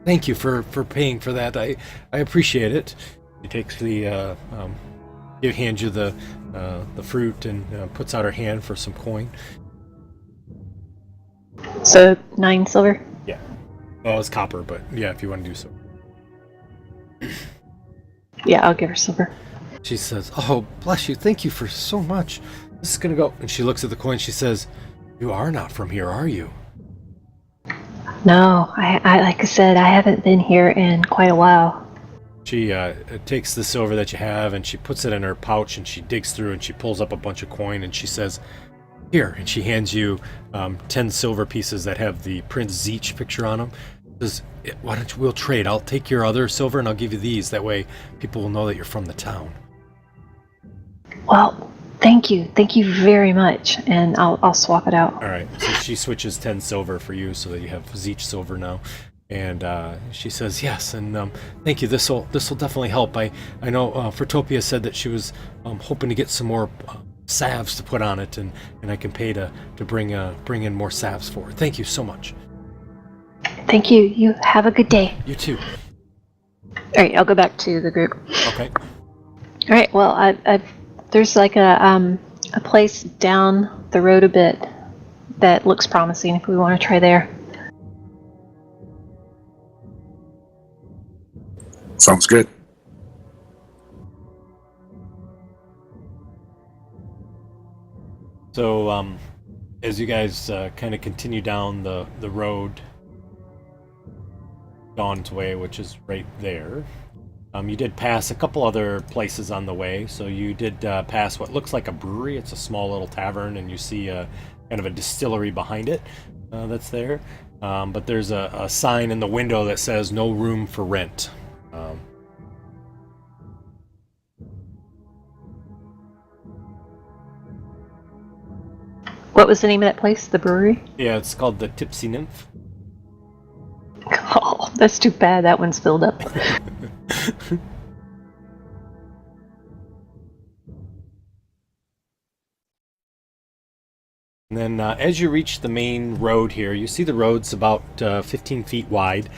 Thank you for paying for that. I appreciate it. He takes the he hands you the fruit and puts out her hand for some coin. So 9 silver. Yeah. Well, it's copper, but yeah, if you want to do so. Yeah, I'll give her silver. She says, "Oh, bless you. Thank you for so much. This is gonna go." And she looks at the coin. She says, "You are not from here, are you?" No, I like I said, I haven't been here in quite a while. She takes the silver that you have and she puts it in her pouch and she digs through and she pulls up a bunch of coin and she says, "Here," and she hands you 10 silver pieces that have the Prince Zeech picture on them. Says, "Why don't we'll trade? I'll take your other silver and I'll give you these. That way people will know that you're from the town." Well, thank you very much, and I'll swap it out. All right. So she switches 10 silver for you so that you have Zeech silver now. And she says, "Yes, and thank you. This'll definitely help. I know Fertopia said that she was hoping to get some more salves to put on it, and I can pay to bring in more salves for her. Thank you so much." Thank you. You have a good day. You too. All right, I'll go back to the group. Okay. All right. Well, there's like a place down the road a bit that looks promising. If we want to try there. Sounds good. So as you guys kind of continue down the road, Dawn's Way, which is right there. You did pass a couple other places on the way. So you did pass what looks like a brewery. It's a small little tavern, and you see kind of a distillery behind it that's there. But there's a sign in the window that says "No room for rent." What was the name of that place? The brewery? Yeah, it's called the Tipsy Nymph. Oh, that's too bad. That one's filled up. And then as you reach the main road here, you see the road's about 15 feet wide.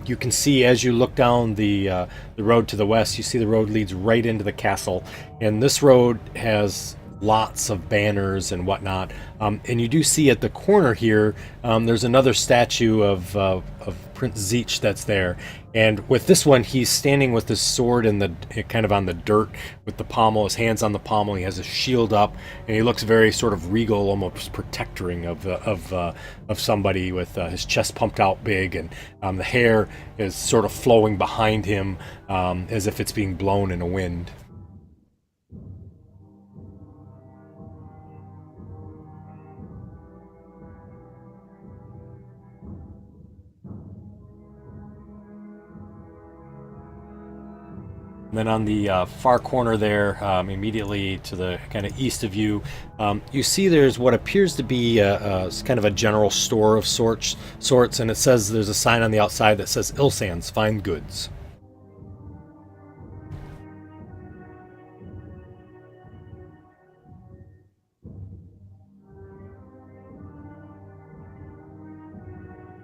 You can see as you look down the road to the west, you see the road leads right into the castle. And this road has lots of banners and whatnot. And you do see at the corner here, there's another statue of Prince Zeech that's there. And with this one, he's standing with his sword in the kind of on the dirt with the pommel, his hands on the pommel. He has his shield up, and he looks very sort of regal, almost protectoring of somebody with his chest pumped out big, and the hair is sort of flowing behind him as if it's being blown in a wind. And then on the far corner there, immediately to the kind of east of you, you see there's what appears to be kind of a general store of sorts, and it says there's a sign on the outside that says Ilsan's Fine Goods.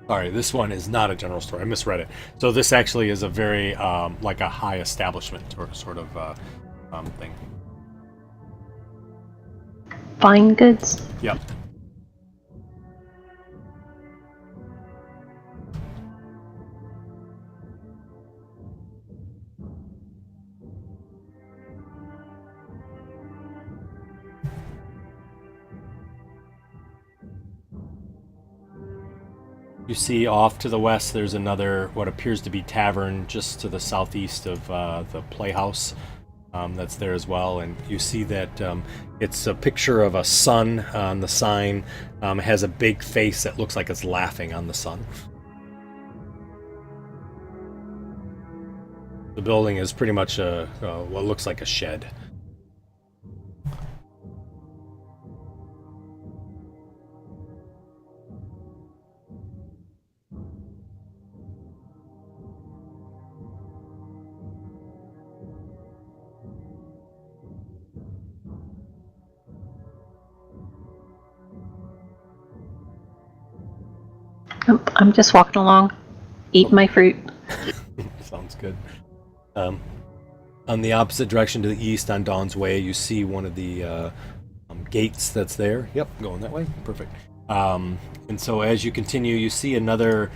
Sorry, this one is not a general store. I misread it. So this actually is a very, like a high establishment or sort of thing. Fine goods. Yep. You see off to the west, there's another, what appears to be tavern just to the southeast of the playhouse that's there as well. And you see that it's a picture of a sun on the sign. It has a big face that looks like it's laughing on the sun. The building is pretty much what looks like a shed. I'm just walking along, eating my fruit. Sounds good. On the opposite direction to the east, on Dawn's Way, you see one of the gates that's there. Yep, going that way. Perfect. And so as you continue, you see another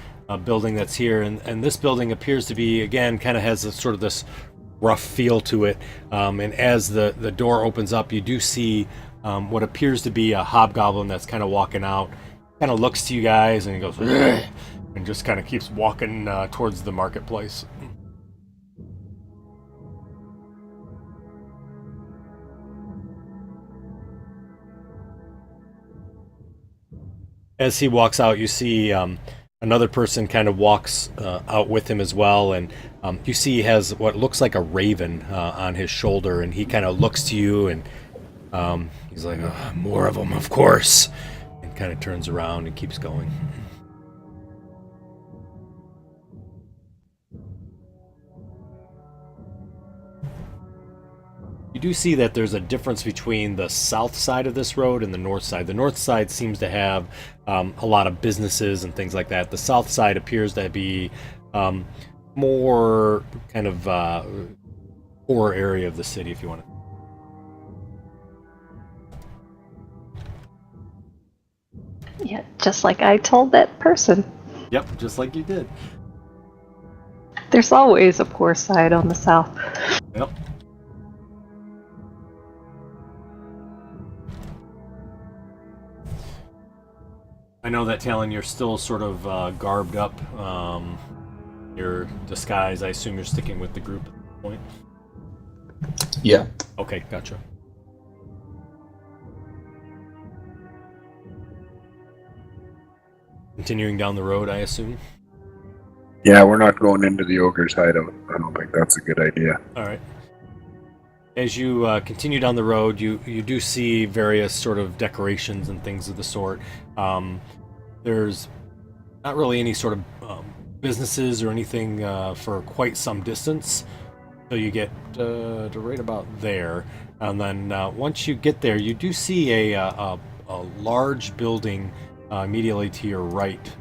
building that's here, and this building appears to be, again, kind of has a, sort of this rough feel to it. And as the door opens up, you do see what appears to be a hobgoblin that's kind of walking out. Kind of looks to you guys and he goes, "Ugh," and just kind of keeps walking towards the marketplace. As he walks out, you see another person kind of walks out with him as well, and you see he has what looks like a raven on his shoulder, and he kind of looks to you, and he's like, "Oh, more of them, of course," and kind of turns around and keeps going. You do see that there's a difference between the south side of this road and the north side. The north side seems to have a lot of businesses and things like that. The south side appears to be more kind of poorer area of the city, if you want to. Yeah, just like I told that person. Yep, just like you did. There's always a poor side on the south. Yep. I know that, Talon, you're still sort of garbed up. Your disguise, I assume you're sticking with the group at this point? Yeah. Okay, gotcha. Continuing down the road, I assume? Yeah, we're not going into the ogre's hideout. I don't think that's a good idea. All right. As you continue down the road, you do see various sort of decorations and things of the sort. There's not really any sort of businesses or anything for quite some distance. So you get to right about there. And then once you get there, you do see a a large building immediately to your right.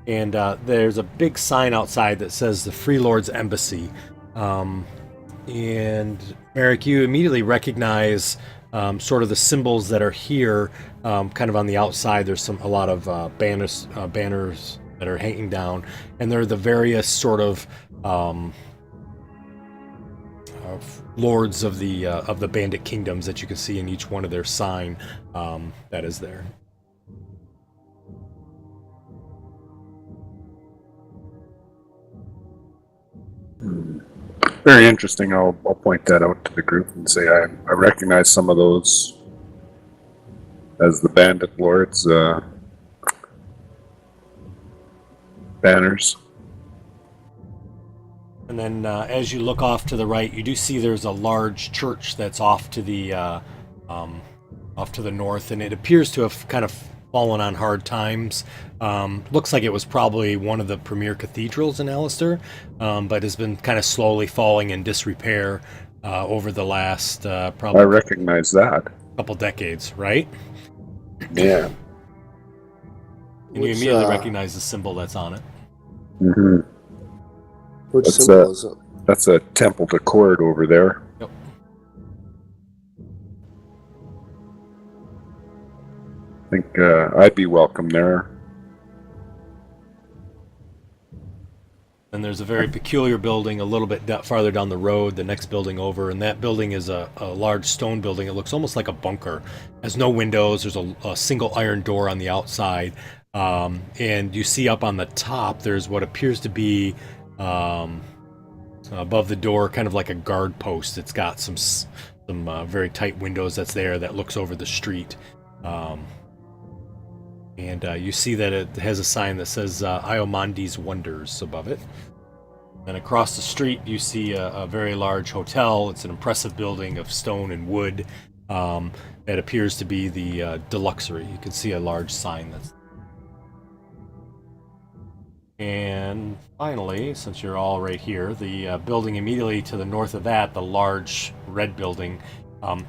And there's a big sign outside that says the Free Lord's Embassy. And Merrick, you immediately recognize sort of the symbols that are here, kind of on the outside. There's a lot of banners that are hanging down, and they're the various sort of lords of the bandit kingdoms that you can see in each one of their sign that is there. Very interesting. I'll point that out to the group and say I recognize some of those as the bandit lords banners. And then as you look off to the right, you do see there's a large church that's off to the north, and it appears to have kind of fallen on hard times. Looks like it was probably one of the premier cathedrals in Alhaster, but has been kind of slowly falling in disrepair over the last probably I recognize that. couple decades, right? Yeah. And you immediately recognize the symbol that's on it. Mm-hmm. Which symbol is it? That's a temple to Cord over there. Yep. I think I'd be welcome there. And there's a very peculiar building a little bit farther down the road, the next building over, and that building is a large stone building. It looks almost like a bunker. Has no windows. There's a single iron door on the outside. And you see up on the top, there's what appears to be above the door, kind of like a guard post. It's got some very tight windows that's there that looks over the street. And you see that it has a sign that says Iomandi's Wonders above it. And across the street, you see a very large hotel. It's an impressive building of stone and wood that appears to be the Deluxery. You can see a large sign that's. And finally, since you're all right here, the building immediately to the north of that, the large red building,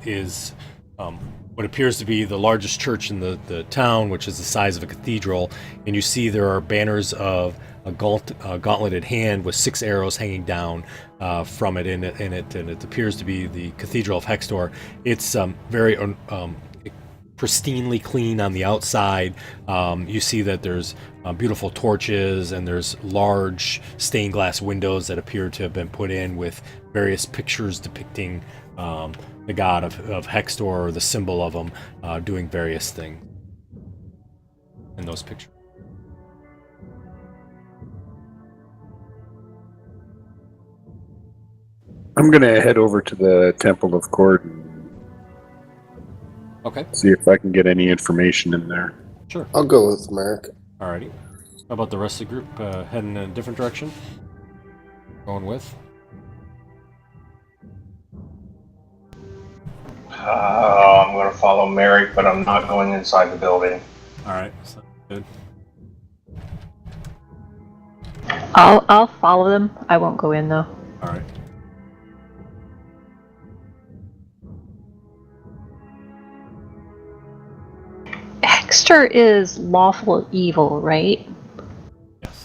is what appears to be the largest church in the town, which is the size of a cathedral. And you see there are banners of a gauntleted hand with 6 arrows hanging down from it in it, and it appears to be the Cathedral of Hextor. It's very pristinely clean on the outside. You see that there's beautiful torches, and there's large stained glass windows that appear to have been put in with various pictures depicting the god of Hextor, or the symbol of him, doing various things in those pictures. I'm going to head over to the Temple of Cord and Okay. see if I can get any information in there. Sure. I'll go with Merrick. Alrighty. How about the rest of the group heading in a different direction? Going with? I'm going to follow Merrick, but I'm not going inside the building. Alright, so good. I'll follow them. I won't go in though. Alright. Hexter is lawful evil, right?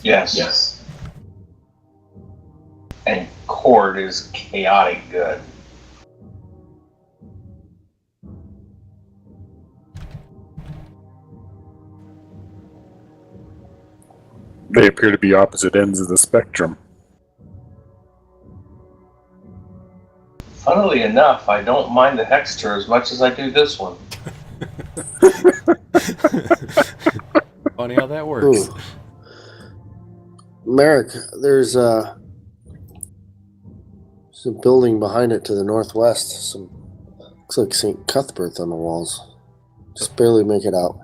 Yes. And Cord is chaotic good. They appear to be opposite ends of the spectrum. Funnily enough, I don't mind the Hexter as much as I do this one. Funny how that works. Ooh. Merrick, there's a building behind it to the northwest. Looks like St. Cuthbert on the walls. Just barely make it out.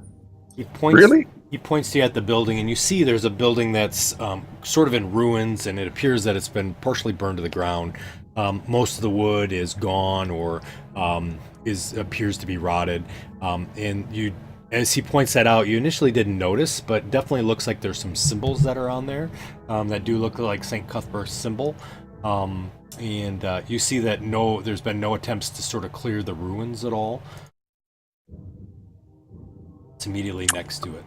He points, Really? He points to you at the building, and you see there's a building that's sort of in ruins, and it appears that it's been partially burned to the ground. Most of the wood is gone, or appears to be rotted. And you, as he points that out, you initially didn't notice, but definitely looks like there's some symbols that are on there that do look like St. Cuthbert's symbol. And you see that there's been no attempts to sort of clear the ruins at all. It's immediately next to it.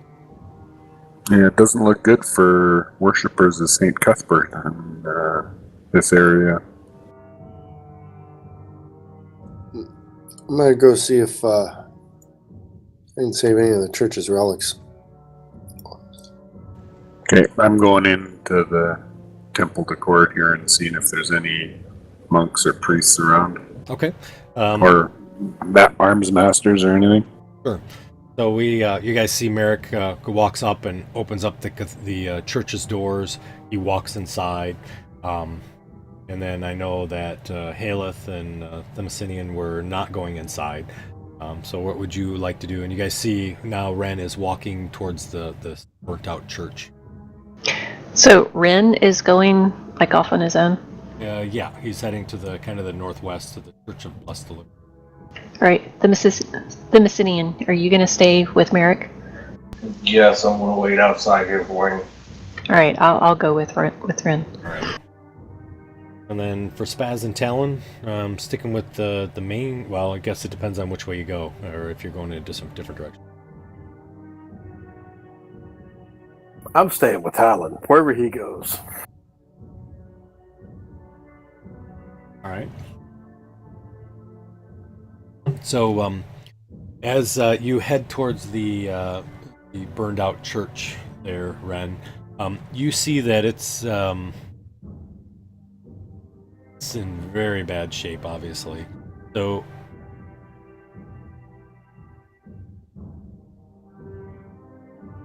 Yeah, it doesn't look good for worshippers of St. Cuthbert in this area. I'm gonna go see if I can save any of the church's relics. Okay, I'm going into the temple to court here and seeing if there's any monks or priests around, Okay. or arms masters or anything. Sure. So you guys see Merrick walks up and opens up the church's doors. He walks inside, and then I know that Haleth and Themyscinian were not going inside. So what would you like to do? And you guys see now Ren is walking towards the burnt out church. So Ren is going like off on his own. Yeah, he's heading to the kind of the northwest to the Church of Blessed Deliverance. All right, the Mycenian, are you going to stay with Merrick? Yes, I'm going to wait outside here for him. All right, I'll go with Ren. All right. And then for Spaz and Talon, sticking with the main. Well, I guess it depends on which way you go, or if you're going in a different direction. I'm staying with Talon, wherever he goes. All right. So, as you head towards the burned out church there, Ren, you see that it's in very bad shape, obviously. So,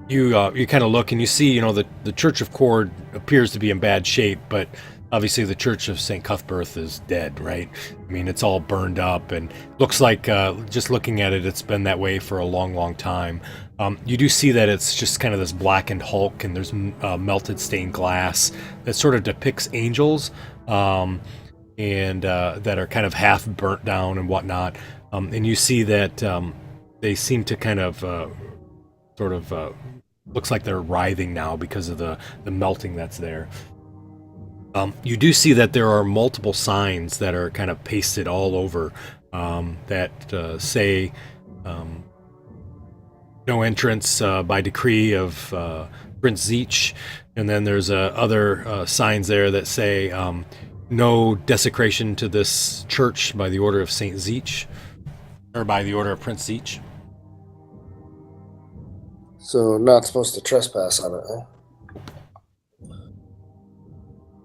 you kind of look and you see, the Church of Cord appears to be in bad shape, but obviously the Church of St. Cuthbert is dead, right? I mean, it's all burned up and looks like, just looking at it, it's been that way for a long, long time. You do see that it's just kind of this blackened hulk, and there's melted stained glass that sort of depicts angels, and that are kind of half burnt down and whatnot. And you see that they seem to kind of looks like they're writhing now because of the melting that's there. You do see that there are multiple signs that are kind of pasted all over that say no entrance by decree of Prince Zeech, and then there's other signs there that say no desecration to this church by the order of Saint Zeech, or by the order of Prince Zeech. So not supposed to trespass on it, huh?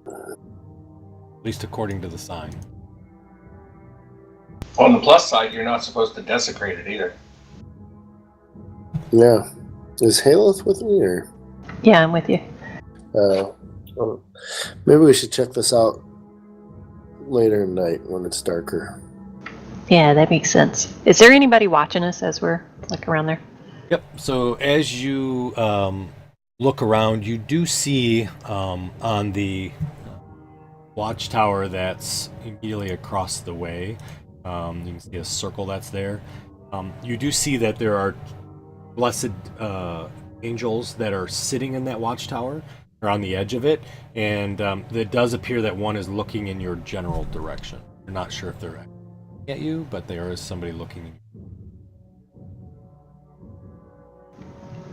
At least according to the sign. On the plus side, you're not supposed to desecrate it either. Yeah. Is Haleth with me, or? Yeah, I'm with you. Maybe we should check this out later at night when it's darker. Yeah, that makes sense. Is there anybody watching us as we're like around there? Yep. So as you look around, you do see on the watchtower that's immediately across the way, you can see a circle that's there. You do see that there are blessed angels that are sitting in that watchtower, or on the edge of it, and it does appear that one is looking in your general direction. You're not sure if they're looking at you, but there is somebody looking in you.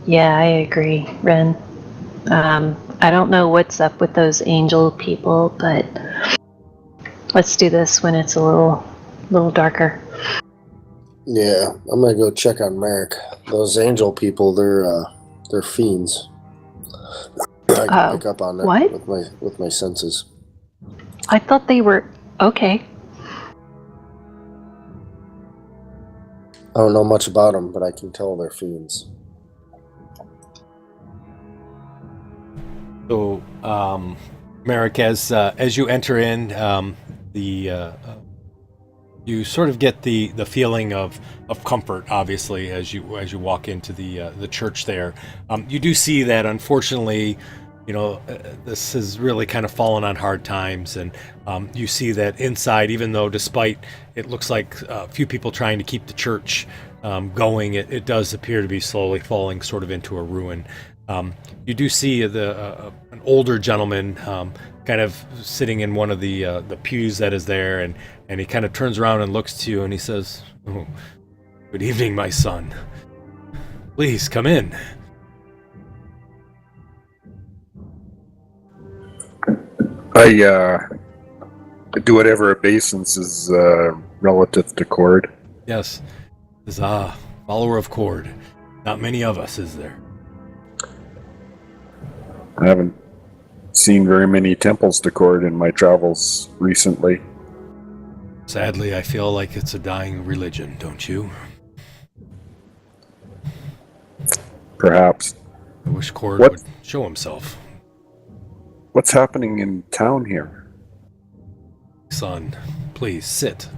Yeah, I agree, Ren. I don't know what's up with those angel people, but let's do this when it's a little darker. Yeah, I'm gonna go check on Merrick. Those angel people, they're fiends. I can pick up on that what? with my senses. I thought they were okay. I don't know much about them, but I can tell they're fiends. So, Merrick, as you enter in, you sort of get the feeling of comfort, obviously, as you walk into the church there. You do see that, unfortunately, this has really kind of fallen on hard times, and you see that inside, even though despite it looks like a few people trying to keep the church going, it does appear to be slowly falling sort of into a ruin. You do see an older gentleman kind of sitting in one of the pews that is there, and he kind of turns around and looks to you, and he says, "Oh, good evening, my son. Please come in. I do whatever obeisance is relative to Cord. Yes. This is follower of Cord. Not many of us, is there? I haven't seen very many temples to Cord in my travels recently. Sadly, I feel like it's a dying religion, don't you? Perhaps. I wish Cord What? would show himself. What's happening in town here? Son, please sit.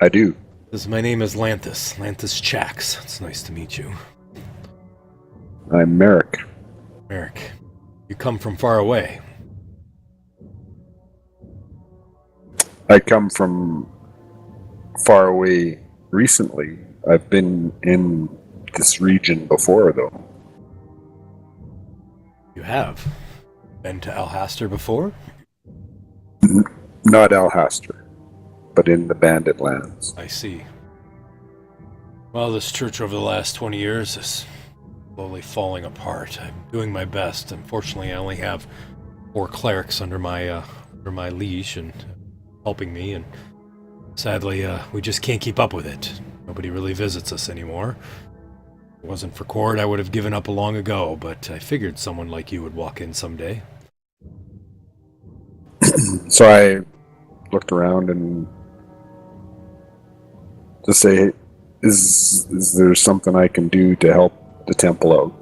I do. My name is Lanthus. Lanthus Chax. It's nice to meet you. I'm Merrick. Merrick, you come from far away. I come from far away recently. I've been in this region before, though. You have been to Alhaster before? Not Alhaster, but in the Bandit Lands. I see. Well, this church over the last 20 years is slowly falling apart. I'm doing my best. Unfortunately, I only have 4 clerics under my leash and helping me, and sadly, we just can't keep up with it. Nobody really visits us anymore. If it wasn't for Cord, I would have given up long ago, but I figured someone like you would walk in someday. So I looked around and to say, is there something I can do to help the temple out?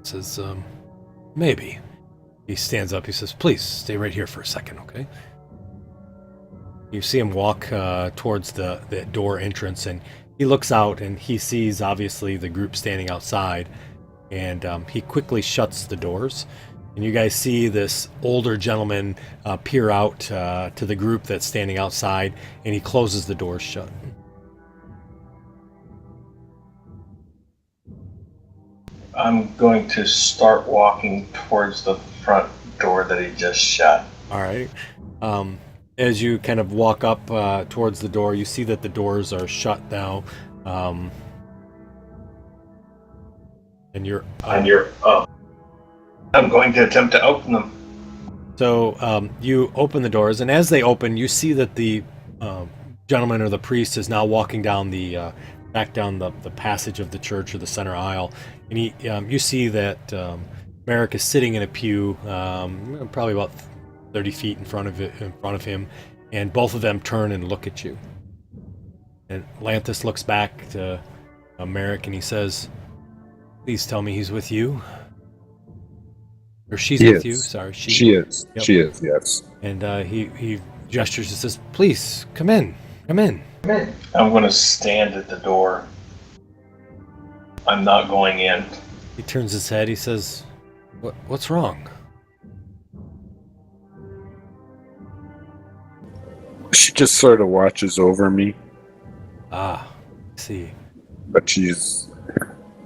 Says, maybe. He stands up, he says, please, stay right here for a second, okay? You see him walk towards the door entrance, and he looks out, and he sees, obviously, the group standing outside, and he quickly shuts the doors. And you guys see this older gentleman peer out to the group that's standing outside, and he closes the doors shut. I'm going to start walking towards the front door that he just shut. All right. As you kind of walk up towards the door, you see that the doors are shut now. And you're... I'm going to attempt to open them. So you open the doors, and as they open, you see that the gentleman or the priest is now walking down back down the passage of the church or the center aisle, and you see that Merrick is sitting in a pew, probably about 30 feet in front of him, and both of them turn and look at you. And Lanthus looks back to Merrick, and he says, "Please tell me he's with you." Or she's with you. Sorry, she is. Yep. She is. Yes. And he gestures and says, "Please come in. Come in." I'm going to stand at the door. I'm not going in. He turns his head. He says, "What's wrong?" She just sort of watches over me, I see. but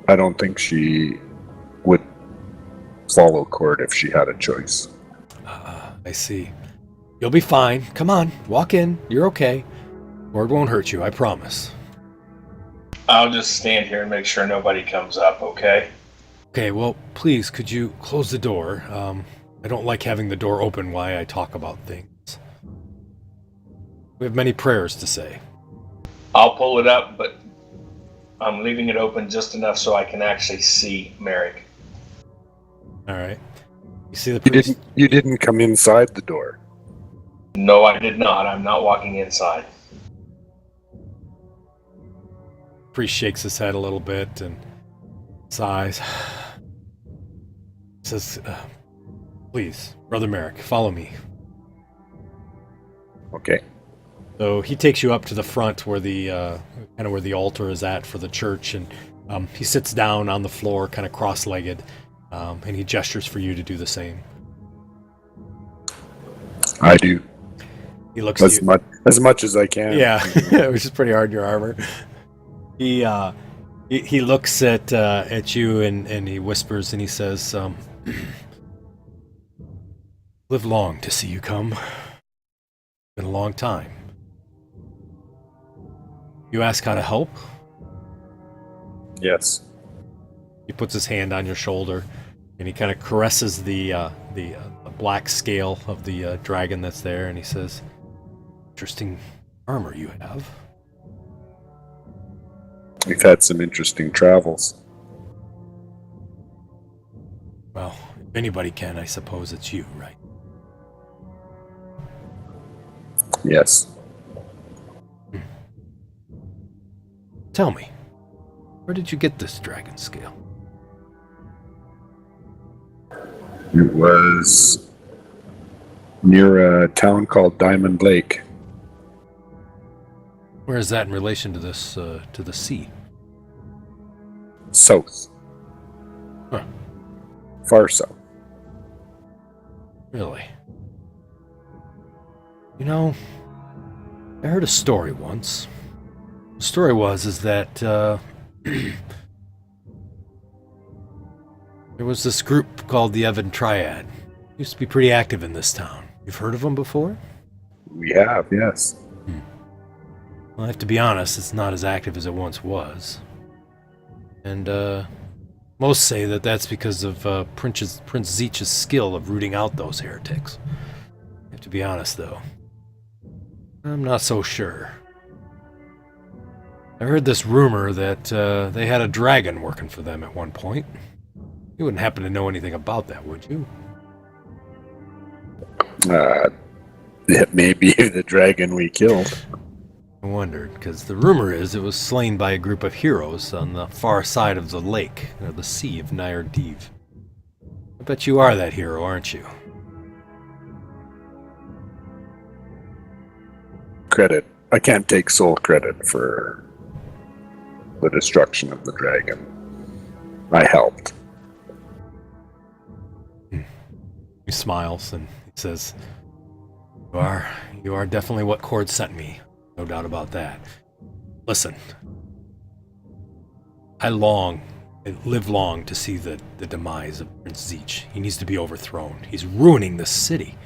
I don't think she would follow Cord if she had a choice. I see. You'll be fine. Come on, walk in. You're okay. Cord won't hurt you, I promise. I'll just stand here and make sure nobody comes up, okay? Okay, well, please, could you close the door? I don't like having the door open while I talk about things. We have many prayers to say. I'll pull it up, but I'm leaving it open just enough so I can actually see Merrick. All right. You see the priest? You didn't come inside the door. No, I did not. I'm not walking inside. Priest shakes his head a little bit and sighs. Says, "Please, Brother Merrick, follow me." Okay. So he takes you up to the front where the kind of where the altar is at for the church, and he sits down on the floor, kind of cross-legged, and he gestures for you to do the same. I do. He looks at you. As much as I can. Yeah, which is pretty hard in your armor. He looks at you and he whispers and he says, "Live long to see you come. Been a long time." You ask how to help? Yes. He puts his hand on your shoulder, and he kind of caresses the black scale of the dragon that's there, and he says, "Interesting armor you have." We've had some interesting travels. Well, if anybody can, I suppose it's you, right? Yes. Tell me, where did you get this dragon scale? It was near a town called Diamond Lake. Where is that in relation to this, to the sea? South. Huh. Far south. Really? You know, I heard a story once. The story is that there was this group called the Evan Triad. Used to be pretty active in this town. You've heard of them before? We have, yes. Well, I have to be honest, it's not as active as it once was. And, most say that that's because of Prince Zeech's skill of rooting out those heretics. I have to be honest, though. I'm not so sure. I heard this rumor that they had a dragon working for them at one point. You wouldn't happen to know anything about that, would you? It may be the dragon we killed. I wondered, because the rumor is it was slain by a group of heroes on the far side of the lake, or the sea of Nyardiv. I bet you are that hero, aren't you? Credit. I can't take sole credit for the destruction of the dragon. I helped. He smiles and he says, You are definitely what Cord sent me. No doubt about that. Listen. I live long to see the demise of Prince Zeech. He needs to be overthrown. He's ruining the city.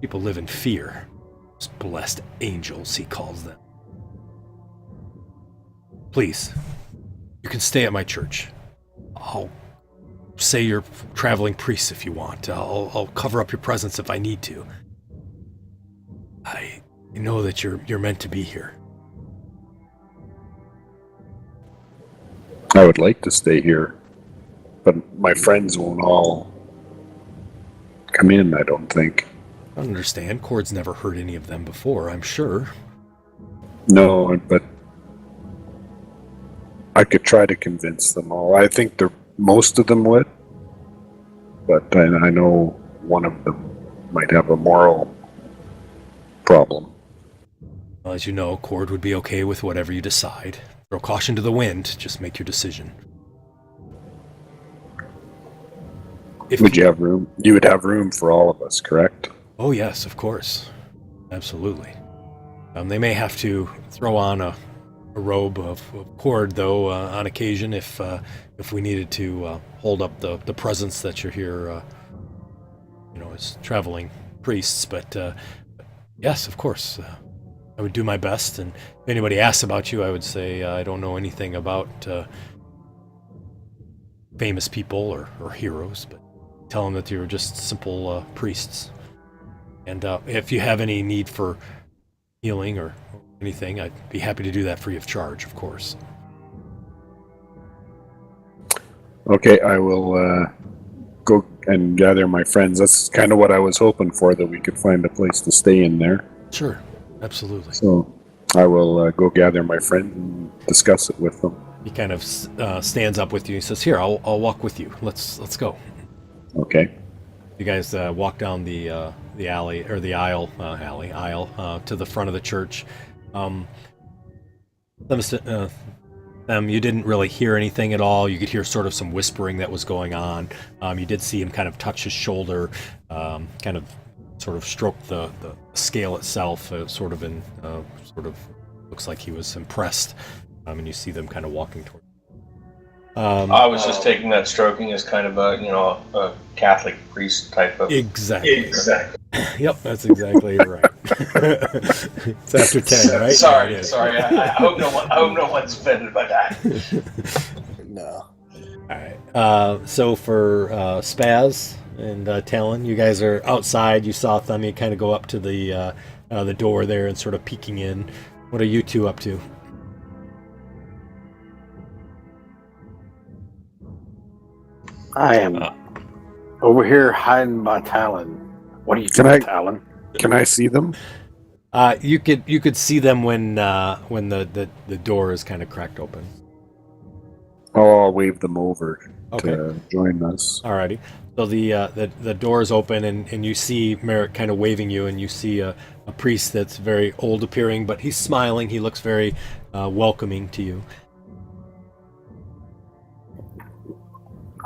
People live in fear. Those blessed angels, he calls them. Please, you can stay at my church. I'll say you're traveling priest if you want. I'll cover up your presence if I need to. I know that you're meant to be here. I would like to stay here, but my friends won't all come in, I don't think. I don't understand. Cord's never heard any of them before, I'm sure. No, but I could try to convince them all. I think most of them would, but I know one of them might have a moral problem. Well, as you know, Cord would be okay with whatever you decide. Throw caution to the wind. Just make your decision. Would you have room? You would have room for all of us, correct? Oh yes, of course. Absolutely. They may have to throw on a robe of cord, though, on occasion if we needed to hold up the presence that you're here, as traveling priests. But yes, of course, I would do my best. And if anybody asks about you, I would say I don't know anything about famous people or heroes, but tell them that you're just simple priests. And if you have any need for healing or anything, I'd be happy to do that free of charge, of course. Okay, I will go and gather my friends. That's kind of what I was hoping for, that we could find a place to stay in there. Sure, absolutely. So I will go gather my friends and discuss it with them. He kind of stands up with you. He says, "Here, I'll walk with you. Let's go." Okay. You guys walk down the alley or the aisle to the front of the church. You didn't really hear anything at all. You could hear sort of some whispering that was going on. You did see him kind of touch his shoulder, kind of sort of stroke the scale itself, sort of looks like he was impressed. And you see them kind of walking toward. I was just taking that stroking as kind of a Catholic priest type of. Exactly. Yep, that's exactly right. It's after 10, right? Sorry, Yeah, it is. sorry. I hope no one's offended by that. No. All right. So for Spaz and Talon, you guys are outside. You saw Thummy kind of go up to the door there and sort of peeking in. What are you two up to? I am over here hiding my Talon. What are you Can doing, I- Talon? Can I see them? You could see them when the door is kind of cracked open. Oh, I'll wave them over Okay. to join us. Alrighty. So the door is open and you see Merrick kind of waving you, and you see a priest that's very old appearing, but he's smiling. He looks very welcoming to you.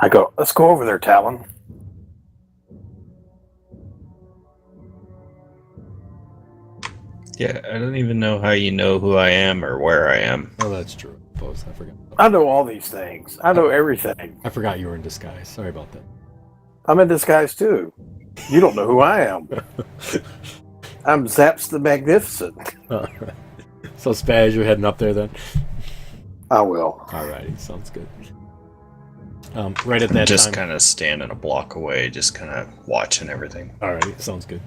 I go, let's go over there, Talon. Yeah, I don't even know how you know who I am or where I am. Oh, that's true. I suppose I forgot. I know all these things. I know everything. I forgot you were in disguise. Sorry about that. I'm in disguise too. You don't know who I am. I'm Zaps the Magnificent. So Spaz, you're heading up there then? I will. Alrighty, sounds good. Right at that Just time. kind of standing a block away, just kind of watching everything. Alrighty, sounds good.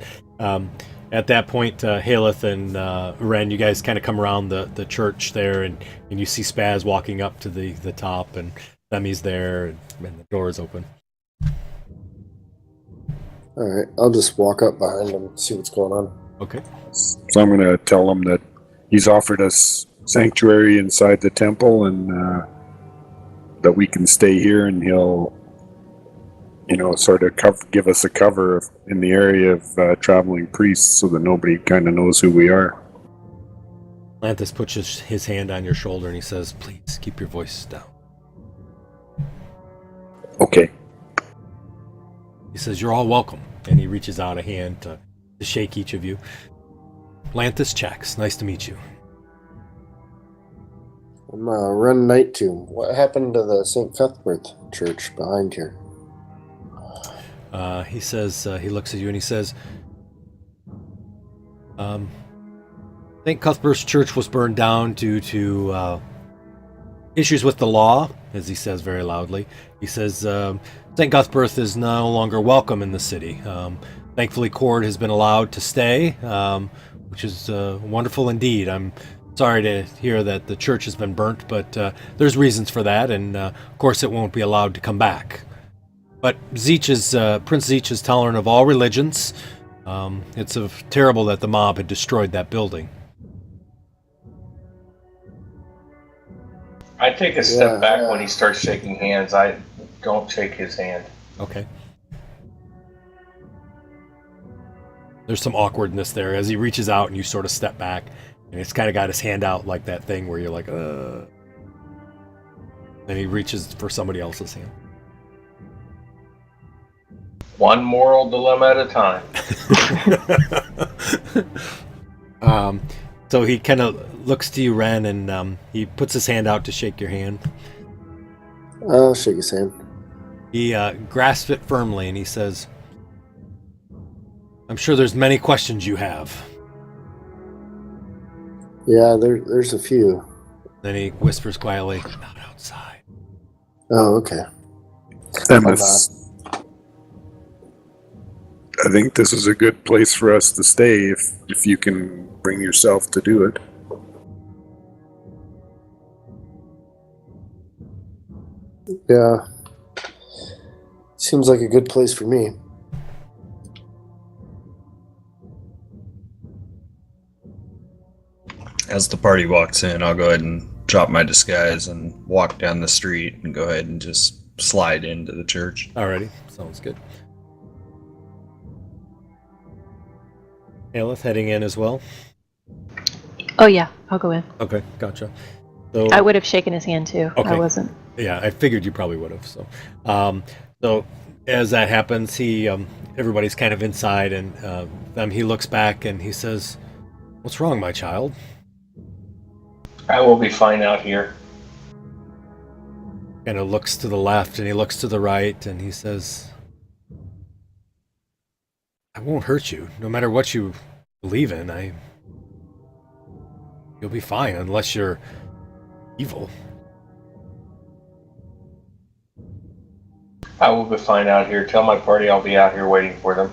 At that point, Haleth and Ren, you guys kind of come around the church there, and you see Spaz walking up to the top, and Themmy's there, and the door is open. All right, I'll just walk up behind him and see what's going on. Okay. So I'm going to tell him that he's offered us sanctuary inside the temple, and that we can stay here, and he'll, sort of give us a cover in the area of traveling priests, so that nobody kind of knows who we are. Lanthus puts his hand on your shoulder, and he says, "Please keep your voice down." Okay. He says, "You're all welcome," and he reaches out a hand to shake each of you. Lanthus Chax, nice to meet you. I'm Run Night Tomb. What happened to the St. Cuthbert church behind here? He says, he looks at you and he says, St. Cuthbert's church was burned down due to issues with the law, as he says very loudly. He says, St. Cuthbert is no longer welcome in the city. Thankfully, Cord has been allowed to stay, which is wonderful indeed. I'm sorry to hear that the church has been burnt, but there's reasons for that, and of course it won't be allowed to come back. But Prince Zeech is tolerant of all religions. It's terrible that the mob had destroyed that building. I take a step back when he starts shaking hands. I don't shake his hand. Okay. There's some awkwardness there as he reaches out and you sort of step back, and he's kind of got his hand out like that thing where you're like, Then he reaches for somebody else's hand. One moral dilemma at a time. So he kind of looks to you, Ren, and he puts his hand out to shake your hand. I'll shake his hand. He grasps it firmly and he says, "I'm sure there's many questions you have." Yeah, there's a few. Then he whispers quietly, "Not outside." Oh, okay. I think this is a good place for us to stay if you can bring yourself to do it. Yeah. Seems like a good place for me. As the party walks in, I'll go ahead and drop my disguise and walk down the street and go ahead and just slide into the church. Alrighty, sounds good. Aelith heading in as well. Oh yeah, I'll go in. Okay, gotcha. So I would have shaken his hand too. Okay. I wasn't. yeah, I figured you probably would have. So as that happens, everybody's kind of inside, and then he looks back and he says, "What's wrong, my child?" I will be fine out here. Kind of looks to the left and he looks to the right and he says, "I won't hurt you, no matter what you believe in. You'll be fine unless you're evil. I will be fine out here. Tell my party I'll be out here waiting for them.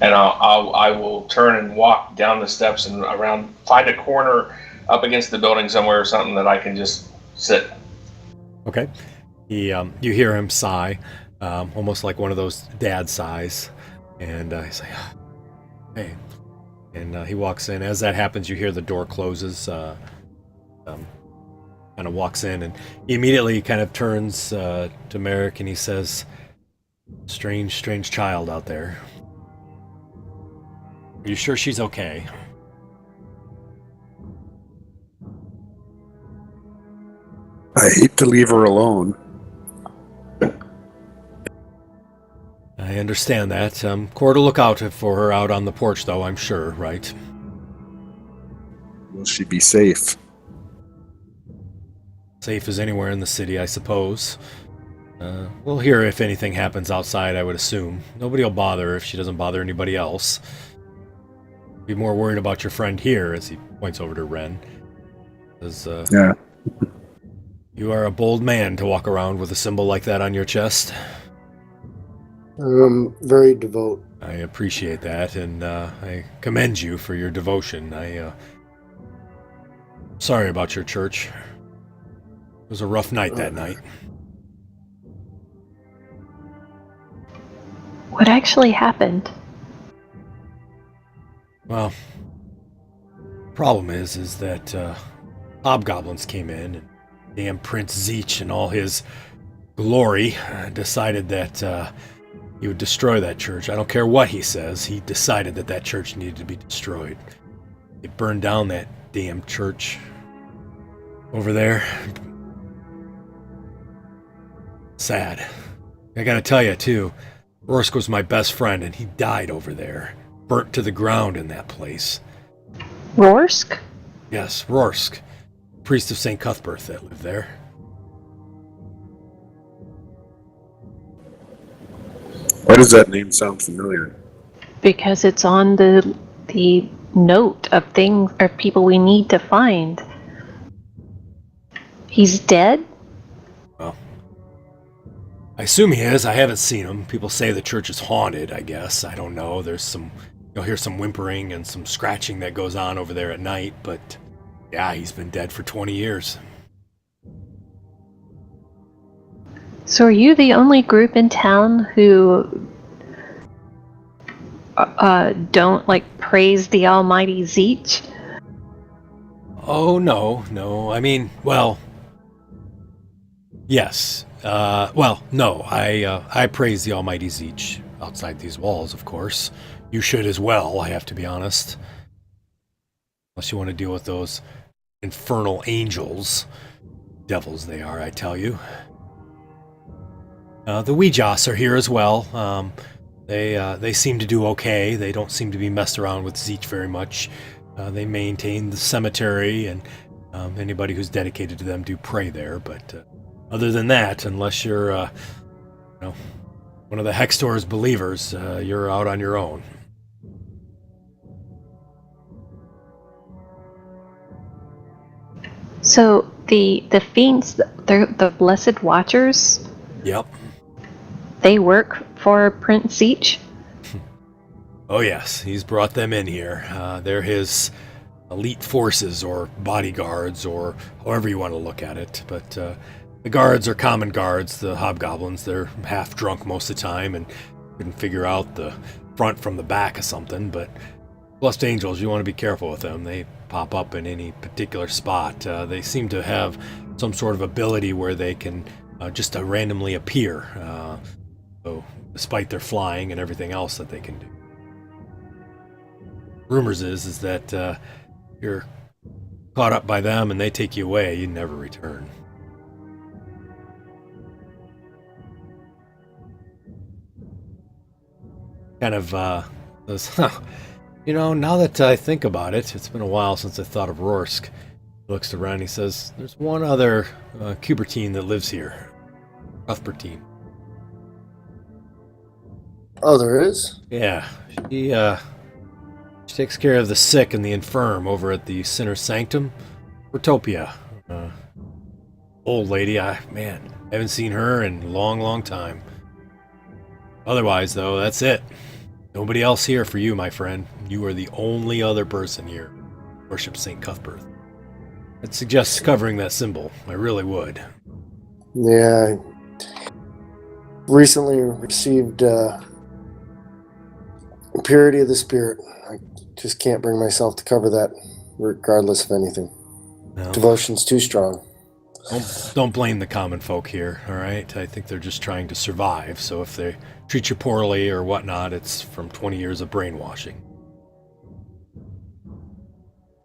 And I will turn and walk down the steps and around, find a corner up against the building somewhere or something that I can just sit. Okay. You hear him sigh, almost like one of those dad sighs, and he's like, "Hey," and he walks in. As that happens, you hear the door closes. Kind of walks in, and he immediately kind of turns to Merrick, and he says, "Strange child out there. Are you sure she's okay?" I hate to leave her alone. I understand that. Core to look out for her out on the porch, though, I'm sure, right? Will she be safe? Safe as anywhere in the city, I suppose. We'll hear if anything happens outside, I would assume. Nobody will bother if she doesn't bother anybody else. Be more worried about your friend here, as he points over to Ren. Yeah. You are a bold man to walk around with a symbol like that on your chest. Very devout. I appreciate that, and I commend you for your devotion. Sorry about your church. It was a rough night that night. What actually happened? Well, problem is that hobgoblins came in, and damn Prince Zeech and all his glory decided that he would destroy that church. I don't care what he says. He decided that church needed to be destroyed. They burned down that damn church over there. Sad. I gotta tell you, too, Rorsk was my best friend, and he died over there. Burnt to the ground in that place. Rorsk? Yes, Rorsk. Priest of St. Cuthbert that lived there. Why does that name sound familiar? Because it's on the note of things or people we need to find. He's dead? Well, I assume he is. I haven't seen him. People say the church is haunted, I guess. I don't know. You'll hear some whimpering and some scratching that goes on over there at night, but yeah, he's been dead for 20 years. So are you the only group in town who don't praise the almighty Zeech? Oh, no. I mean, well, yes. No. I praise the almighty Zeech outside these walls, of course. You should as well, I have to be honest. Unless you want to deal with those infernal angels. Devils they are, I tell you. The Weejoss are here as well. They seem to do okay. They don't seem to be messed around with Zeech very much. They maintain the cemetery, and anybody who's dedicated to them do pray there. But other than that, unless you're, one of the Hextor's believers, you're out on your own. So the fiends, they're the Blessed Watchers. Yep. They work for Prince Zeech. Oh yes, he's brought them in here. They're his elite forces or bodyguards or however you want to look at it. But the guards are common guards, the hobgoblins. They're half drunk most of the time and couldn't figure out the front from the back of something. But Blessed Angels, you want to be careful with them. They pop up in any particular spot. They seem to have some sort of ability where they can just randomly appear. So despite their flying and everything else that they can do. Rumors is that you're caught up by them and they take you away, you never return. Kind of says, now that I think about it, it's been a while since I thought of Rorsk. He looks around and he says, there's one other Cubertine that lives here. Cuthbertine. Oh, there is? Yeah, she takes care of the sick and the infirm over at the Sinner Sanctum. Rotopia. Old lady, I haven't seen her in a long, long time. Otherwise, though, that's it. Nobody else here for you, my friend. You are the only other person here who worships St. Cuthbert. I'd suggest covering that symbol. I really would. Yeah, I recently received purity of the spirit. I just can't bring myself to cover that, regardless of anything. No. Devotion's too strong. Don't blame the common folk here, all right? I think they're just trying to survive, so if they treat you poorly or whatnot, it's from 20 years of brainwashing.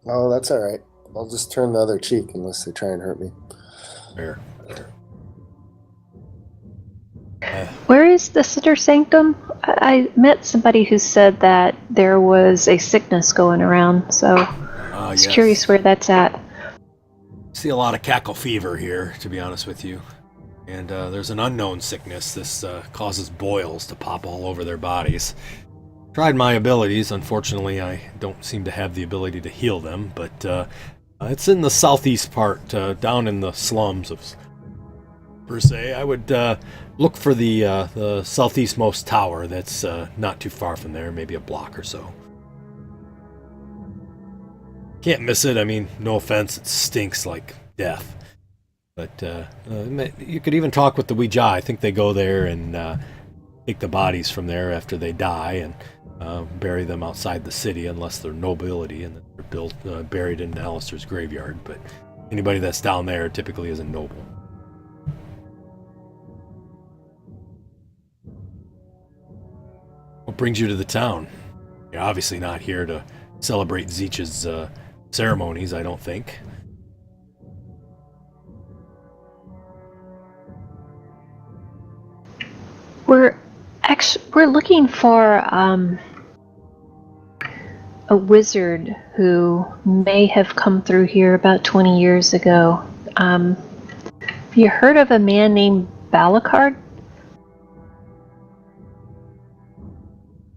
Oh, that's all right. I'll just turn the other cheek unless they try and hurt me. Fair. Where is the Sinner Sanctum? I met somebody who said that there was a sickness going around, so I was curious where that's at. See a lot of cackle fever here, to be honest with you. And there's an unknown sickness. This causes boils to pop all over their bodies. Tried my abilities. Unfortunately, I don't seem to have the ability to heal them, but it's in the southeast part, down in the slums of per se. I would look for the southeastmost tower that's not too far from there, maybe a block or so. Can't miss it. I mean, no offense, it stinks like death. But you could even talk with the Ouija. I think they go there and take the bodies from there after they die and bury them outside the city, unless they're nobility and they're buried in Alhaster's graveyard. But anybody that's down there typically isn't noble. What brings you to the town? You're obviously not here to celebrate Zeech's ceremonies, I don't think. We're looking for a wizard who may have come through here about 20 years ago. Have you heard of a man named Balakard?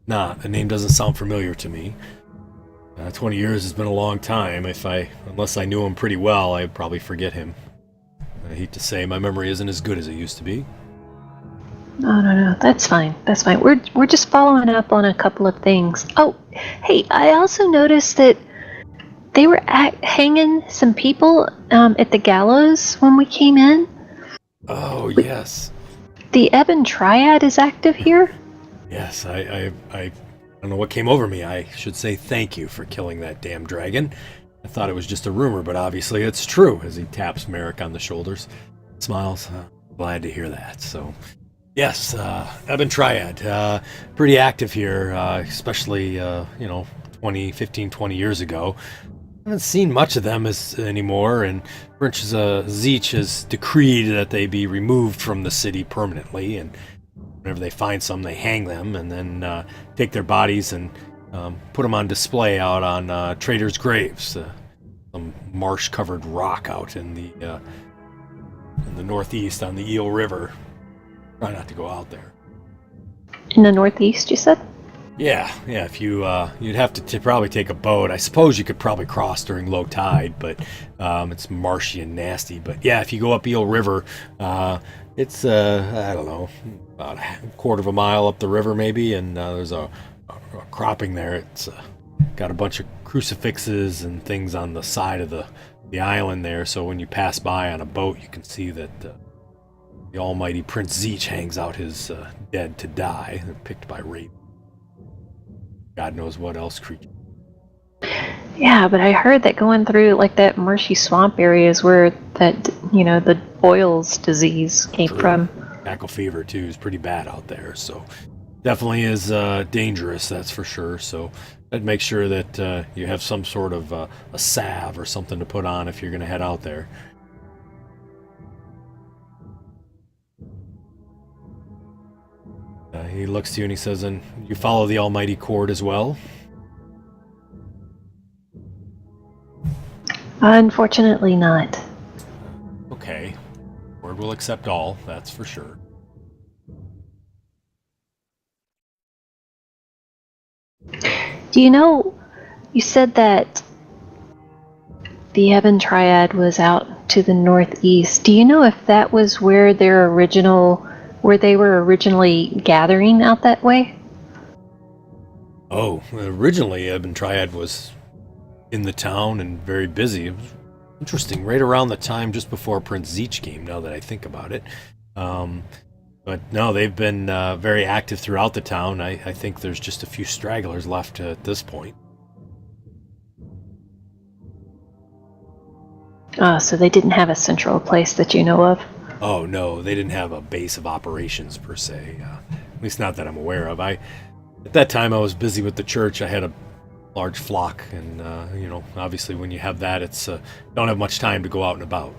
Nah, the name doesn't sound familiar to me. 20 years has been a long time. Unless I knew him pretty well, I'd probably forget him. I hate to say, my memory isn't as good as it used to be. No, that's fine. That's fine. We're just following up on a couple of things. Oh, hey, I also noticed that they were hanging some people at the gallows when we came in. Oh, yes. The Ebon Triad is active here? Yes, I don't know what came over me. I should say thank you for killing that damn dragon. I thought it was just a rumor, but obviously it's true, as he taps Merrick on the shoulders. Smiles. Glad to hear that. So, yes, Ebon Triad. Pretty active here, especially, 20 years ago. I haven't seen much of them anymore, and Prince Zeech has decreed that they be removed from the city permanently, and whenever they find some, they hang them and then take their bodies and put them on display out on traders' graves, some marsh-covered rock out in the northeast on the Eel River. Try not to go out there. In the northeast, you said? Yeah. If you'd have to probably take a boat. I suppose you could probably cross during low tide, but it's marshy and nasty. But yeah, if you go up Eel River, it's I don't know, about a quarter of a mile up the river maybe, and there's a cropping there. It's got a bunch of crucifixes and things on the side of the island there. So when you pass by on a boat, you can see that the almighty Prince Zeech hangs out his dead to die, picked by rape. God knows what else creature. Yeah, but I heard that going through like that marshy swamp area is where that the boils disease came from. Cackle fever too is pretty bad out there, so definitely is dangerous, that's for sure. So I'd make sure that you have some sort of a salve or something to put on if you're going to head out there. He looks to you and he says, "And you follow the almighty cord as well?" Unfortunately not. Okay. Word will accept all, that's for sure. Do you know You said that the Ebon Triad was out to the northeast. Do you know if that was where they were originally gathering out that way? Oh, originally Ebon Triad was in the town and very busy. It was interesting, right around the time just before Prince Zeech came, now that I think about it. But no, they've been very active throughout the town. I think there's just a few stragglers left at this point. So they didn't have a central place that you know of? Oh, no, they didn't have a base of operations per se. At least not that I'm aware of. At that time, I was busy with the church. I had a large flock, and, obviously when you have that, it's don't have much time to go out and about.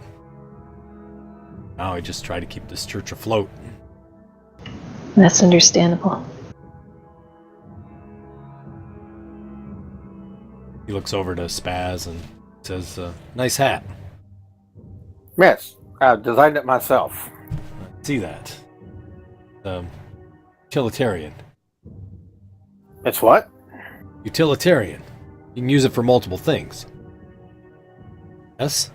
Now I just try to keep this church afloat. That's understandable. He looks over to Spaz and says, nice hat. Yes, I designed it myself. See that. Utilitarian. It's what? Utilitarian. You can use it for multiple things. Yes?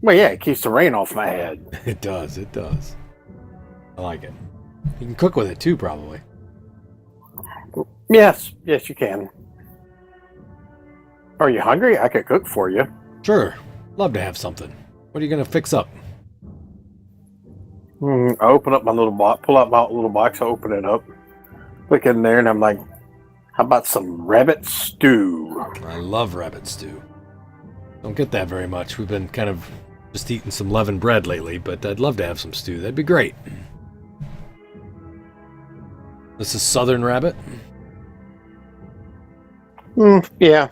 Well, yeah, it keeps the rain off my head. It does. I like it. You can cook with it too, probably. Yes, you can. Are you hungry? I could cook for you. Sure. Love to have something. What are you going to fix up? I open up my little box, pull out my little box, I open it up, look in there, and I'm like, how about some rabbit stew? I love rabbit stew. Don't get that very much. We've been kind of just eating some leavened bread lately, but I'd love to have some stew. That'd be great. This is Southern rabbit? Yeah.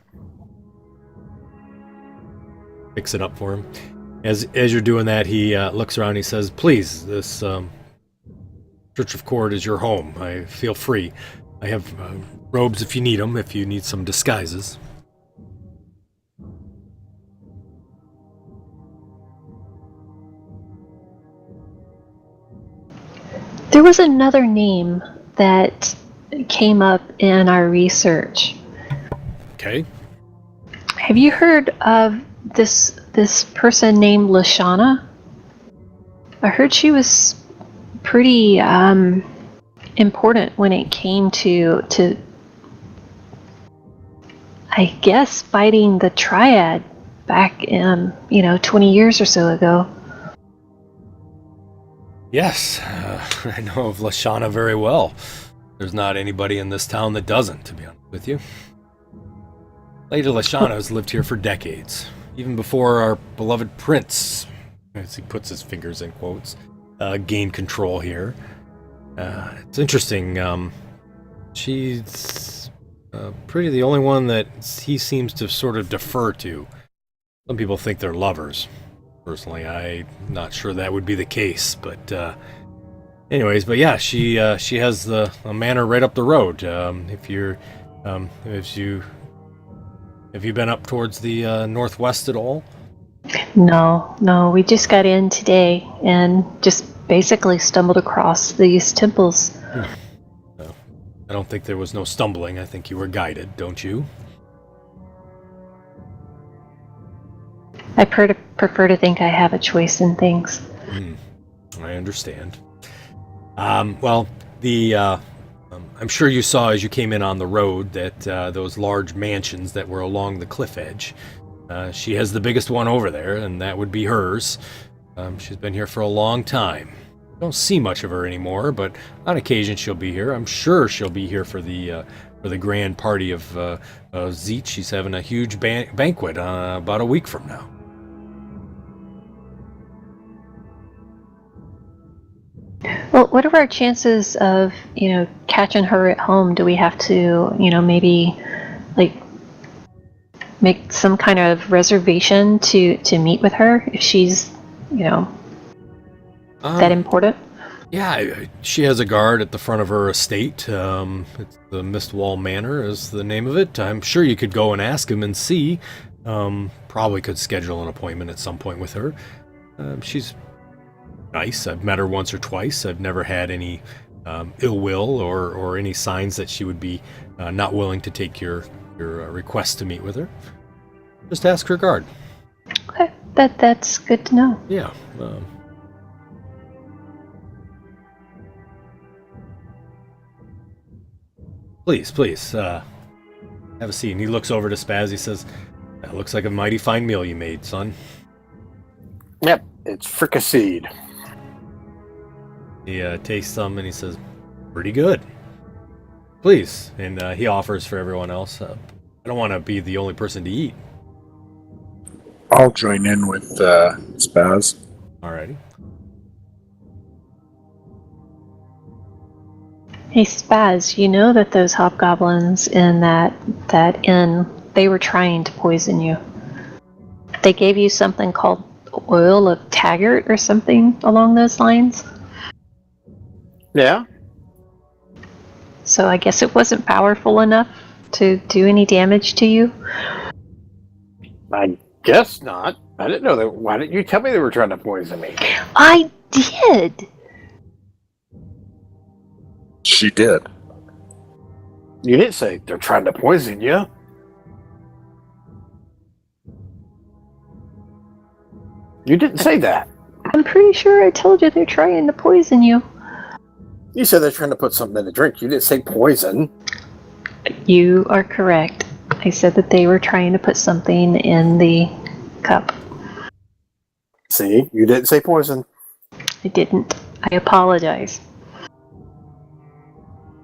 Fix it up for him. As you're doing that, he looks around and he says, please, this Church of Court is your home. I feel free. I have robes if you need them, if you need some disguises. There was another name that came up in our research. Okay. Have you heard of this person named Lashana? I heard she was pretty important when it came to I guess fighting the Triad back 20 years or so ago. Yes, I know of Lashana very well. There's not anybody in this town that doesn't, to be honest with you. Lady Lashana has lived here for decades, even before our beloved prince, as he puts his fingers in quotes, gained control here. It's interesting. She's pretty the only one that he seems to sort of defer to. Some people think they're lovers. Personally, I'm not sure that would be the case, but anyways, but yeah, she has a manor right up the road. Have you been up towards the northwest at all? No, we just got in today and just basically stumbled across these temples. No, I don't think there was no stumbling. I think you were guided, don't you? I prefer to think I have a choice in things. I understand. Well, I'm sure you saw as you came in on the road that those large mansions that were along the cliff edge. She has the biggest one over there, and that would be hers. She's been here for a long time. Don't see much of her anymore, but on occasion she'll be here. I'm sure she'll be here for the grand party of Zeech. She's having a huge banquet about a week from now. Well, what are our chances of, catching her at home? Do we have to, maybe, make some kind of reservation to meet with her if she's, that important? Yeah, she has a guard at the front of her estate. It's the Mistwall Manor is the name of it. I'm sure you could go and ask him and see. Probably could schedule an appointment at some point with her. She's nice. I've met her once or twice. I've never had any ill will or any signs that she would be not willing to take your your request to meet with her, just ask her guard. Okay, that's good to know. Yeah. Please, have a seat. And he looks over to Spaz. He says, "That looks like a mighty fine meal you made, son." Yep, it's fricasseed. He tastes some and he says, "Pretty good. Please." And he offers for everyone else. I don't want to be the only person to eat. I'll join in with Spaz. Alrighty. Hey Spaz, you know that those hobgoblins in that inn, they were trying to poison you. They gave you something called oil of taggart or something along those lines. Yeah? So I guess it wasn't powerful enough to do any damage to you. I guess not. I didn't know that. Why didn't you tell me they were trying to poison me? I did! She did. You didn't say they're trying to poison you. You didn't say that. I'm pretty sure I told you they're trying to poison you. You said they're trying to put something in the drink. You didn't say poison. You are correct. I said that they were trying to put something in the cup. See, you didn't say poison. I didn't. I apologize.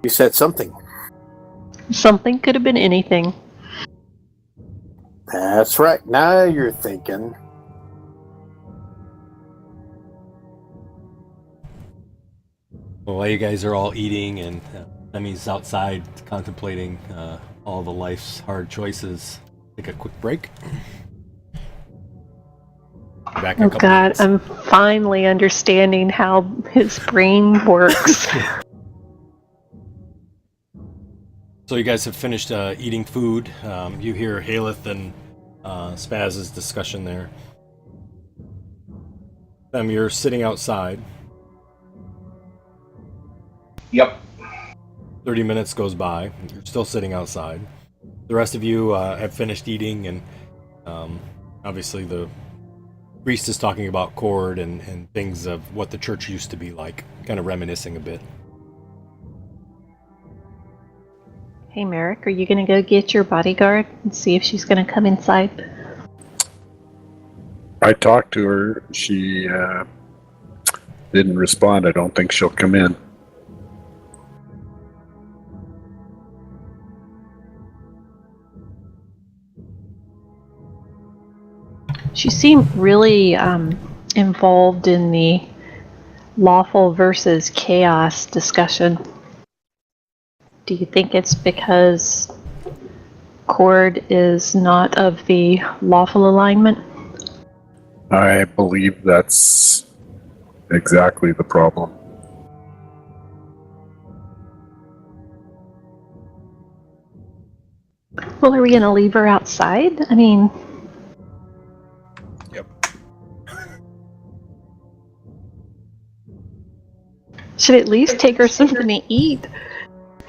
You said something. Something could have been anything. That's right. Now you're thinking. Well, while you guys are all eating and Emmy's outside contemplating all the life's hard choices, take a quick break. Back in a Oh couple God, minutes. I'm finally understanding how his brain works. So you guys have finished eating food. You hear Haleth and Spaz's discussion there. You're sitting outside. Yep. 30 minutes goes by. You're still sitting outside. The rest of you have finished eating, and obviously the priest is talking about Cord and things of what the church used to be like, kind of reminiscing a bit. Hey Merrick, are you gonna go get your bodyguard and see if she's gonna come inside? I talked to her. She didn't respond. I don't think she'll come in. She seemed really involved in the lawful versus chaos discussion. Do you think it's because Cord is not of the lawful alignment? I believe that's exactly the problem. Well, are we going to leave her outside? I mean... Yep. Should at least take her something to eat.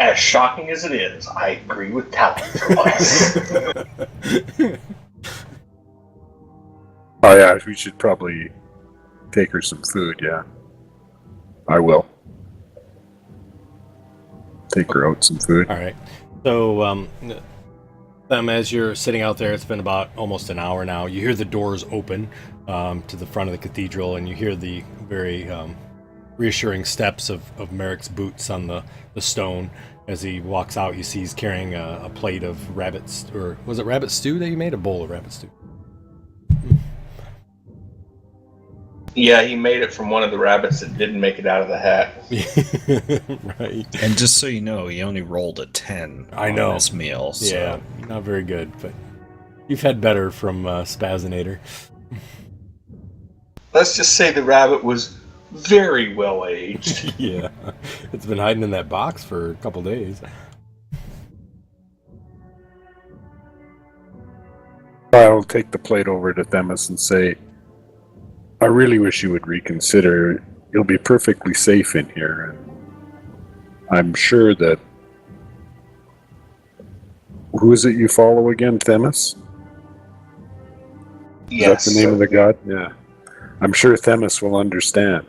As shocking as it is, I agree with Talon. Oh yeah, we should probably take her some food, yeah. I will. Take her out some food. All right. So, as you're sitting out there, it's been about almost an hour now. You hear the doors open to the front of the cathedral, and you hear the very reassuring steps of Merrick's boots on the stone. As he walks out, you see he's carrying a plate of rabbit, or was it rabbit stew that you made? A bowl of rabbit stew. Yeah, he made it from one of the rabbits that didn't make it out of the hat. Right. And just so you know, he only rolled a 10 I on know. this meal. So. Yeah, not very good, but you've had better from Spazinator. Let's just say the rabbit was very well aged. Yeah, it's been hiding in that box for a couple days. I'll take the plate over to Themis and say, I really wish you would reconsider. You'll be perfectly safe in here. And I'm sure that who is it you follow again? Themis? Yes. Is that the name of the god? Yeah. I'm sure Themis will understand.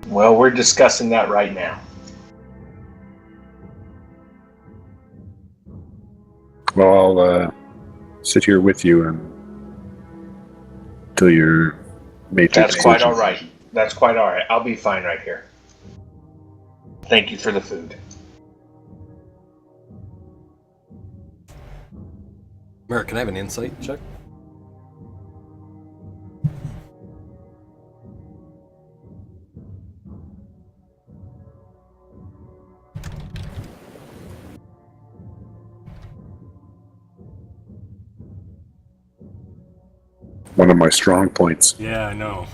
Well, we're discussing that right now. Well, I'll sit here with you until you're made your That's quite decision. all right. That's quite all right. I'll be fine right here. Thank you for the food. Merrick, can I have an insight check? One of my strong points. Yeah, I know.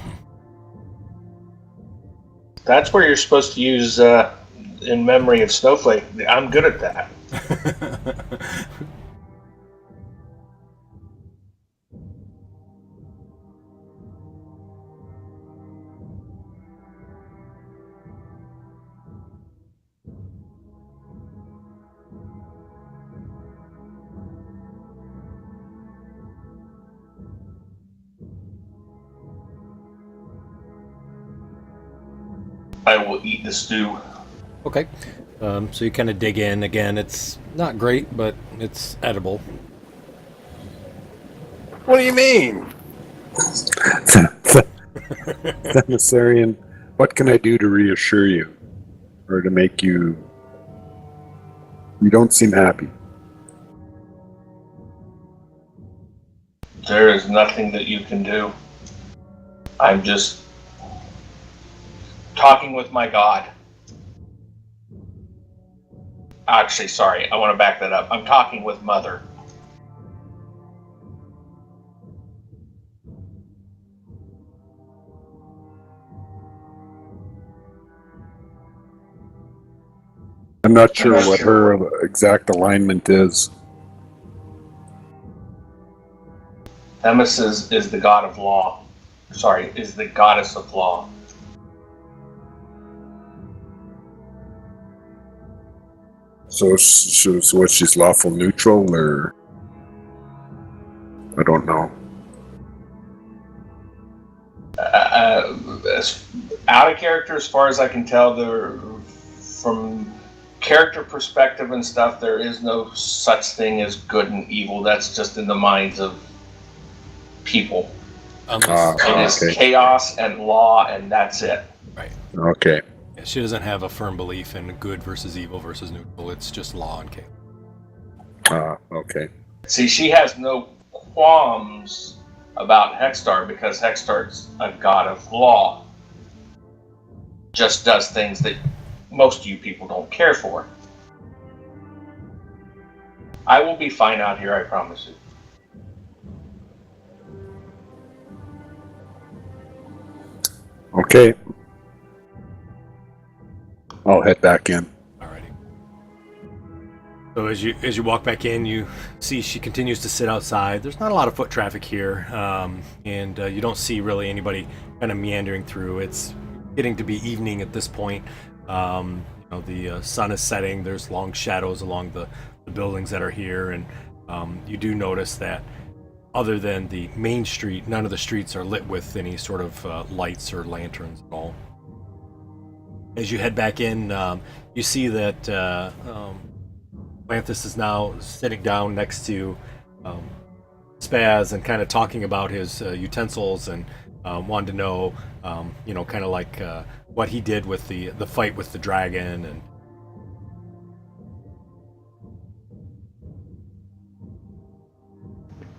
That's where you're supposed to use in memory of Snowflake. I'm good at that. I will eat the stew. Okay. So you kind of dig in. Again, it's not great, but it's edible. What do you mean? Themissarian, what can I do to reassure you? Or to make you... You don't seem happy. There is nothing that you can do. I'm just talking with my God. Actually, sorry, I want to back that up. I'm talking with Mother. I'm not sure what her exact alignment is. Themis is the god of law. Sorry, is the goddess of law. So what, she's lawful neutral, or... I don't know. Out of character, as far as I can tell, from character perspective and stuff, there is no such thing as good and evil. That's just in the minds of people. It is chaos and law, and that's it. Right. Okay. Yeah, she doesn't have a firm belief in good versus evil versus neutral. It's just law and chaos. Okay. See, she has no qualms about Hexstar because Hexstar's a god of law. Just does things that most of you people don't care for. I will be fine out here, I promise you. Okay. I'll head back in. Alrighty. So as you walk back in, you see she continues to sit outside. There's not a lot of foot traffic here, and you don't see really anybody kind of meandering through. It's getting to be evening at this point. The sun is setting. There's long shadows along the buildings that are here, and you do notice that other than the main street, none of the streets are lit with any sort of lights or lanterns at all. As you head back in, you see that Lanthus is now sitting down next to Spaz and kind of talking about his utensils and wanted to know, kind of like what he did with the fight with the dragon. And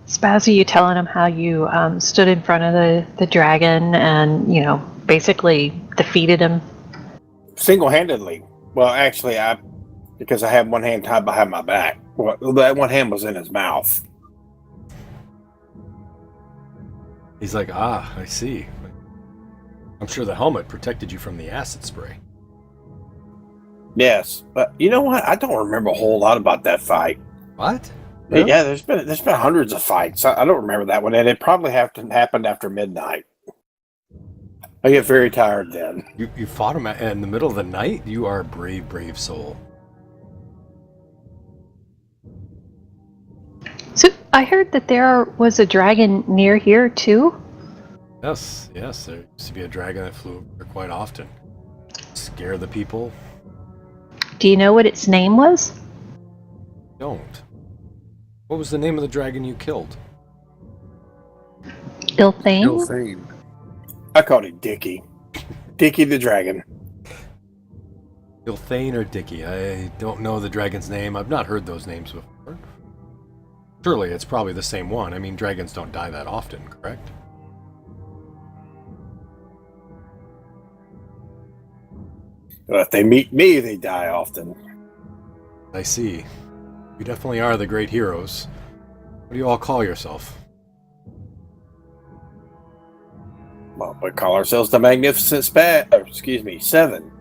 Spaz, are you telling him how you stood in front of the dragon and, basically defeated him? Single-handedly. Well, actually, because I had one hand tied behind my back. Well, that one hand was in his mouth. he's like, I see. I'm sure the helmet protected you from the acid spray. Yes, but you know what? I don't remember a whole lot about that fight. What? Yeah, there's been hundreds of fights. I don't remember that one, and it probably happened after midnight. I get very tired then. You fought him in the middle of the night? You are a brave soul. I heard that there was a dragon near here too. Yes, yes, there used to be a dragon that flew over there quite often. Scare the people? Do you know what its name was? Don't. What was the name of the dragon you killed? Ilthane? Ilthane. I called it Dickie. Dickie the dragon. Ilthane or Dickie? I don't know the dragon's name. I've not heard those names before. Surely it's probably the same one. I mean, dragons don't die that often, correct? Well, if they meet me, they die often. I see. You definitely are the great heroes. What do you all call yourself? Well, we call ourselves the Magnificent Seven.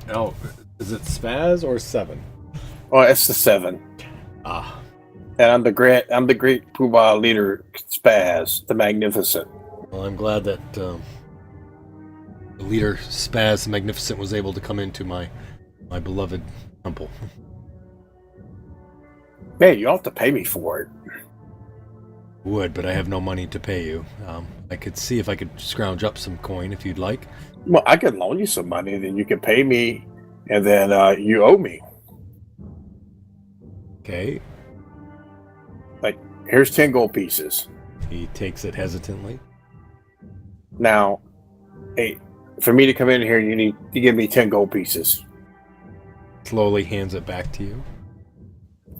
Oh, is it Spaz or Seven? Well, it's the Seven. Ah, And I'm the great Poobah leader, Spaz, the Magnificent. well, I'm glad that the leader Spaz the Magnificent was able to come into my beloved temple. Man, you don't have to pay me for it. Would, but I have no money to pay you. I could see if I could scrounge up some coin if you'd like. Well, I can loan you some money, then you can pay me, and then you owe me. Okay. Here's 10 gold pieces. He takes it hesitantly. Now, hey, for me to come in here, you need to give me 10 gold pieces. Slowly hands it back to you.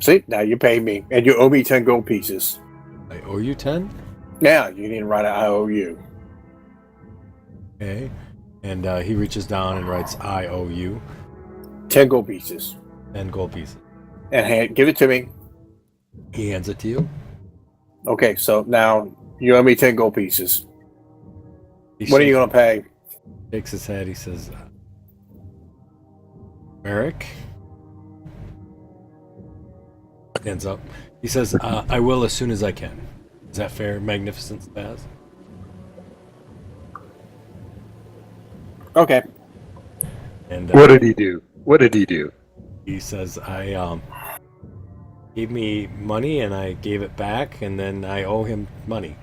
See, now you pay me, and you owe me 10 gold pieces. I owe you 10? Now you need to write I owe you. Okay. And he reaches down and writes, I owe you 10 gold pieces. 10 gold pieces. And give it to me. He hands it to you. Okay, so now you owe me 10 gold pieces. He What are you going to pay? shakes his head. He says, Merrick? Hands up. He says, I will as soon as I can. Is that fair, Magnificent Spaz? Okay. And What did he do? What did he do? he says, I gave me money and I gave it back, and then I owe him money.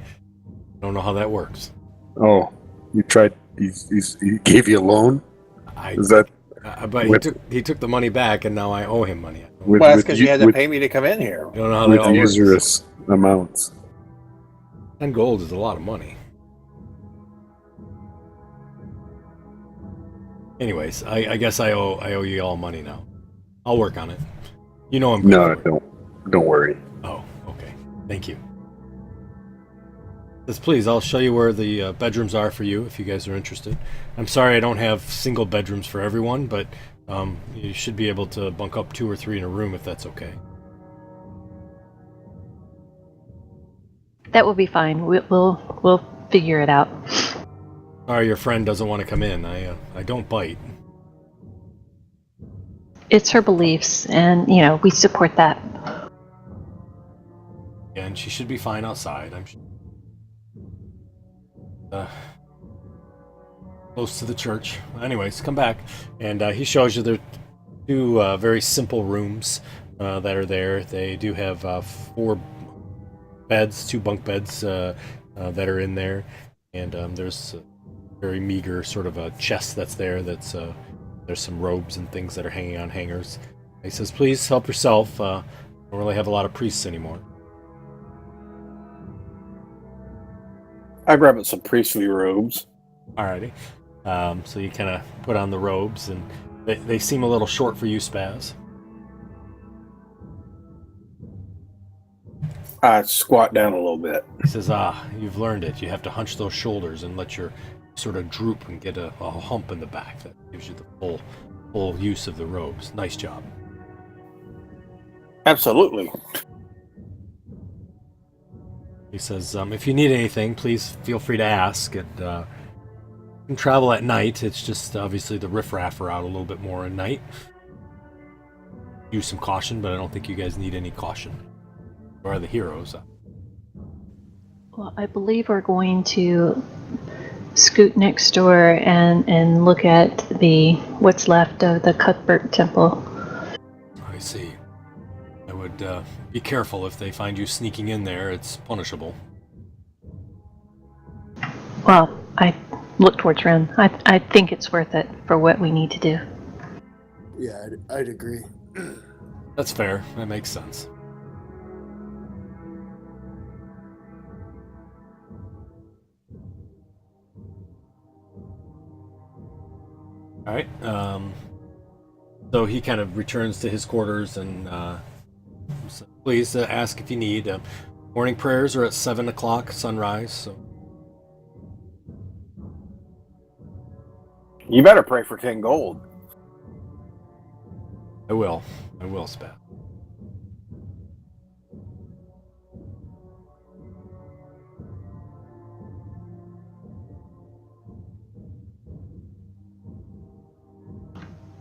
I don't know how that works. Oh, you tried. He gave you a loan. Is that But he took the money back, and now I owe him money. with, Well, that's with because u- you had to with, pay me to come in here. I don't know how that with all works. usurious amounts? 10 gold is a lot of money. Anyways, I guess I owe you all money now. I'll work on it. You know I'm good No, for it. don't worry. Oh, okay. Thank you. Says, please, I'll show you where the bedrooms are for you if you guys are interested. I'm sorry I don't have single bedrooms for everyone, but you should be able to bunk up 2 or 3 in a room if that's okay. That will be fine. We'll figure it out. Sorry, your friend doesn't want to come in. I don't bite. It's her beliefs, and we support that. And she should be fine outside, I'm sure. Close to the church. Anyways, come back. And he shows you there are 2 very simple rooms that are there. They do have 4 beds, 2 bunk beds that are in there. And there's a very meager sort of a chest that's there. There's some robes and things that are hanging on hangers. He says, please help yourself. Don't really have a lot of priests anymore. I grabbed some priestly robes. Alrighty. So you kind of put on the robes, and they seem a little short for you, Spaz. I squat down a little bit. He says, you've learned it. You have to hunch those shoulders and let your sort of droop and get a hump in the back. That gives you the full use of the robes. Nice job. Absolutely. He says, if you need anything, please feel free to ask. And you can travel at night. It's just obviously the riffraff are out a little bit more at night. Use some caution, but I don't think you guys need any caution. You are the heroes. Well, I believe we're going to scoot next door and look at what's left of the Cuthbert Temple. I see. I would be careful. If they find you sneaking in there, it's punishable. Well, I look towards Ren. I think it's worth it for what we need to do. Yeah, I'd agree. That's fair. That makes sense. All right. So he kind of returns to his quarters and so please ask if you need. Morning prayers are at 7 o'clock sunrise. So You better pray for 10 gold. I will, Spat.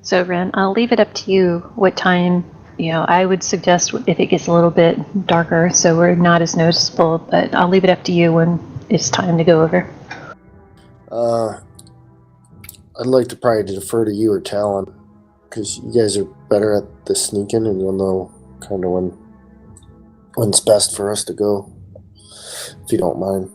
So, Ren, I'll leave it up to you what time. I would suggest if it gets a little bit darker so we're not as noticeable, but I'll leave it up to you when it's time to go over. I'd like to probably defer to you or Talon, because you guys are better at the sneaking, and you'll know kind of when's best for us to go, if you don't mind.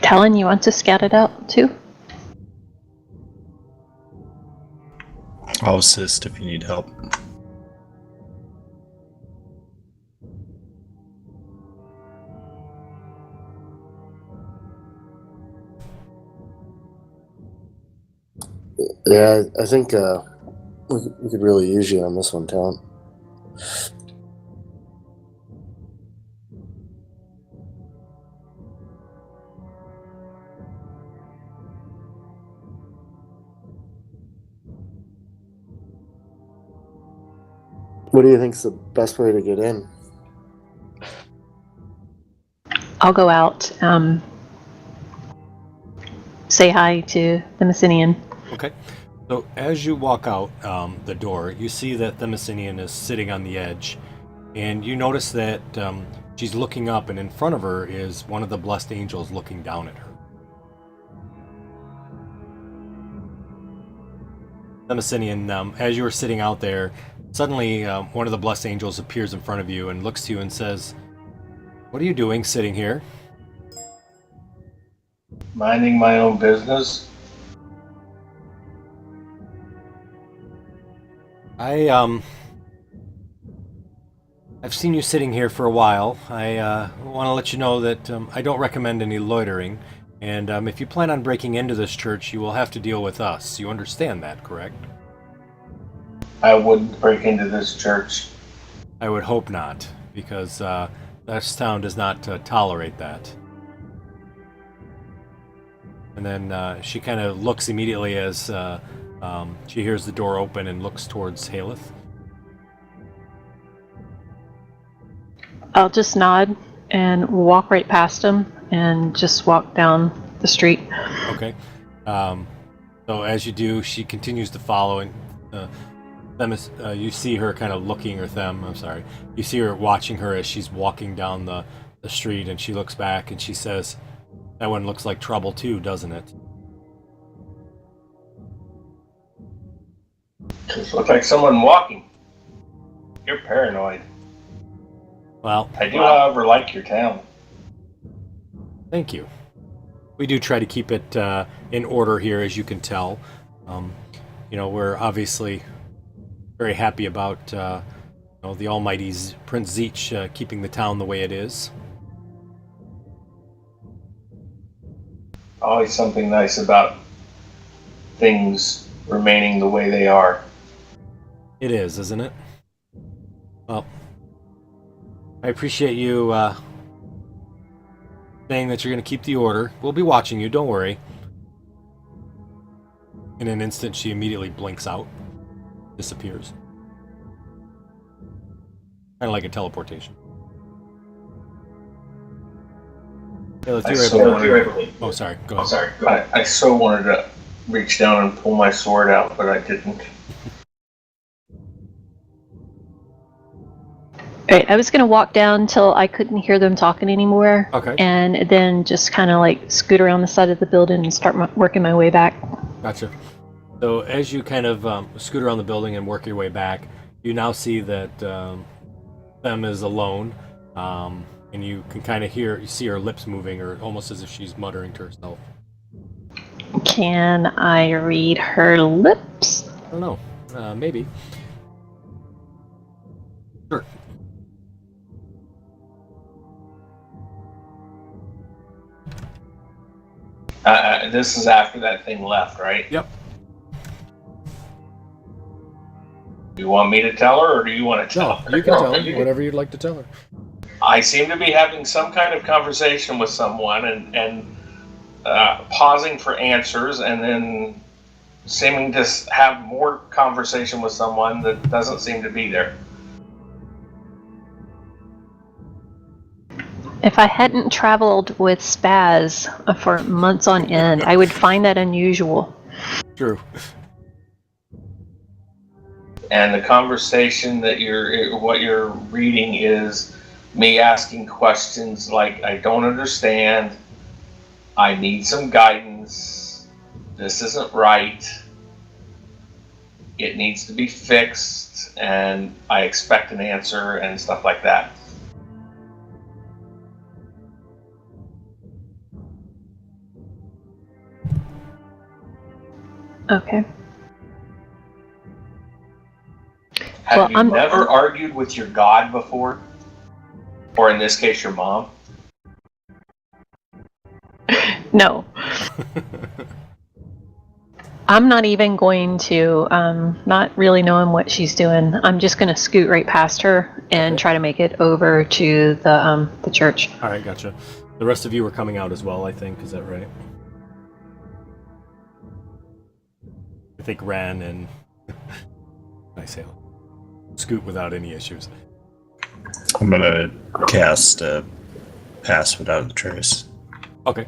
Talon, you want to scout it out too? I'll assist if you need help. Yeah, I think we could really use you on this one, Talon. What do you think's the best way to get in? I'll go out, say hi to the Messinian. Okay. So as you walk out the door, you see that the Messinian is sitting on the edge, and you notice that she's looking up, and in front of her is one of the blessed angels looking down at her. The Messinian, as you were sitting out there, suddenly one of the blessed angels appears in front of you and looks to you and says, "What are you doing sitting here?" Minding my own business. I've seen you sitting here for a while. I want to let you know that I don't recommend any loitering, and if you plan on breaking into this church, you will have to deal with us. You understand that, correct? I wouldn't break into this church. I would hope not, because this town does not tolerate that. And then she kind of looks immediately as she hears the door open and looks towards Haleth. I'll just nod and walk right past him and just walk down the street. Okay. So as you do, she continues to follow, and you see her kind of looking, or them, I'm sorry. You see her watching her as she's walking down the street, and she looks back and she says, "That one looks like trouble too, doesn't it?" Just look like someone walking. You're paranoid. Well, I do, however, like your town. thank you. We do try to keep it in order here, as you can tell. We're obviously very happy about the almighty Prince Zeech keeping the town the way it is. Always something nice about things remaining the way they are. It is, isn't it? Well, I appreciate you saying that you're going to keep the order. We'll be watching you, don't worry. In an instant, she immediately blinks out, disappears. Kind of like a teleportation. Hey, let's Oh, sorry. Go ahead. I so wanted to reach down and pull my sword out, but I didn't. Right, I was going to walk down till I couldn't hear them talking anymore. Okay. And then just kind of like scoot around the side of the building and start working my way back. Gotcha. So as you kind of scoot around the building and work your way back, you now see that Them is alone, and you can kind of see her lips moving, or almost as if she's muttering to herself. Can I read her lips? I don't know. Maybe. Sure. This is after that thing left, right? Yep. Do you want me to tell her, or do you want to tell her? You can tell her whatever you'd like to tell her. I seem to be having some kind of conversation with someone and pausing for answers, and then seeming to have more conversation with someone that doesn't seem to be there. If I hadn't traveled with Spaz for months on end, I would find that unusual. True. And the conversation that what you're reading is me asking questions like, I don't understand, I need some guidance, this isn't right, it needs to be fixed, and I expect an answer, and stuff like that. Okay. Have you never argued with your God before? Or in this case, your mom? No. I'm not even going to, not really knowing what she's doing. I'm just going to scoot right past her and try to make it over to the church. All right, gotcha. The rest of you are coming out as well, I think. Is that right? I think Ran and I say scoot without any issues. I'm gonna cast Pass Without a Trace. Okay,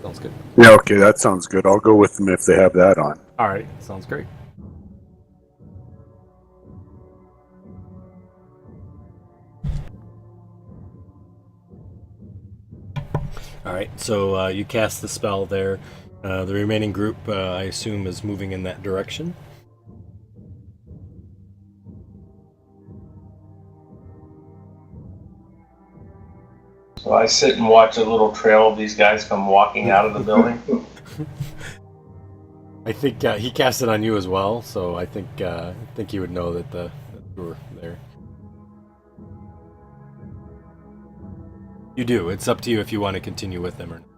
sounds good. Yeah, okay, that sounds good. I'll go with them if they have that on. All right, sounds great. All right, so you cast the spell there. The remaining group, I assume, is moving in that direction. So I sit and watch a little trail of these guys come walking out of the building. I think he cast it on you as well, so I think you would know that you were there. You do. It's up to you if you want to continue with them or not.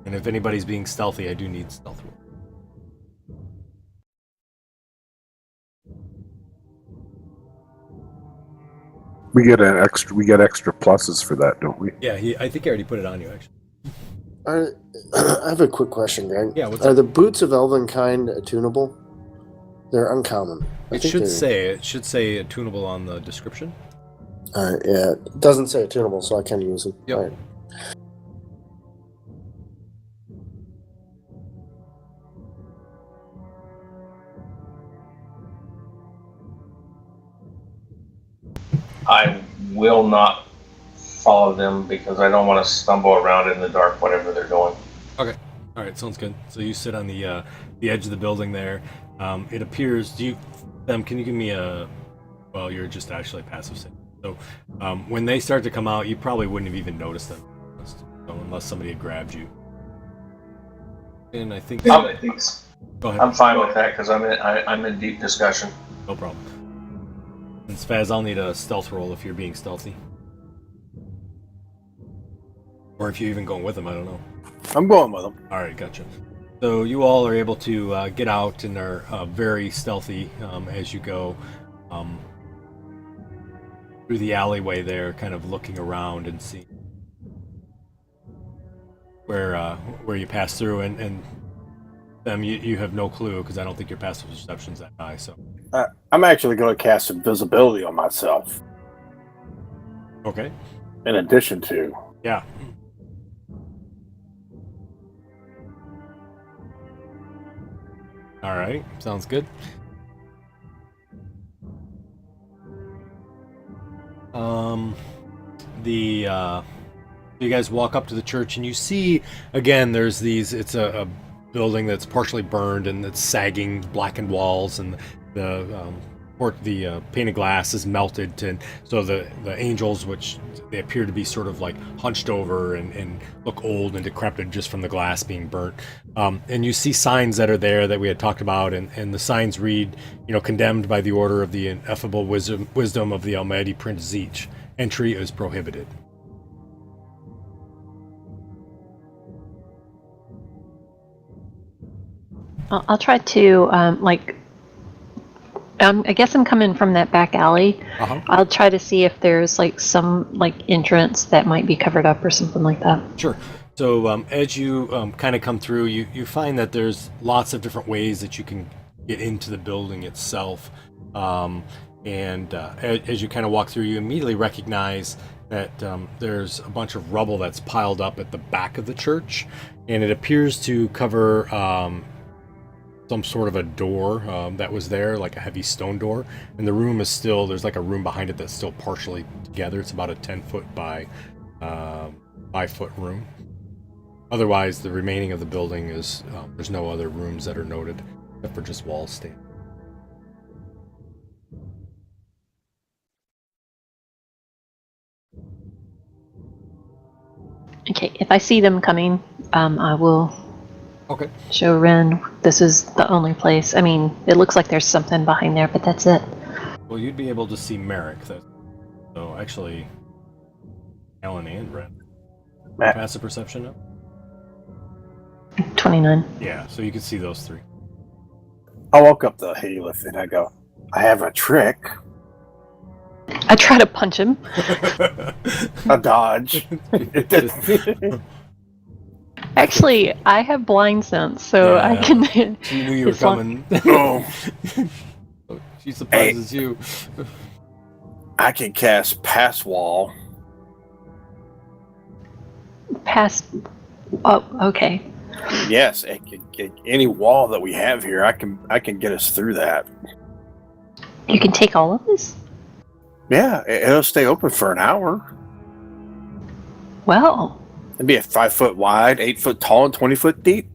And if anybody's being stealthy, I do need stealth roll. We get extra pluses for that, don't we? Yeah, I think I already put it on you, actually. I have a quick question, Greg. Yeah, what's Are up? the boots of Elvenkind attunable? They're uncommon. It should say attunable on the description. All right, yeah. It doesn't say attunable, so I can use them. Yep. All right. I will not follow them because I don't want to stumble around in the dark, whatever they're doing. Okay. All right, sounds good. So you sit on the edge of the building there. It appears. Can you give me a? Well, you're just actually passive save. So when they start to come out, you probably wouldn't have even noticed them, unless somebody had grabbed you. And I think. Go ahead. I'm fine with that because I'm in deep discussion. No problem. And Spaz, I'll need a stealth roll if you're being stealthy. Or if you're even going with them, I don't know. I'm going with them. Alright, gotcha. So you all are able to get out and are very stealthy as you go through the alleyway there, kind of looking around and seeing where you pass through, and them you have no clue because I don't think your passive perception's that high. So I'm actually going to cast some visibility on myself. Okay. In addition to. Yeah. All right, sounds good. You guys walk up to the church and you see, again, there's these, it's a building that's partially burned and it's sagging, blackened walls, and the painted glass is melted, and so the angels, which they appear to be sort of like hunched over and look old and decrepit just from the glass being burnt. And you see signs that are there that we had talked about, and the signs read, condemned by the order of the ineffable wisdom of the Almighty Prince Zeech. Entry is prohibited. I'll try to I guess I'm coming from that back alley. Uh-huh. I'll try to see if there's some entrance that might be covered up or something like that. Sure. So as you kind of come through, you find that there's lots of different ways that you can get into the building itself. And as you kind of walk through, you immediately recognize that there's a bunch of rubble that's piled up at the back of the church, and it appears to cover some sort of a door that was there, like a heavy stone door, and the room is still, there's like a room behind it that's still partially together. It's about a 10-foot by 5-foot room. Otherwise, the remaining of the building is, there's no other rooms that are noted, except for just walls standing. Okay, if I see them coming, I will Okay. show Ren this is the only place. I mean, it looks like there's something behind there, but that's it. Well, you'd be able to see Merrick. So actually, Alan and Ren. Passive perception now? 29. Yeah, so you can see those three. I walk up the Haleth and I go, I have a trick. I try to punch him. A dodge. Actually, I have blind sense, so I can. She knew you were as long- coming. Oh, She surprises you. I can cast Pass Wall. Pass. Oh, okay. Yes, any wall that we have here, I can get us through that. You can take all of this? Yeah, it'll stay open for an hour. Well, It'd be a 5 foot wide, 8 foot tall, and 20 foot deep.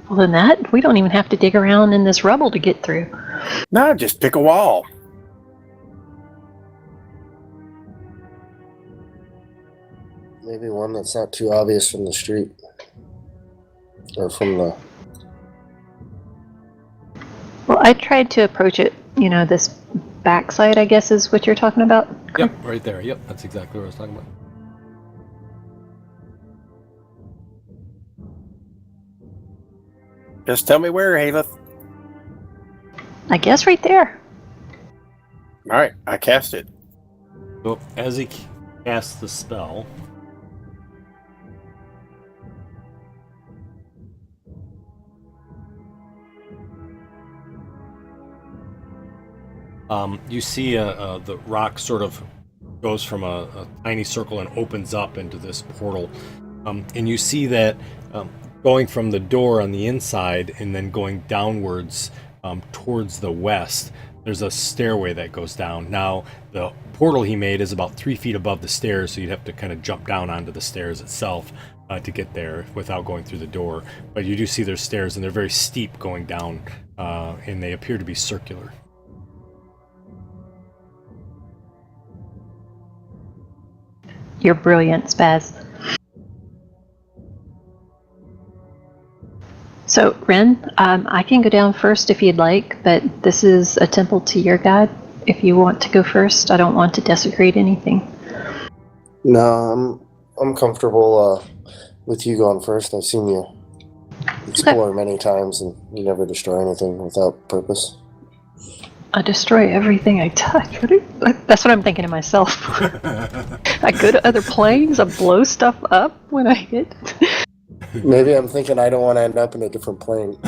well then that we don't even have to dig around in this rubble to get through. Nah, just pick a wall. Maybe one that's not too obvious from the street. Or from the... Well, I tried to approach it, this backside, I guess is what you're talking about. Yep, right there. Yep, that's exactly what I was talking about. Just tell me where, Haleth. I guess right there. All right, I cast it. So as he casts the spell, you see the rock sort of goes from a tiny circle and opens up into this portal. And you see that going from the door on the inside and then going downwards towards the west, there's a stairway that goes down. Now, the portal he made is about 3 feet above the stairs, so you'd have to kind of jump down onto the stairs itself to get there without going through the door. But you do see there's stairs, and they're very steep going down, and they appear to be circular. You're brilliant, Spaz. So, Ren, I can go down first if you'd like, but this is a temple to your god. If you want to go first, I don't want to desecrate anything. No, I'm comfortable with you going first. I've seen you explore many times, and you never destroy anything without purpose. I destroy everything I touch. That's what I'm thinking to myself. I go to other planes, I blow stuff up when I hit. Maybe I'm thinking I don't want to end up in a different plane.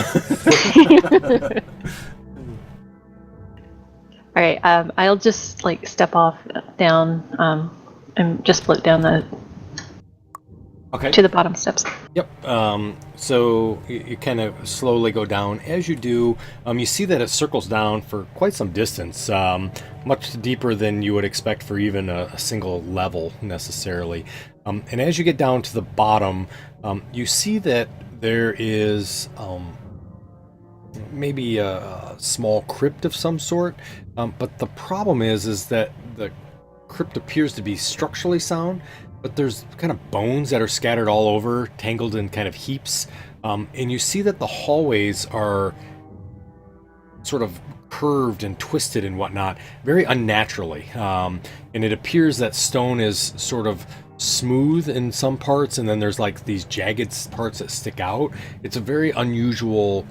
Alright, I'll just step off down and just float down the Okay. to the bottom steps. Yep. So you kind of slowly go down. As you do, you see that it circles down for quite some distance, much deeper than you would expect for even a single level necessarily. And as you get down to the bottom, you see that there is maybe a small crypt of some sort. But the problem is that the crypt appears to be structurally sound, but there's kind of bones that are scattered all over, tangled in kind of heaps. And you see that the hallways are sort of curved and twisted and whatnot, very unnaturally. And it appears that stone is sort of smooth in some parts, and then there's like these jagged parts that stick out. It's a very unusual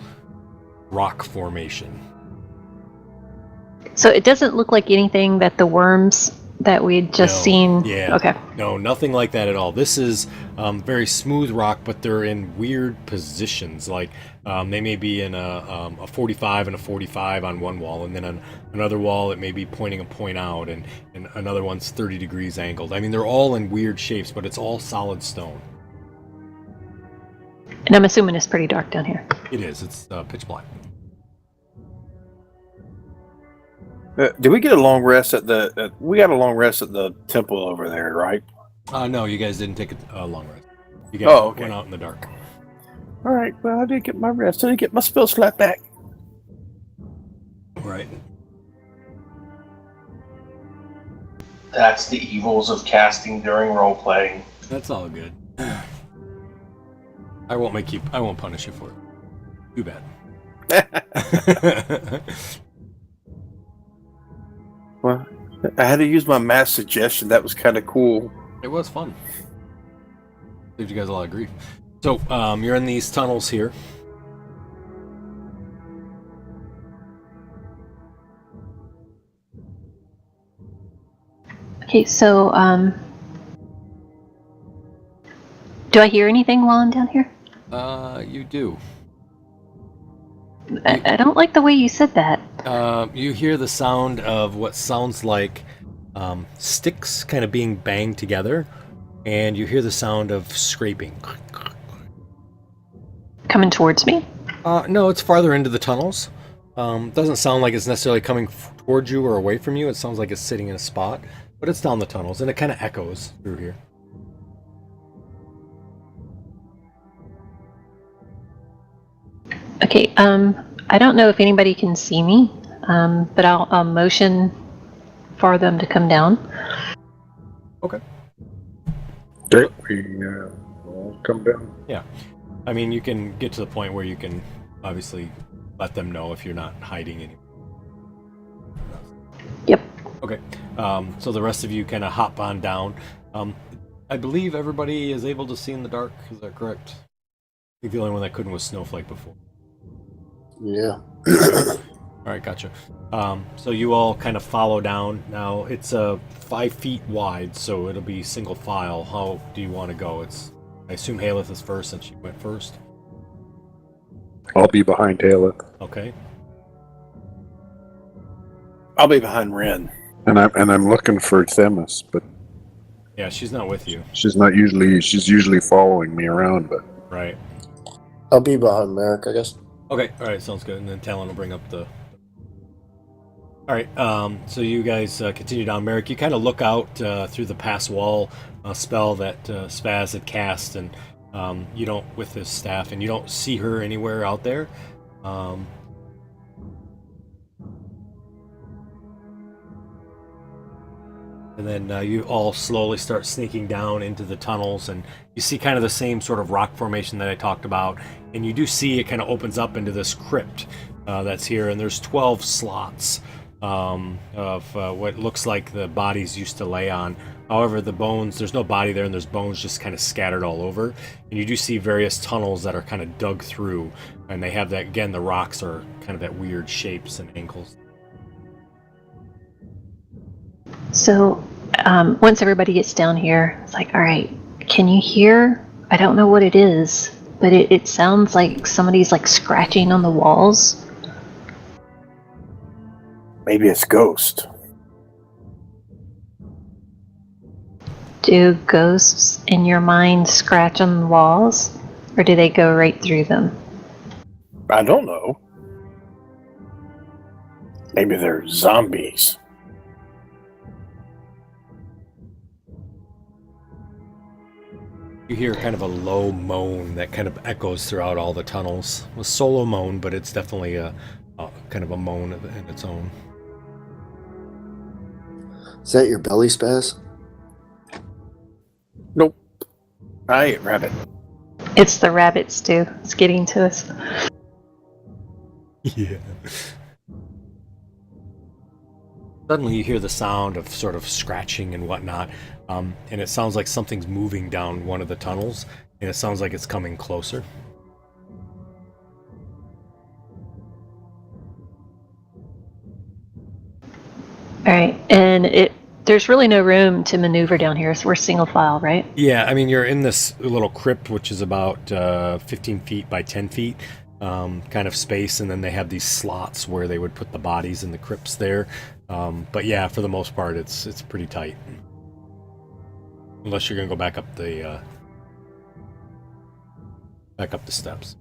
rock formation. So it doesn't look like anything that the worms that we'd just seen. Yeah. Okay. No, nothing like that at all. This is very smooth rock, but they're in weird positions. Like they may be in a 45 and a 45 on one wall, and then on another wall it may be pointing a point out, and another one's 30 degrees angled. I mean, they're all in weird shapes, but it's all solid stone. And I'm assuming it's pretty dark down here. It is. It's pitch black. Did we get a long rest at the? We got a long rest at the temple over there, right? No, you guys didn't take a long rest. You guys went out in the dark. All right. Well, I didn't get my rest. I didn't get my spell slot back. Right. That's the evils of casting during role playing. That's all good. I won't punish you for it. Too bad. Well, I had to use my mass suggestion. That was kind of cool. It was fun. Saved you guys a lot of grief. So, you're in these tunnels here. Okay, so do I hear anything while I'm down here? You do. I don't like the way you said that. You hear the sound of what sounds like sticks kind of being banged together, and you hear the sound of scraping. Coming towards me? No, it's farther into the tunnels. Doesn't sound like it's necessarily coming towards you or away from you. It sounds like it's sitting in a spot, but it's down the tunnels, and it kind of echoes through here. Okay, I don't know if anybody can see me, but I'll motion for them to come down. Okay. Okay, we'll come down. Yeah. I mean, you can get to the point where you can obviously let them know if you're not hiding anymore. Yep. Okay. So the rest of you kind of hop on down. I believe everybody is able to see in the dark. Is that correct? I think the only one that couldn't was Snowflake before. Yeah. All right, gotcha. So you all kind of follow down. Now it's 5 feet wide, so it'll be single file. How do you want to go? I assume Haleth is first since she went first. I'll be behind Haleth. Okay. I'll be behind Ren. And I'm looking for Themis, but Yeah, she's not with you. she's usually following me around, but Right. I'll be behind Merrick, I guess. Okay. All right. Sounds good. And then Talon will bring up the. All right. So you guys continue down. Merrick, you kind of look out through the pass wall spell that Spaz had cast, and you don't with his staff, and you don't see her anywhere out there. And then you all slowly start sneaking down into the tunnels, and you see kind of the same sort of rock formation that I talked about. And you do see it kind of opens up into this crypt that's here, and there's 12 slots of what looks like the bodies used to lay on. However, the bones, there's no body there, and there's bones just kind of scattered all over. And you do see various tunnels that are kind of dug through, and they have that, again, the rocks are kind of at weird shapes and angles. So once everybody gets down here, it's like, all right, can you hear? I don't know what it is, but it sounds like somebody's like scratching on the walls. Maybe it's Ghost. Do ghosts in your mind scratch on the walls, or do they go right through them? I don't know. Maybe they're zombies. You hear kind of a low moan that kind of echoes throughout all the tunnels. A solo moan, but it's definitely a kind of a moan in its own. Is that your belly spaz? Nope. I ain't rabbit. It's the rabbits, too. It's getting to us. Yeah. Suddenly you hear the sound of sort of scratching and whatnot, and it sounds like something's moving down one of the tunnels, and it sounds like it's coming closer. All right, and there's really no room to maneuver down here, so we're single file, right? Yeah, I mean, you're in this little crypt, which is about 15 feet by 10 feet kind of space, and then they have these slots where they would put the bodies in the crypts there. But yeah, for the most part, it's pretty tight. Unless you're going to go back up the steps.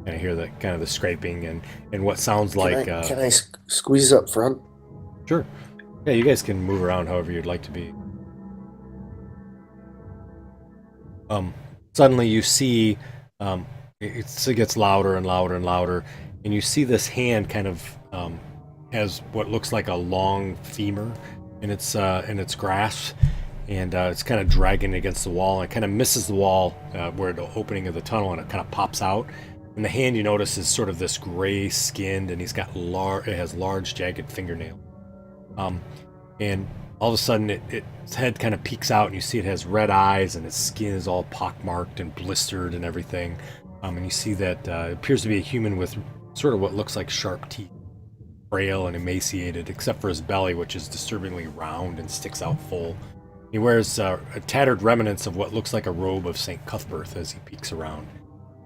And I hear the kind of the scraping and what sounds like... Can I squeeze up front? Sure. Yeah, you guys can move around however you'd like to be. Suddenly you see it gets louder and louder and louder, and you see this hand kind of has what looks like a long femur in its grasp, and it's kind of dragging against the wall, and it kind of misses the wall where the opening of the tunnel, and it kind of pops out. And the hand, you notice, is sort of this gray skinned, and it has large jagged fingernails. And all of a sudden its head kind of peeks out, and you see it has red eyes, and its skin is all pockmarked and blistered and everything. And you see that it appears to be a human with sort of what looks like sharp teeth, frail and emaciated, except for his belly, which is disturbingly round and sticks out full. He wears a tattered remnants of what looks like a robe of St. Cuthbert as he peeks around.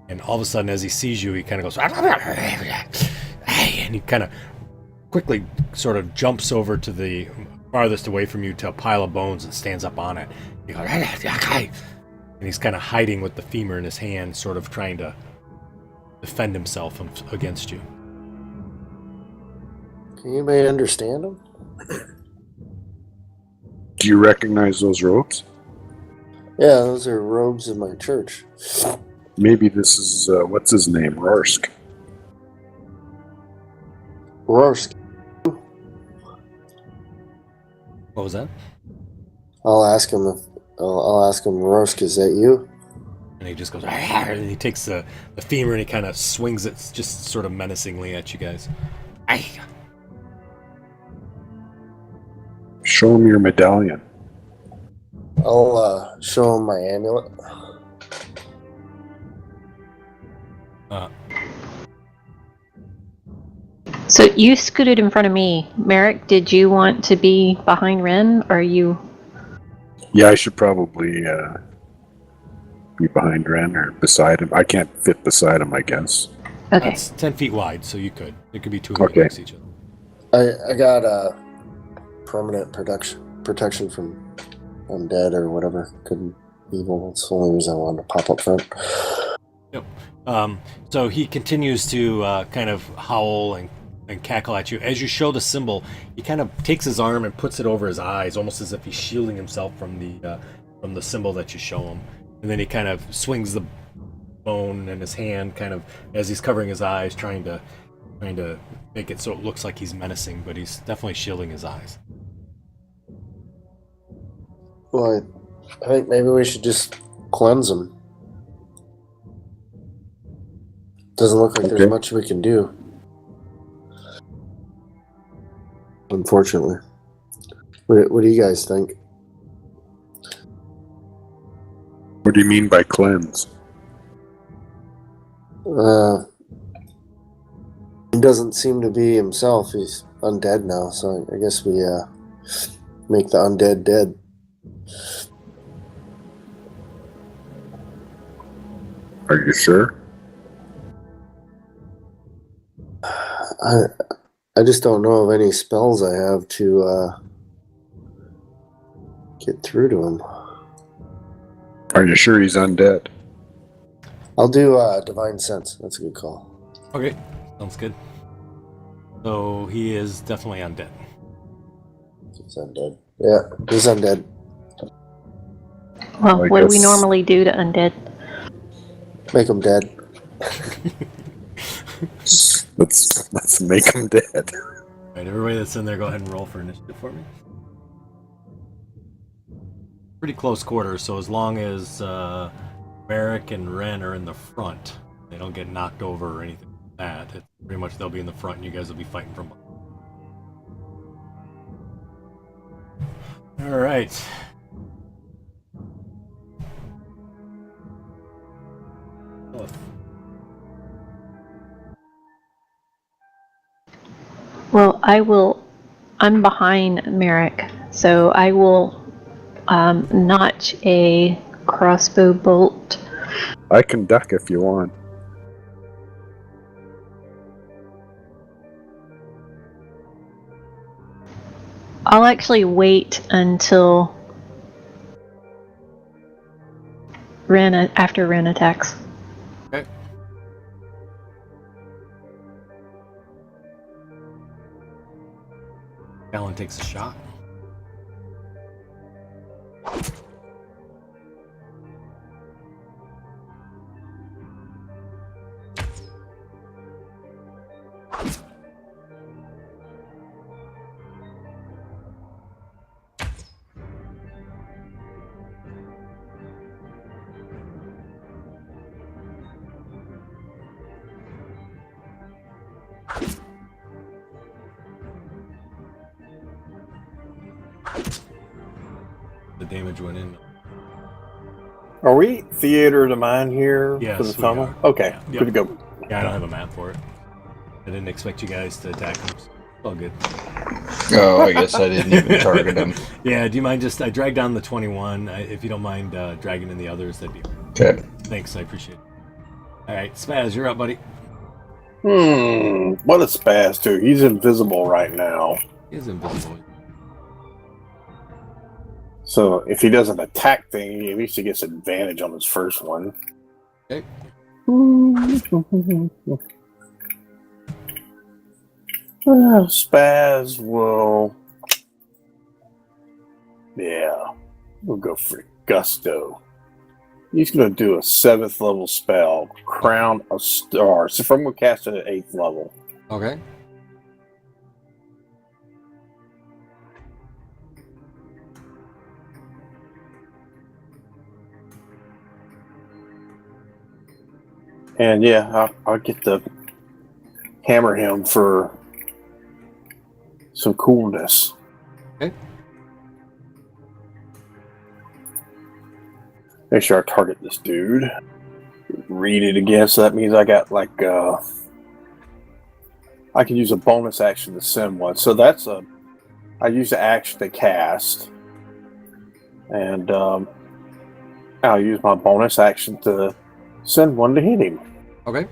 And all of a sudden, as he sees you, he kind of goes, and he kind of quickly sort of jumps over to the farthest away from you to a pile of bones and stands up on it. He goes, and he's kind of hiding with the femur in his hand, sort of trying to defend himself against you. Can anybody understand him? Do you recognize those robes? Yeah, those are robes of my church. Maybe this is, what's his name? Rorsk. Rorsk. What was that? I'll ask him, Rorsk, is that you? And he just goes, and he takes the femur and he kind of swings it just sort of menacingly at you guys. Show him your medallion. I'll show him my amulet. So you scooted in front of me. Merrick, did you want to be behind Ren, or you... Yeah, I should probably be behind Ren or beside him. I can't fit beside him, I guess. Okay. It's 10 feet wide, so you could. It could be two of Okay. you next to each other. I got permanent protection from undead or whatever. Couldn't evil. That's the only reason I wanted to pop up front. Yep. So he continues to kind of howl and cackle at you. As you show the symbol, he kind of takes his arm and puts it over his eyes, almost as if he's shielding himself from the symbol that you show him. And then he kind of swings the bone in his hand, kind of as he's covering his eyes, trying to make it so it looks like he's menacing, but he's definitely shielding his eyes. Well, I think maybe we should just cleanse him. Doesn't look like there's much we can do. Unfortunately. What do you guys think? What do you mean by cleanse? He doesn't seem to be himself. He's undead now, so I guess we make the undead dead. Are you sure? I just don't know of any spells I have to get through to him. Are you sure he's undead? I'll do Divine Sense. That's a good call. Okay, sounds good. So he is definitely undead. He's undead. Yeah, he's undead. Well, I what do we guess- normally do to undead? Make him dead. Let's make him dead. All right, everybody that's in there, go ahead and roll for initiative for me. Pretty close quarters, so as long as Merrick and Ren are in the front, they don't get knocked over or anything like that. It's pretty much they'll be in the front and you guys will be fighting from behind. All right. Well, I'm behind Merrick, so I will notch a crossbow bolt. I can duck if you want. I'll actually wait until after Ren attacks. Okay. Alan takes a shot. The damage went in. Are we theater of the mind here Yes, for the we tunnel? are. Okay, Yeah. good to go. Yeah, I don't have a map for it. I didn't expect you guys to attack him. So all good. Oh, I guess I didn't even target him. Yeah, do you mind I dragged down the 21. If you don't mind dragging in the others, that'd be Okay. Thanks, I appreciate it. All right, Spaz, you're up, buddy. What a spaz too. He's invisible right now. He is invisible. So if he doesn't attack thing, at least he gets advantage on his first one. Okay. Spaz will. Yeah. We'll go for Gusto. He's going to do a 7th level spell, Crown of Stars. So I'm going to cast it at 8th level. Okay. And yeah, I'll get to hammer him for some coolness. Okay. Make sure I target this dude. Read it again, so that means I got like I can use a bonus action to send one. So that's I use the action to cast, and I'll use my bonus action to send one to hit him. Okay.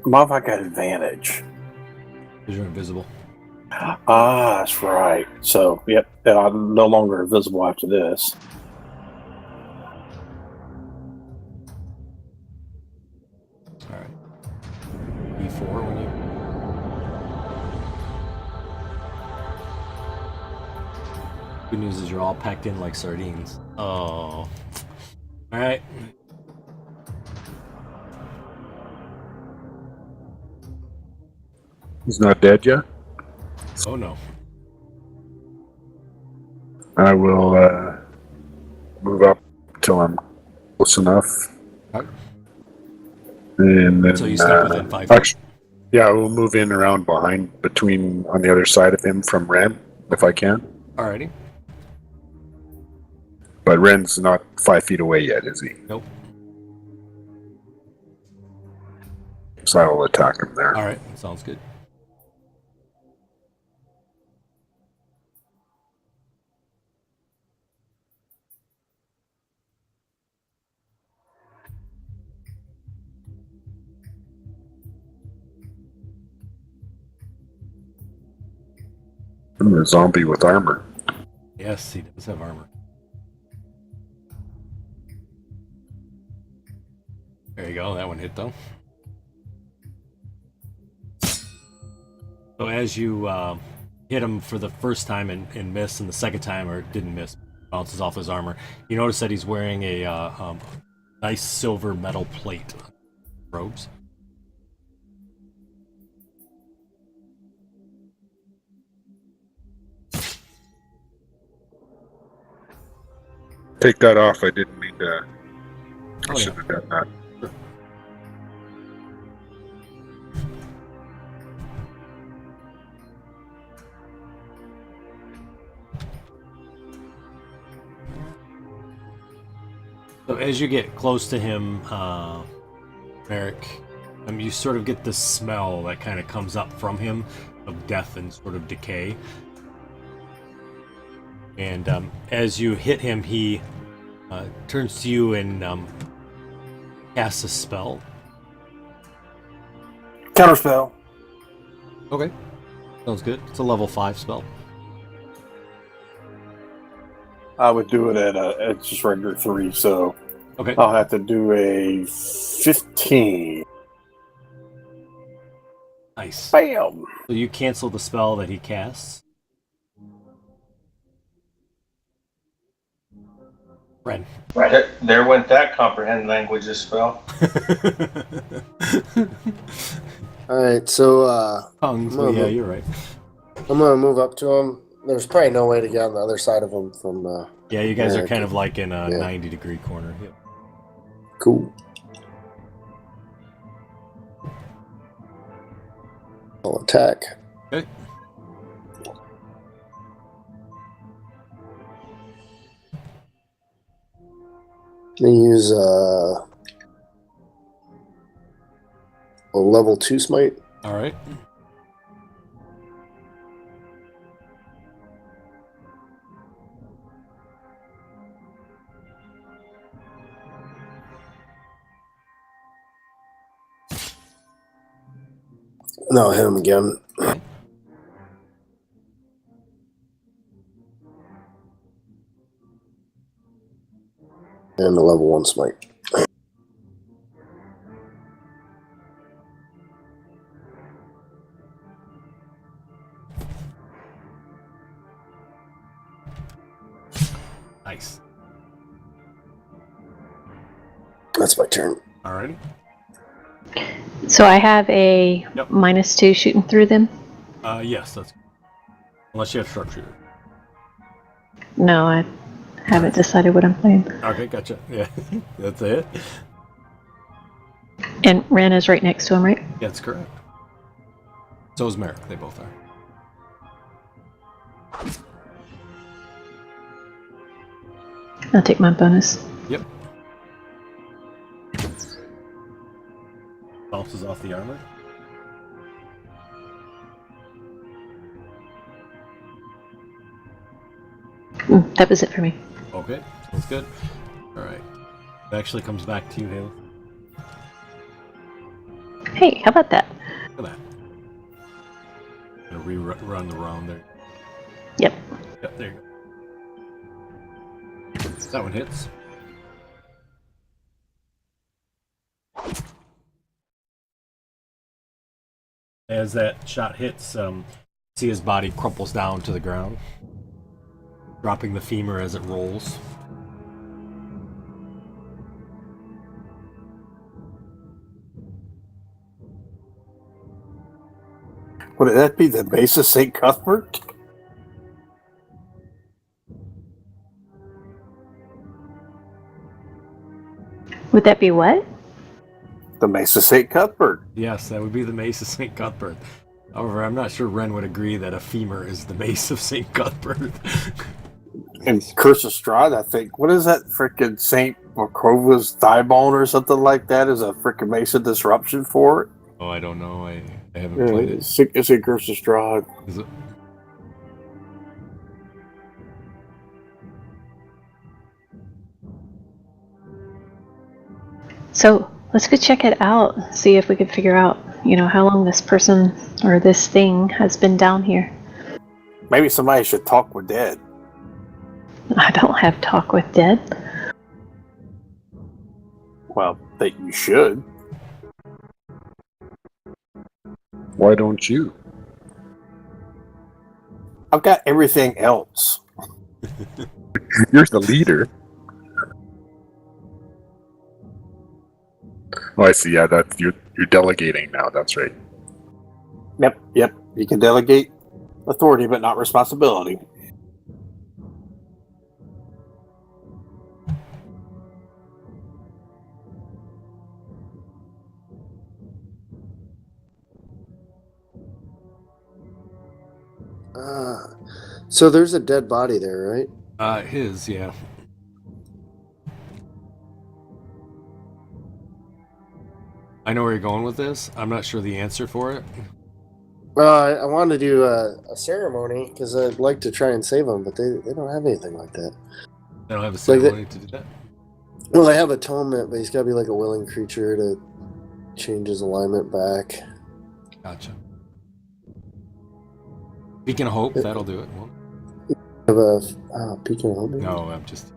Why have I got advantage? Because you're invisible. Ah, that's right. So, yep, I'm no longer invisible after this. All right. B4 when you. Good news is you're all packed in like sardines. Oh. All right. He's not dead yet. Oh no. I will move up till I'm close enough. Okay. And then, So you step within 5 feet. actually, yeah, we'll move in around between on the other side of him from Ren, if I can. Alrighty. But Ren's not 5 feet away yet, is he? Nope. So I will attack him there. All right. Sounds good. A zombie with armor. Yes, he does have armor. There you go. That one hit though. So as you hit him for the first time and miss, and the second time or didn't miss, bounces off his armor. You notice that he's wearing a nice silver metal plate on his robes. Take that off. I didn't mean to. I Oh, should yeah. have done that. So as you get close to him, Merrick, you sort of get this smell that kind of comes up from him of death and sort of decay. And as you hit him, he turns to you and casts a spell. Counterspell. Okay. Sounds good. It's a level 5 spell. I would do it at just regular 3, so Okay. I'll have to do a 15. Nice. Bam! So you cancel the spell that he casts. Ren. There went that comprehend languages spell. Alright, so Tongues. I'm gonna Yeah, move- you're right. I'm gonna move up to him. There's probably no way to get on the other side of him from Yeah, you guys are Merrick. kind of like in a Yeah. 90-degree corner. Yep. Cool. I'll attack. Okay. I'm gonna use a level 2 smite. All right. And I'll hit him again. And a level 1 smite. Nice. That's my turn. All right. So I have a Yep. -2 shooting through them. Yes, that's unless you have sharpshooter. No, I haven't decided what I'm playing. Okay, gotcha. Yeah, that's it. And Ren is right next to him, right? That's correct. So is Merrick. They both are. I'll take my bonus. Yep. Bounces off the armor. That was it for me. Okay, sounds good. All right. It actually comes back to you, Halo. Hey, how about that? Look at that. Gonna rerun the round there. Yep. Yep, there you go. That one hits. As that shot hits, see his body crumples down to the ground, dropping the femur as it rolls. Would that be the base of St. Cuthbert? Would that be what? The Mace of St. Cuthbert. Yes, that would be the Mace of St. Cuthbert. However, I'm not sure Ren would agree that a femur is the Mace of St. Cuthbert. And Curse of Strahd, I think. What is that frickin' St. Macrova's thigh bone or something like that? Is a frickin' Mace of Disruption for it? Oh, I don't know. I haven't played it. It's a Curse of Strahd. Is it? So let's go check it out. See if we can figure out, how long this person or this thing has been down here. Maybe somebody should talk with dead. I don't have talk with dead. Well, that you should. Why don't you? I've got everything else. You're the leader. Oh, I see. Yeah, that's you're delegating now. That's right. Yep. You can delegate authority, but not responsibility. So there's a dead body there, right? His, yeah. I know where you're going with this. I'm not sure the answer for it. I wanted to do a ceremony because I'd like to try and save him, but they don't have anything like that. They don't have a ceremony to do that. Well, they have atonement, but he's got to be like a willing creature to change his alignment back. Gotcha. Beacon of Hope, that'll do it. Well, Have a beacon of hope? no, I'm just...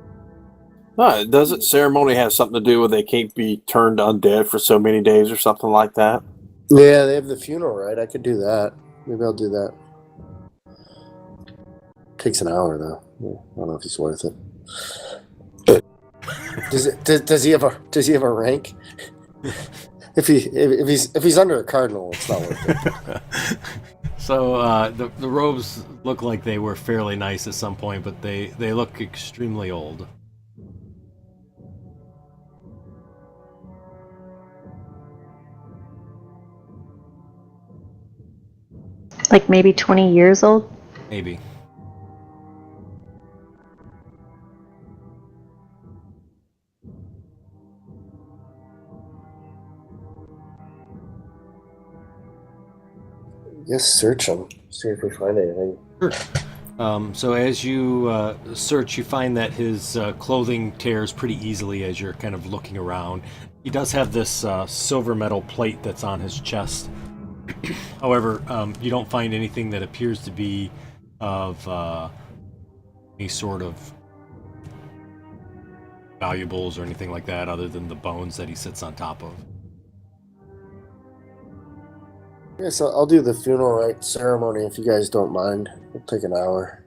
Doesn't ceremony have something to do with they can't be turned undead for so many days or something like that? Yeah, they have the funeral, right? I could do that. Maybe I'll do that. Takes an hour though. I don't know if it's worth it. Does he have a rank? If he's under a cardinal, it's not worth it. So the robes look like they were fairly nice at some point, but they look extremely old. Like maybe 20 years old? Maybe. Just search them. See if we find anything. Sure. So as you search, you find that his clothing tears pretty easily as you're kind of looking around. He does have this silver metal plate that's on his chest. However, you don't find anything that appears to be of any sort of valuables or anything like that other than the bones that he sits on top of. Yeah, so I'll do the funeral rite ceremony if you guys don't mind. It'll take an hour.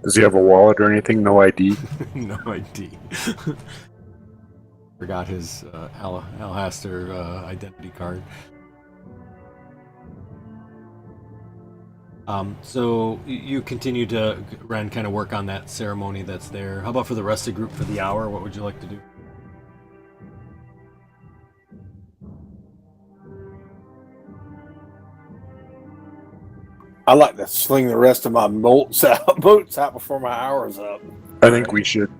Does he have a wallet or anything? No ID? No ID. Forgot his Alhaster identity card. So you continue to, Ren, kind of work on that ceremony that's there. How about for the rest of the group for the hour? What would you like to do? I like to sling the rest of my boats out before my hour's up. I think we should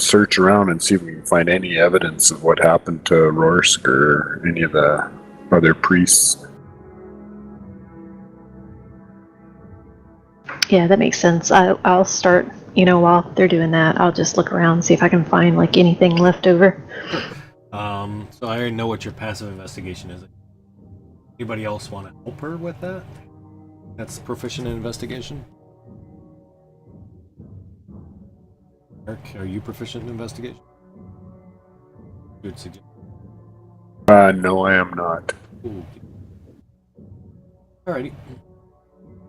search around and see if we can find any evidence of what happened to Rorsk or any of the other priests. Yeah, that makes sense. I'll start, while they're doing that, I'll just look around and see if I can find like anything left over. So I already know what your passive investigation is. Anybody else want to help her with that? That's proficient in investigation. Eric, are you proficient in investigation? Good suggestion. No, I am not. Ooh. Alrighty.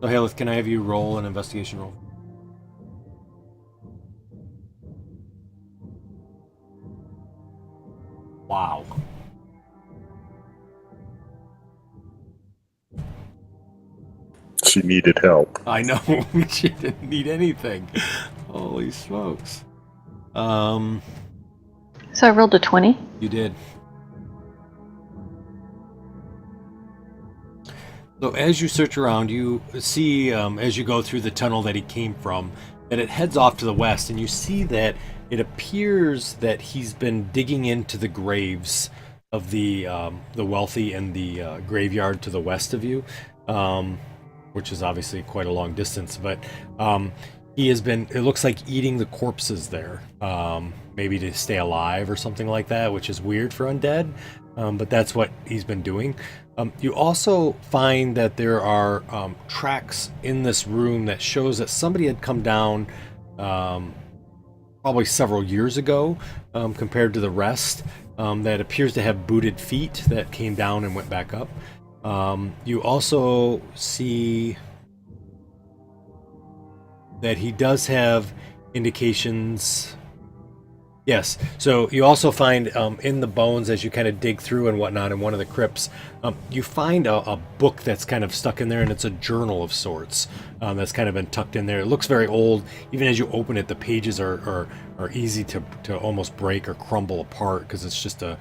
So, Haleth, can I have you roll an investigation roll? Wow. She needed help. I know. She didn't need anything. Holy smokes. So I rolled a 20. You did. So as you search around, you see, as you go through the tunnel that he came from, that it heads off to the west, and you see that it appears that he's been digging into the graves of the wealthy and the graveyard to the west of you, which is obviously quite a long distance, but he has been, it looks like, eating the corpses there, maybe to stay alive or something like that, which is weird for undead, but that's what he's been doing. You also find that there are tracks in this room that shows that somebody had come down probably several years ago compared to the rest. That appears to have booted feet that came down and went back up. You also see that he does have indications. Yes, so you also find in the bones, as you kind of dig through and whatnot in one of the crypts, you find a book that's kind of stuck in there, and it's a journal of sorts that's kind of been tucked in there. It looks very old. Even as you open it, the pages are easy to almost break or crumble apart because it's just a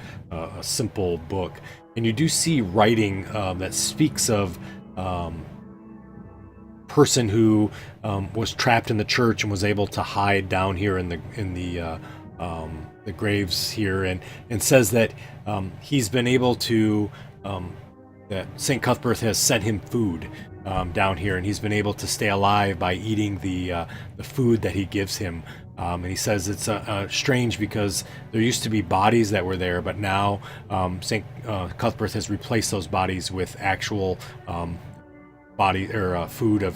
simple book. And you do see writing that speaks of person who was trapped in the church and was able to hide down here in the graves here, and says that he's been able to that St. Cuthbert has sent him food down here, and he's been able to stay alive by eating the food that he gives him. And he says it's strange because there used to be bodies that were there, but now St. Cuthbert has replaced those bodies with actual body or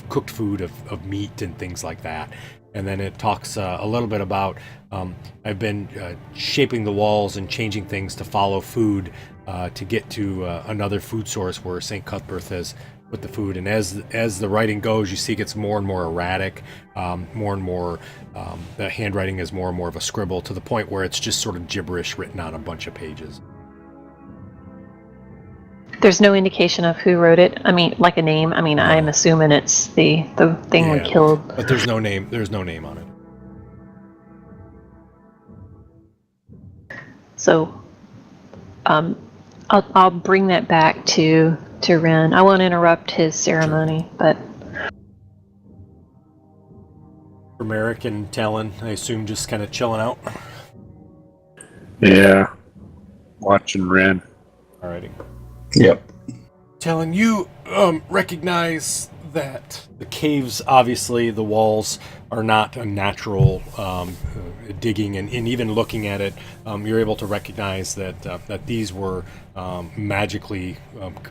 cooked food of meat and things like that. And then it talks a little bit about I've been shaping the walls and changing things to follow food to get to another food source where St. Cuthbert has put the food. And as the writing goes, you see it gets more and more erratic, more and more the handwriting is more and more of a scribble to the point where it's just sort of gibberish written on a bunch of pages. There's no indication of who wrote it. I mean, like a name. I mean, I'm assuming it's the thing we killed. But there's no name. There's no name on it. So, I'll bring that back to Ren. I won't interrupt his ceremony, but For Merrick and Talon, I assume just kind of chilling out. Yeah. Watching Ren. Alrighty. Yep. Talon, you recognize that the caves, obviously, the walls are not a natural digging, and even looking at it, you're able to recognize that these were magically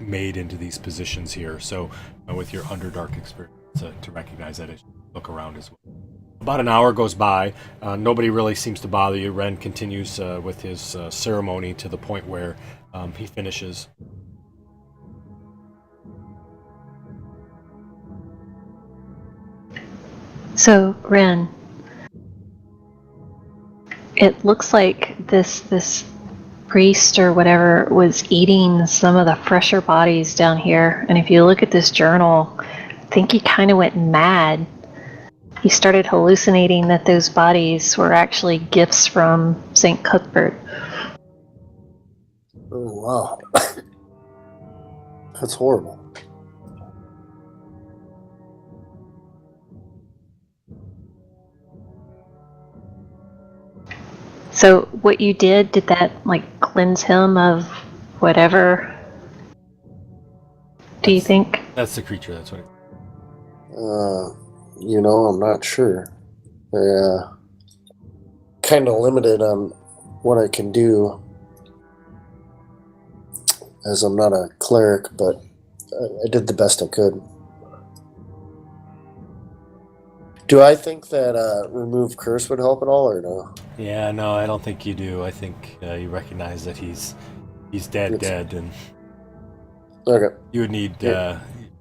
made into these positions here. So, with your Underdark experience, to recognize that as you look around as well. About an hour goes by. Nobody really seems to bother you. Ren continues with his ceremony to the point where he finishes. so Ren, it looks like this priest or whatever was eating some of the fresher bodies down here. And if you look at this journal, I think he kind of went mad. He started hallucinating that those bodies were actually gifts from St. Cuthbert. Oh, wow. That's horrible. So what you did that like cleanse him of whatever? Do you think? That's the creature. That's what it. I'm not sure. Yeah. Kind of limited on what I can do, as I'm not a cleric, but I did the best I could. Do I think that remove curse would help at all, or no? Yeah, no, I don't think you do. I think you recognize that he's dead, and Okay. you would need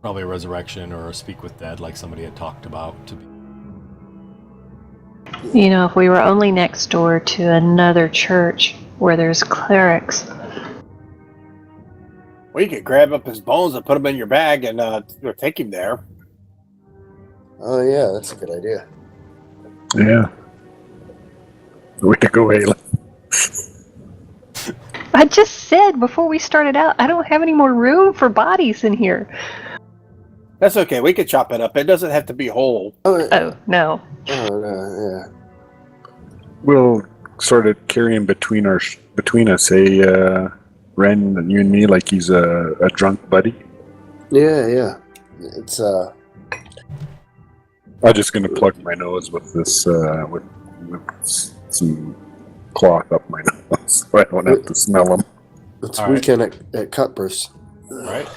probably a resurrection or a speak with dead, like somebody had talked about. To be. If we were only next door to another church where there's clerics. Well, you could grab up his bones and put them in your bag and take him there. Oh, yeah, that's a good idea. Yeah. Way to go, Ayla. I just said before we started out, I don't have any more room for bodies in here. That's okay. We could chop it up. It doesn't have to be whole. Oh, no. Yeah. We'll sort of carry him between us, Ren and you and me, like he's a drunk buddy. Yeah. It's, I'm just gonna plug my nose with this, with some cloth up my nose, so I don't have to smell them. it's All right. weekend at Cutburst. Right.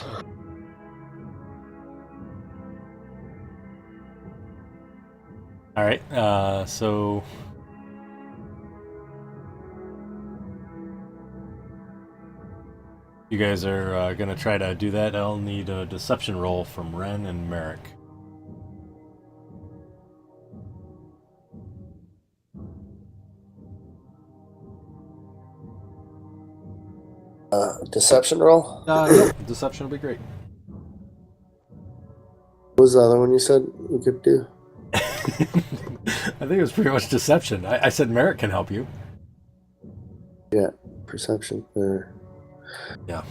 All right. So you guys are gonna try to do that. I'll need a deception roll from Ren and Merrick. Deception roll? Yep. Deception will be great. What was the other one you said you could do? I think it was pretty much deception. I said Merrick can help you. Yeah, perception. Yeah.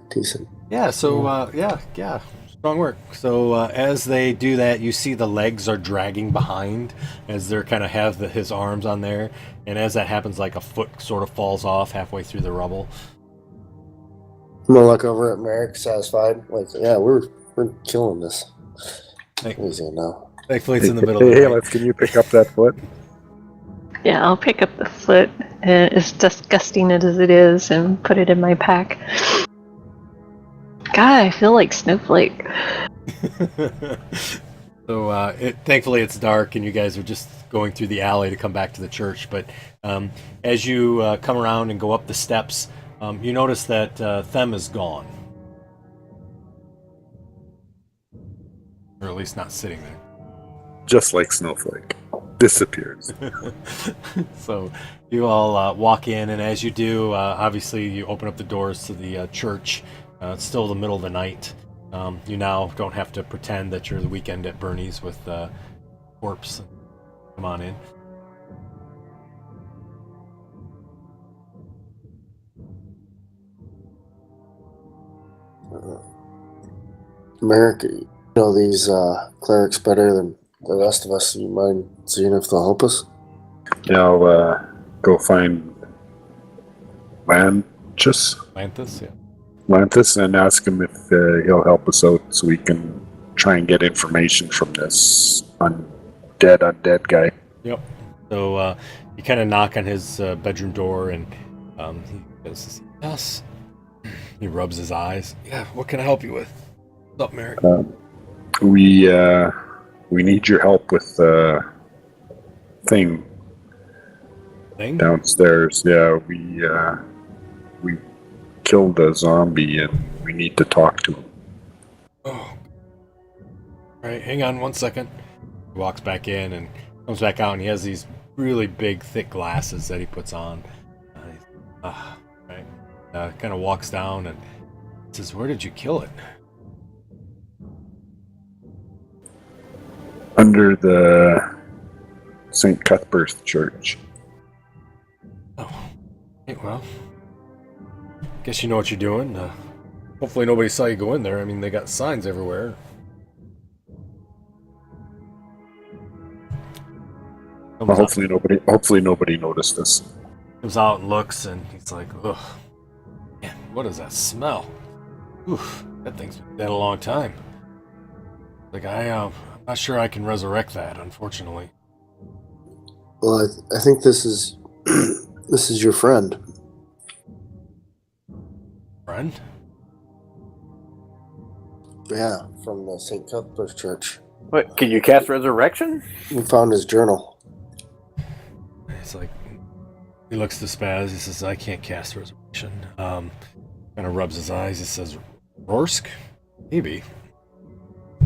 Decent. Yeah, so, yeah, strong work. So, as they do that, you see the legs are dragging behind as they're kind of have his arms on there. And as that happens, like a foot sort of falls off halfway through the rubble. I'm gonna look over at Merrick, satisfied. Like, yeah, we're killing this. Like, Easy now. thankfully, it's in the middle Hey, of the night. Alex, can you pick up that foot? Yeah, I'll pick up the foot, as disgusting as it is, and put it in my pack. God, I feel like Snowflake. So, thankfully, it's dark, and you guys are just going through the alley to come back to the church. But as you come around and go up the steps, you notice that Them is gone. Or at least not sitting there. Just like Snowflake. Disappears. So you all walk in, and as you do, obviously you open up the doors to the church. It's still the middle of the night. You now don't have to pretend that you're the weekend at Bernie's with corpse. Come on in. Merrick, you know these clerics better than the rest of us. You mind seeing if they'll help us? Yeah, I'll go find Lanthus and ask him if he'll help us out so we can try and get information from this undead guy. Yep. So you kind of knock on his bedroom door, and he goes, "Yes." He rubs his eyes. "Yeah, what can I help you with?" What's up, Merrick? We need your help with thing downstairs. Yeah, we killed a zombie and we need to talk to him. Oh. All right, hang on 1 second. He walks back in and comes back out, and he has these really big, thick glasses that he puts on. Right. Kind of walks down and says, "Where did you kill it?" Under the St. Cuthbert's Church. Oh. Okay, well, guess you know what you're doing. Hopefully nobody saw you go in there. I mean, they got signs everywhere. Well, hopefully nobody noticed us. Comes out and looks, and he's like, "Ugh, man, what is that smell? Oof, that thing's been dead a long time." Like, I'm not sure I can resurrect that, unfortunately. Well, I think this is this is your friend. Friend? Yeah, from the St. Cuthbert's Church. What? Can you cast resurrection? We found his journal. It's like, he looks to Spaz. He says, "I can't cast resurrection." Kind of rubs his eyes. He says, "Rorsk? Maybe.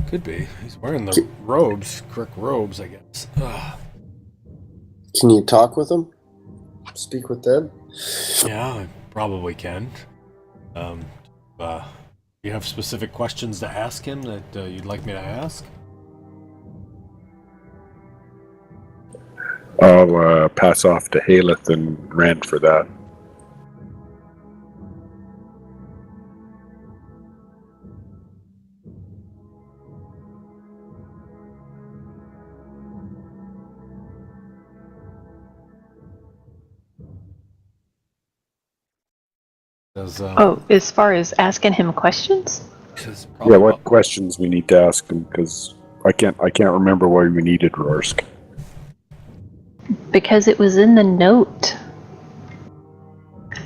Could be. He's wearing the robes, correct robes, I guess." Ugh. Can you talk with him? Speak with them? Yeah, I probably can. You have specific questions to ask him that you'd like me to ask? I'll pass off to Haleth and Rand for that. As far as asking him questions? Yeah, what questions we need to ask him, because I can't remember why we needed Rorsk. Because it was in the note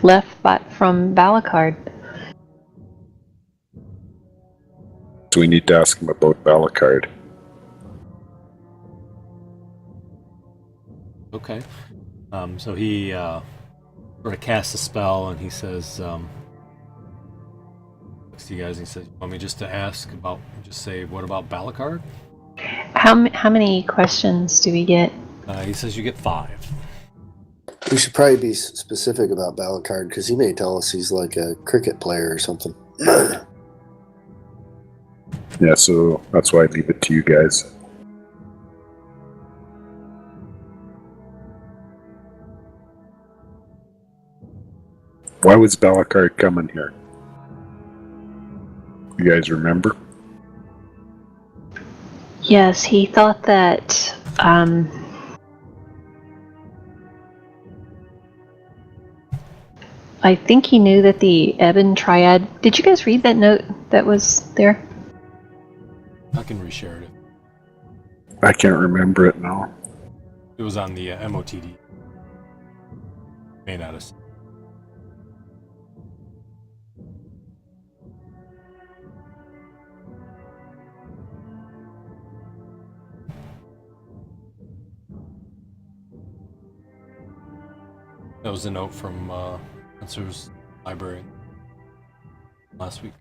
left from Balakard. So we need to ask him about Balakard. Okay. So he sort of casts a spell, and he says, looks to you guys, and he says, "You want me just to ask about, just say, what about Balakard?" How many questions do we get? He says you get 5. We should probably be specific about Balakard because he may tell us he's like a cricket player or something. Yeah, so that's why I leave it to you guys. Why was Balakard coming here? You guys remember? Yes, he thought that I think he knew that the Ebon Triad. Did you guys read that note that was there? I can reshare it. I can't remember it now. It was on the MOTD. May not have. That was a note from Spencer's library last week.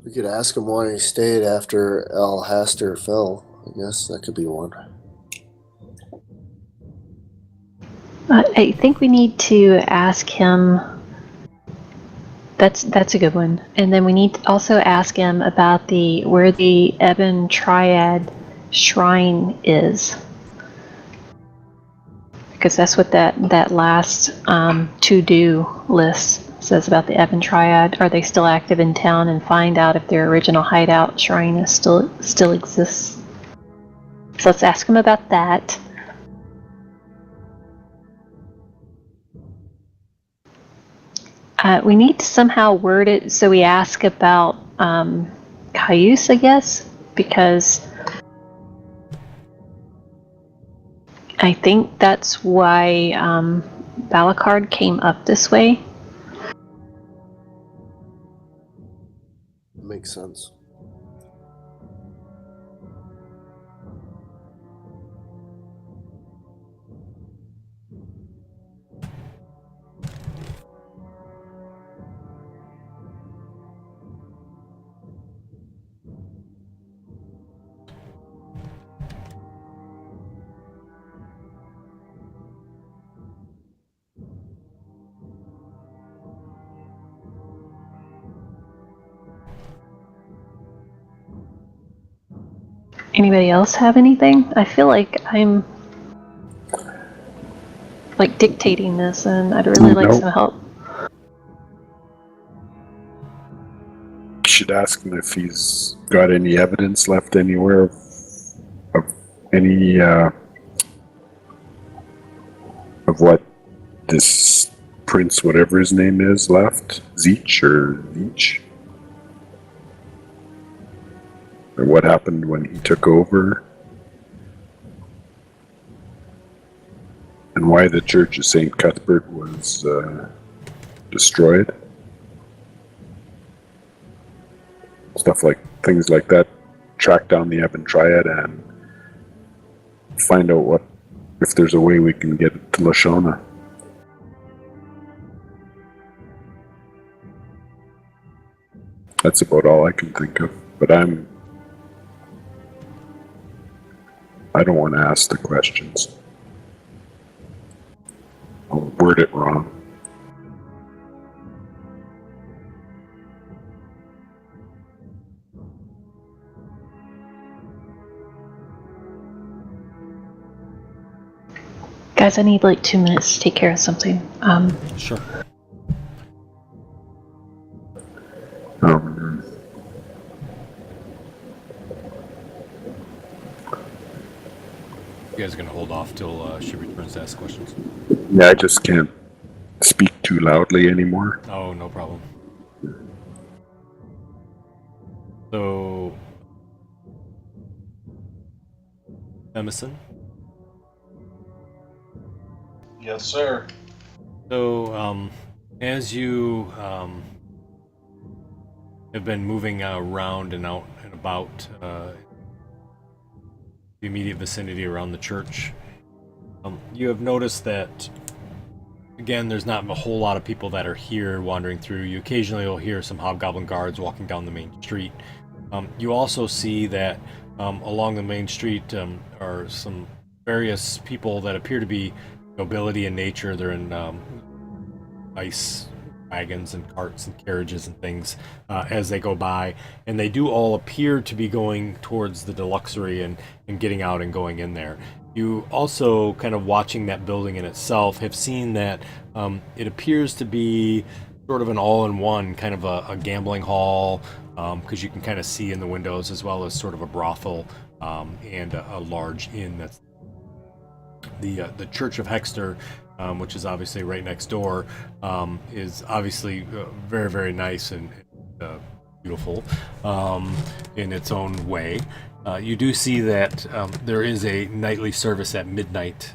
We could ask him why he stayed after Alhaster fell. I guess that could be one. I think we need to ask him. That's a good one. And then we need to also ask him about where the Ebon Triad shrine is, because that's what that last to-do list says about the Ebon Triad. Are they still active in town? And find out if their original hideout shrine is still exists. So let's ask him about that. We need to somehow word it so we ask about Cayuse, I guess, because I think that's why Balakard came up this way. Makes sense. Anybody else have anything? I feel like I'm like dictating this, and I'd really like some help. You should ask him if he's got any evidence left anywhere of any of what this prince, whatever his name is, left. Zeech or Veech? Or what happened when he took over? And why the Church of St. Cuthbert was destroyed? Things like that. Track down the Ebon Triad and find out if there's a way we can get it to Lashona. That's about all I can think of. But I don't want to ask the questions. I'll word it wrong. Guys, I need like 2 minutes to take care of something. Sure. Um, You guys are gonna hold off till she returns to ask questions. yeah, I just can't speak too loudly anymore. Oh, no problem. So, Emerson. Yes, sir. So, as you have been moving around and out and about the immediate vicinity around the church, you have noticed that, again, there's not a whole lot of people that are here wandering through. You occasionally will hear some hobgoblin guards walking down the main street. You also see that along the main street are some various people that appear to be nobility in nature. They're in ice wagons and carts and carriages and things as they go by, and they do all appear to be going towards the deluxery and getting out and going in there. You also, kind of watching that building in itself, have seen that it appears to be sort of an all-in-one, kind of a gambling hall, because you can kind of see in the windows, as well as sort of a brothel and a large inn. That's the Church of Hexter, which is obviously right next door, is obviously very, very nice and beautiful in its own way. You do see that there is a nightly service at midnight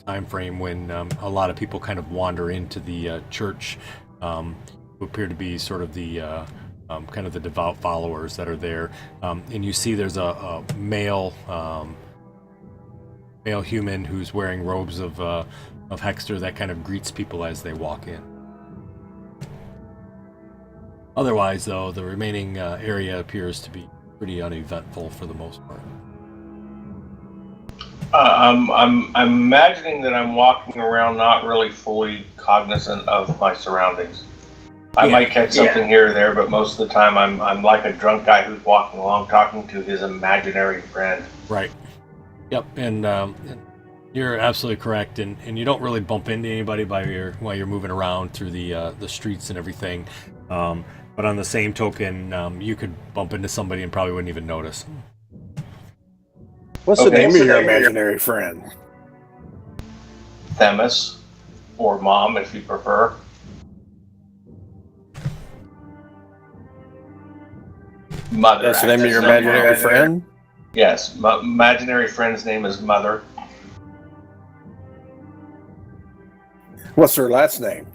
time frame when a lot of people kind of wander into the church, who appear to be sort of the kind of the devout followers that are there. And you see there's a male human who's wearing robes of Hexter that kind of greets people as they walk in. Otherwise, though, the remaining area appears to be pretty uneventful for the most part. I'm imagining that I'm walking around not really fully cognizant of my surroundings. I might catch something here or there, but most of the time I'm like a drunk guy who's walking along talking to his imaginary friend. Right. Yep, and you're absolutely correct, and you don't really bump into anybody while you're moving around through the streets and everything. But on the same token, you could bump into somebody and probably wouldn't even notice. What's the name of your imaginary friend? Themis, or Mom, if you prefer. Mother. That's the name of your imaginary friend? Yes, my imaginary friend's name is Mother. What's her last name?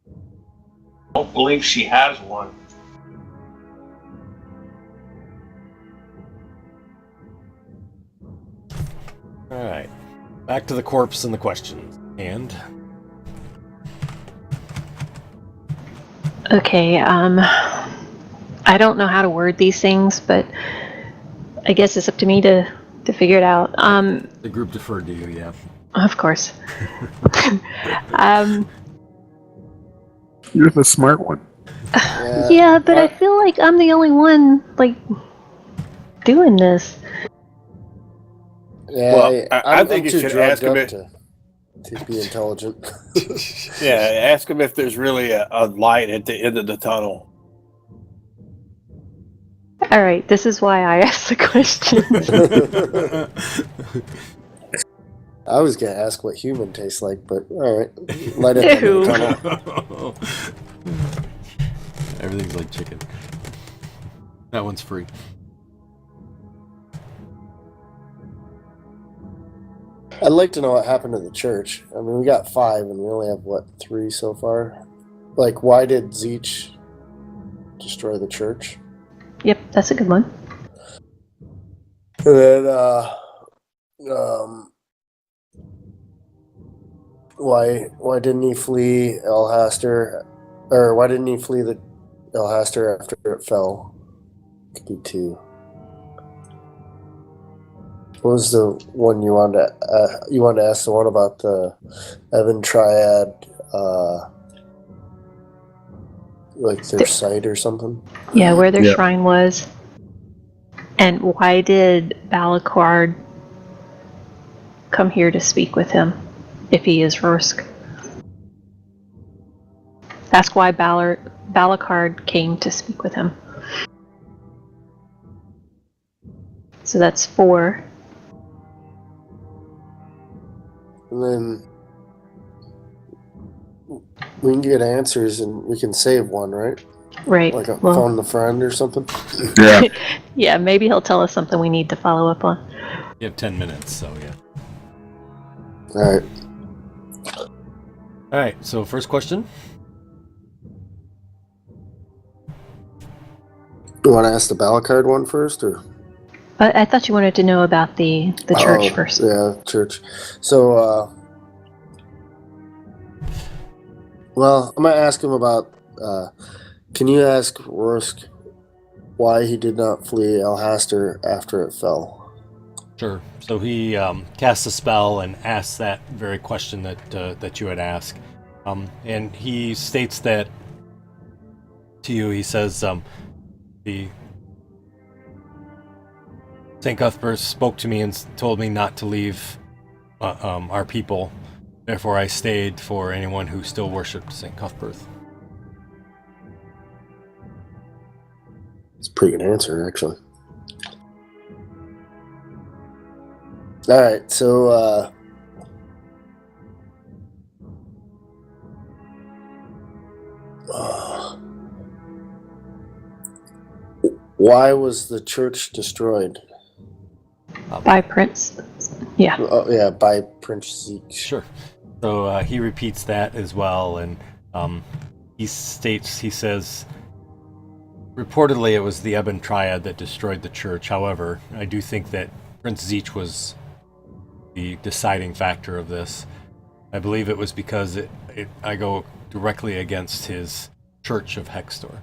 I don't believe she has one. All right, back to the corpse and the questions. And Okay, I don't know how to word these things, but I guess it's up to me to figure it out. the group deferred to you, yeah. Of course. You're the smart one. Yeah, but I feel like I'm the only one, like, doing this. Yeah, Well, I think I'm you too should drugged ask him up if- to be intelligent. Yeah, ask him if there's really a light at the end of the tunnel. All right, this is why I asked the questions. I was gonna ask what human tastes like, but all right, light at the end of the tunnel. Everything's like chicken. That one's free. I'd like to know what happened to the church. I mean, we got 5, and we only have, 3 so far? Like, why did Zeech destroy the church? Yep, that's a good one. And then, why didn't he flee Alhaster? Or why didn't he flee the Alhaster after it fell? Could be 2. What was the one you wanted to ask? The one about the Evan Triad, like their site or something? Yeah, where their Yep. shrine was. And why did Balakard come here to speak with him, if he is Rorsk. Ask why Balakard came to speak with him. So that's 4. And then we can get answers and we can save one, right? Right. Like a well, phone a friend or something. Yeah. yeah, maybe he'll tell us something we need to follow up on. You have 10 minutes, so yeah. All right. All right, so first question. You want to ask the Balakard one first, or? I thought you wanted to know about the church first. Yeah, church. So, well, I'm gonna ask him about. Can you ask Rorsk why he did not flee Alhaster after it fell? Sure. So he casts a spell and asks that very question that you had asked, and he states that to you. He says the Saint Cuthbert spoke to me and told me not to leave our people. Therefore, I stayed for anyone who still worshipped Saint Cuthbert. It's a pretty good answer, actually. All right, so why was the church destroyed? By Prince. Yeah. Oh, yeah, by Prince Zeke. Sure. So he repeats that as well, and he says, reportedly it was the Ebon Triad that destroyed the church. However, I do think that Prince Zeech was the deciding factor of this. I believe it was because I go directly against his Church of Hextor.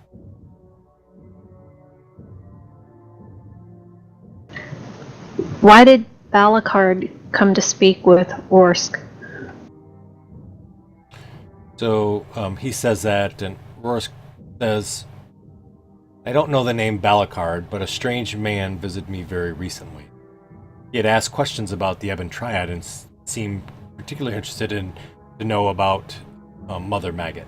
Why did Balakard come to speak with Rorsk? So he says that, and Rorsk says, I don't know the name Balakard, but a strange man visited me very recently. He had asked questions about the Ebon Triad and seemed particularly interested to know about Mother Maggot.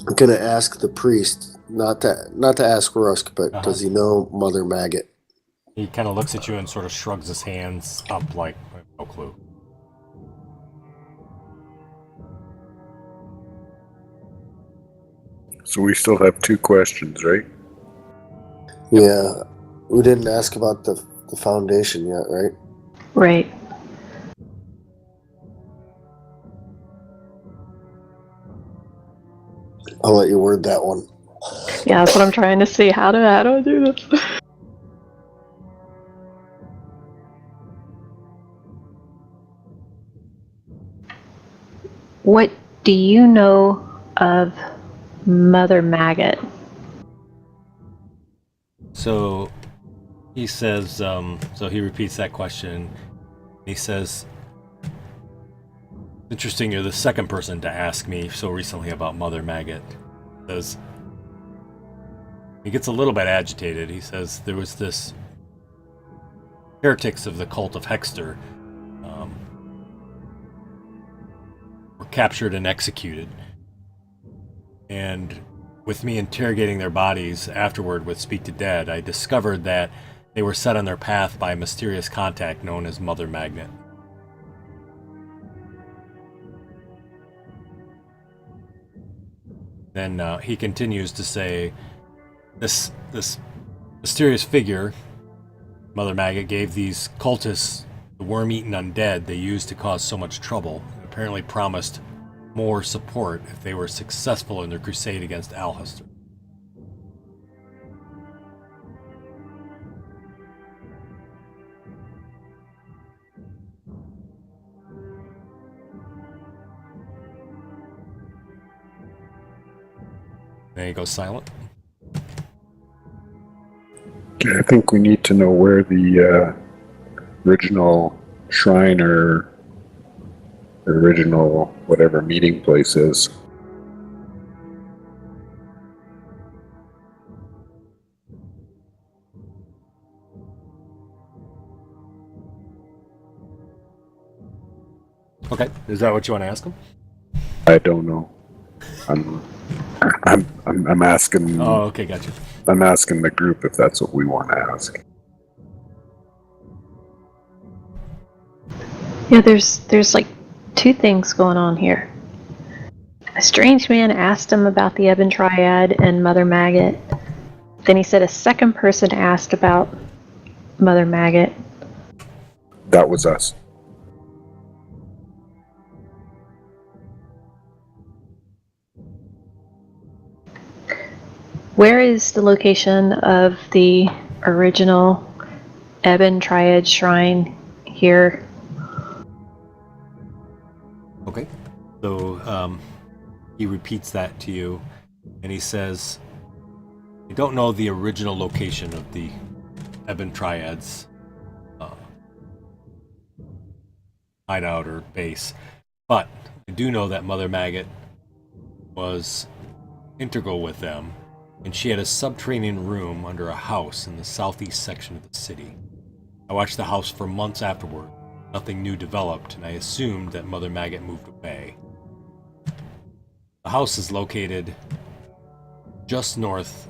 I'm gonna ask the priest, not to ask Rorsk, but does he know Mother Maggot? He kind of looks at you and sort of shrugs his hands up like, no clue. So we still have 2 questions, right? Yeah, we didn't ask about the foundation yet, right? Right. I'll let you word that one. Yeah, that's what I'm trying to see. How do I do this? What do you know of Mother Maggot? So he says, so he repeats that question. He says, interesting, you're the second person to ask me so recently about Mother Maggot. Says, he gets a little bit agitated. He says, there was this heretics of the cult of Hextor were captured and executed. And with me interrogating their bodies afterward with Speak to Dead, I discovered that they were set on their path by a mysterious contact known as Mother Magnet. Then he continues to say, this mysterious figure, Mother Maggot, gave these cultists the worm-eaten undead they used to cause so much trouble, and apparently promised more support if they were successful in their crusade against Alhaster. Then he goes silent. I think we need to know where the original shrine or original whatever meeting place is. Okay. Is that what you want to ask him? I don't know. I'm asking. Oh, okay, gotcha. I'm asking the group if that's what we want to ask. Yeah, there's like two things going on here. A strange man asked him about the Ebon Triad and Mother Maggot. Then he said a second person asked about Mother Maggot. That was us. Where is the location of the original Ebon Triad shrine here? Okay. So he repeats that to you, and he says, "I don't know the original location of the Ebon Triad's hideout or base, but I do know that Mother Maggot was integral with them, and she had a subterranean room under a house in the southeast section of the city. I watched the house for months afterward. Nothing new developed, and I assumed that Mother Maggot moved away. The house is located just north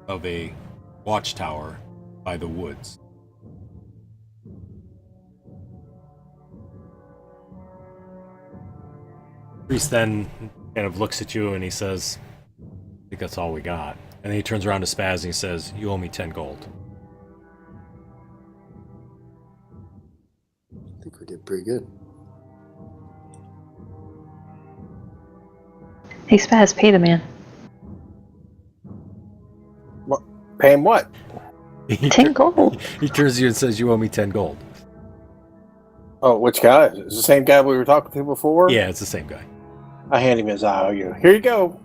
of a watchtower by the woods. Priest then kind of looks at you and he says, I think that's all we got. And then he turns around to Spaz and he says, you owe me 10 gold. I think we did pretty good. Hey, Spaz, pay the man. What? Pay him what? 10 gold. He turns to you and says, you owe me 10 gold. Oh, which guy? Is it the same guy we were talking to before? Yeah, it's the same guy. I hand him his IOU. Here you go.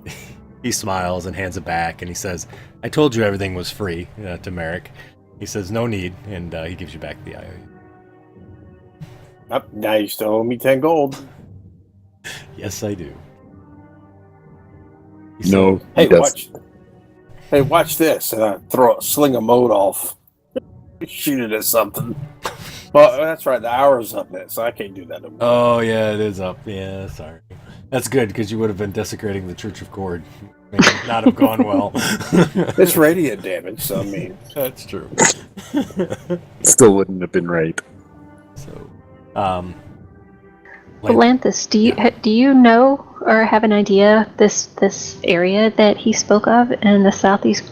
He smiles and hands it back, and he says, I told you everything was free to Merrick. He says, no need, and he gives you back the IOU. Now you still owe me 10 gold. Yes, I do. No, Hey, he doesn't. watch this. And I sling a mote off. Shoot it at something. Well, that's right. The hour's up there, so I can't do that anymore. Oh, yeah, it is up. Yeah, sorry. That's good, because you would have been desecrating the Church of Cord. May not have gone well. It's radiant damage, so I mean. That's true. Still wouldn't have been right. So, Lanthus, do you know or have an idea this area that he spoke of in the southeast?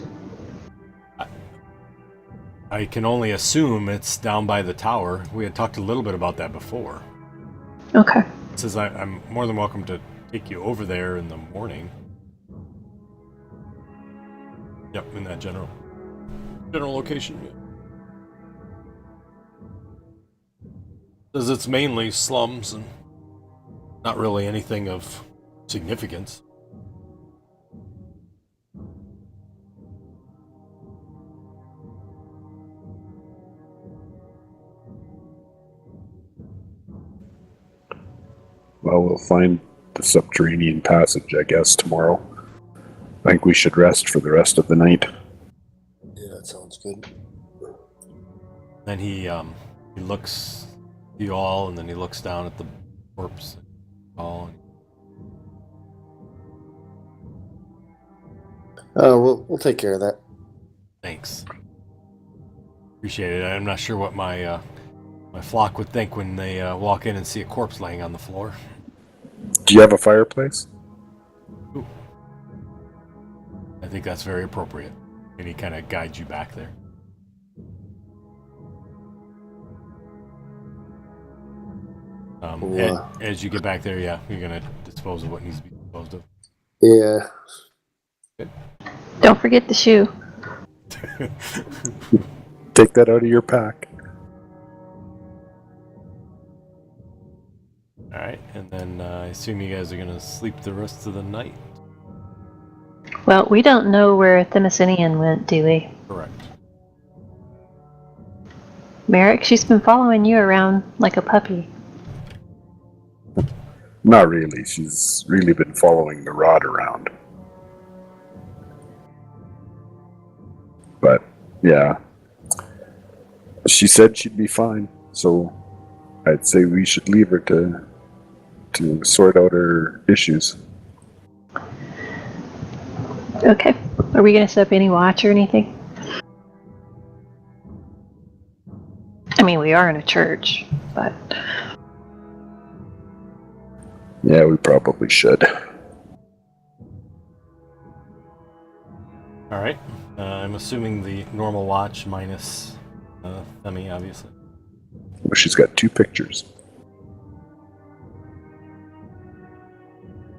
I can only assume it's down by the tower. We had talked a little bit about that before. Okay. It says I'm more than welcome to take you over there in the morning. Yep, in that general location. Says it's mainly slums and not really anything of significance. Well, we'll find the subterranean passage, I guess, tomorrow. I think we should rest for the rest of the night. Yeah, that sounds good. Then he looks at you all, and then he looks down at the corpse. We'll take care of that. Thanks. Appreciate it. I'm not sure what my flock would think when they walk in and see a corpse laying on the floor. Do you have a fireplace? Ooh. I think that's very appropriate. And he kind of guides you back there. As you get back there, yeah, you're going to dispose of what needs to be disposed of. Yeah. Good. Don't forget the shoe. Take that out of your pack. Alright, and then I assume you guys are going to sleep the rest of the night? Well, we don't know where Themyscinian went, do we? Correct. Merrick, she's been following you around like a puppy. Not really. She's really been following the rod around. But, yeah. She said she'd be fine, so I'd say we should leave her to to sort out her issues. Okay. Are we going to set up any watch or anything? I mean, we are in a church, but Yeah, we probably should. All right. I'm assuming the normal watch minus Femi, obviously. Well, she's got 2 pictures.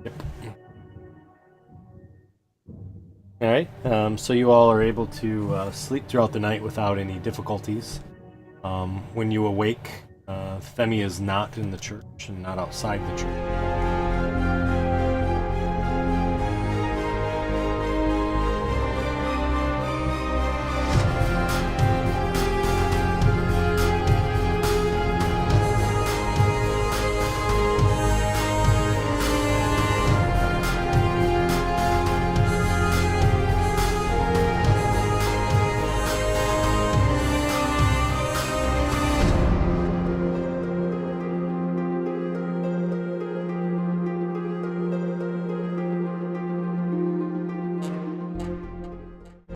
Yep. All right. So you all are able to sleep throughout the night without any difficulties. When you awake, Femi is not in the church and not outside the church.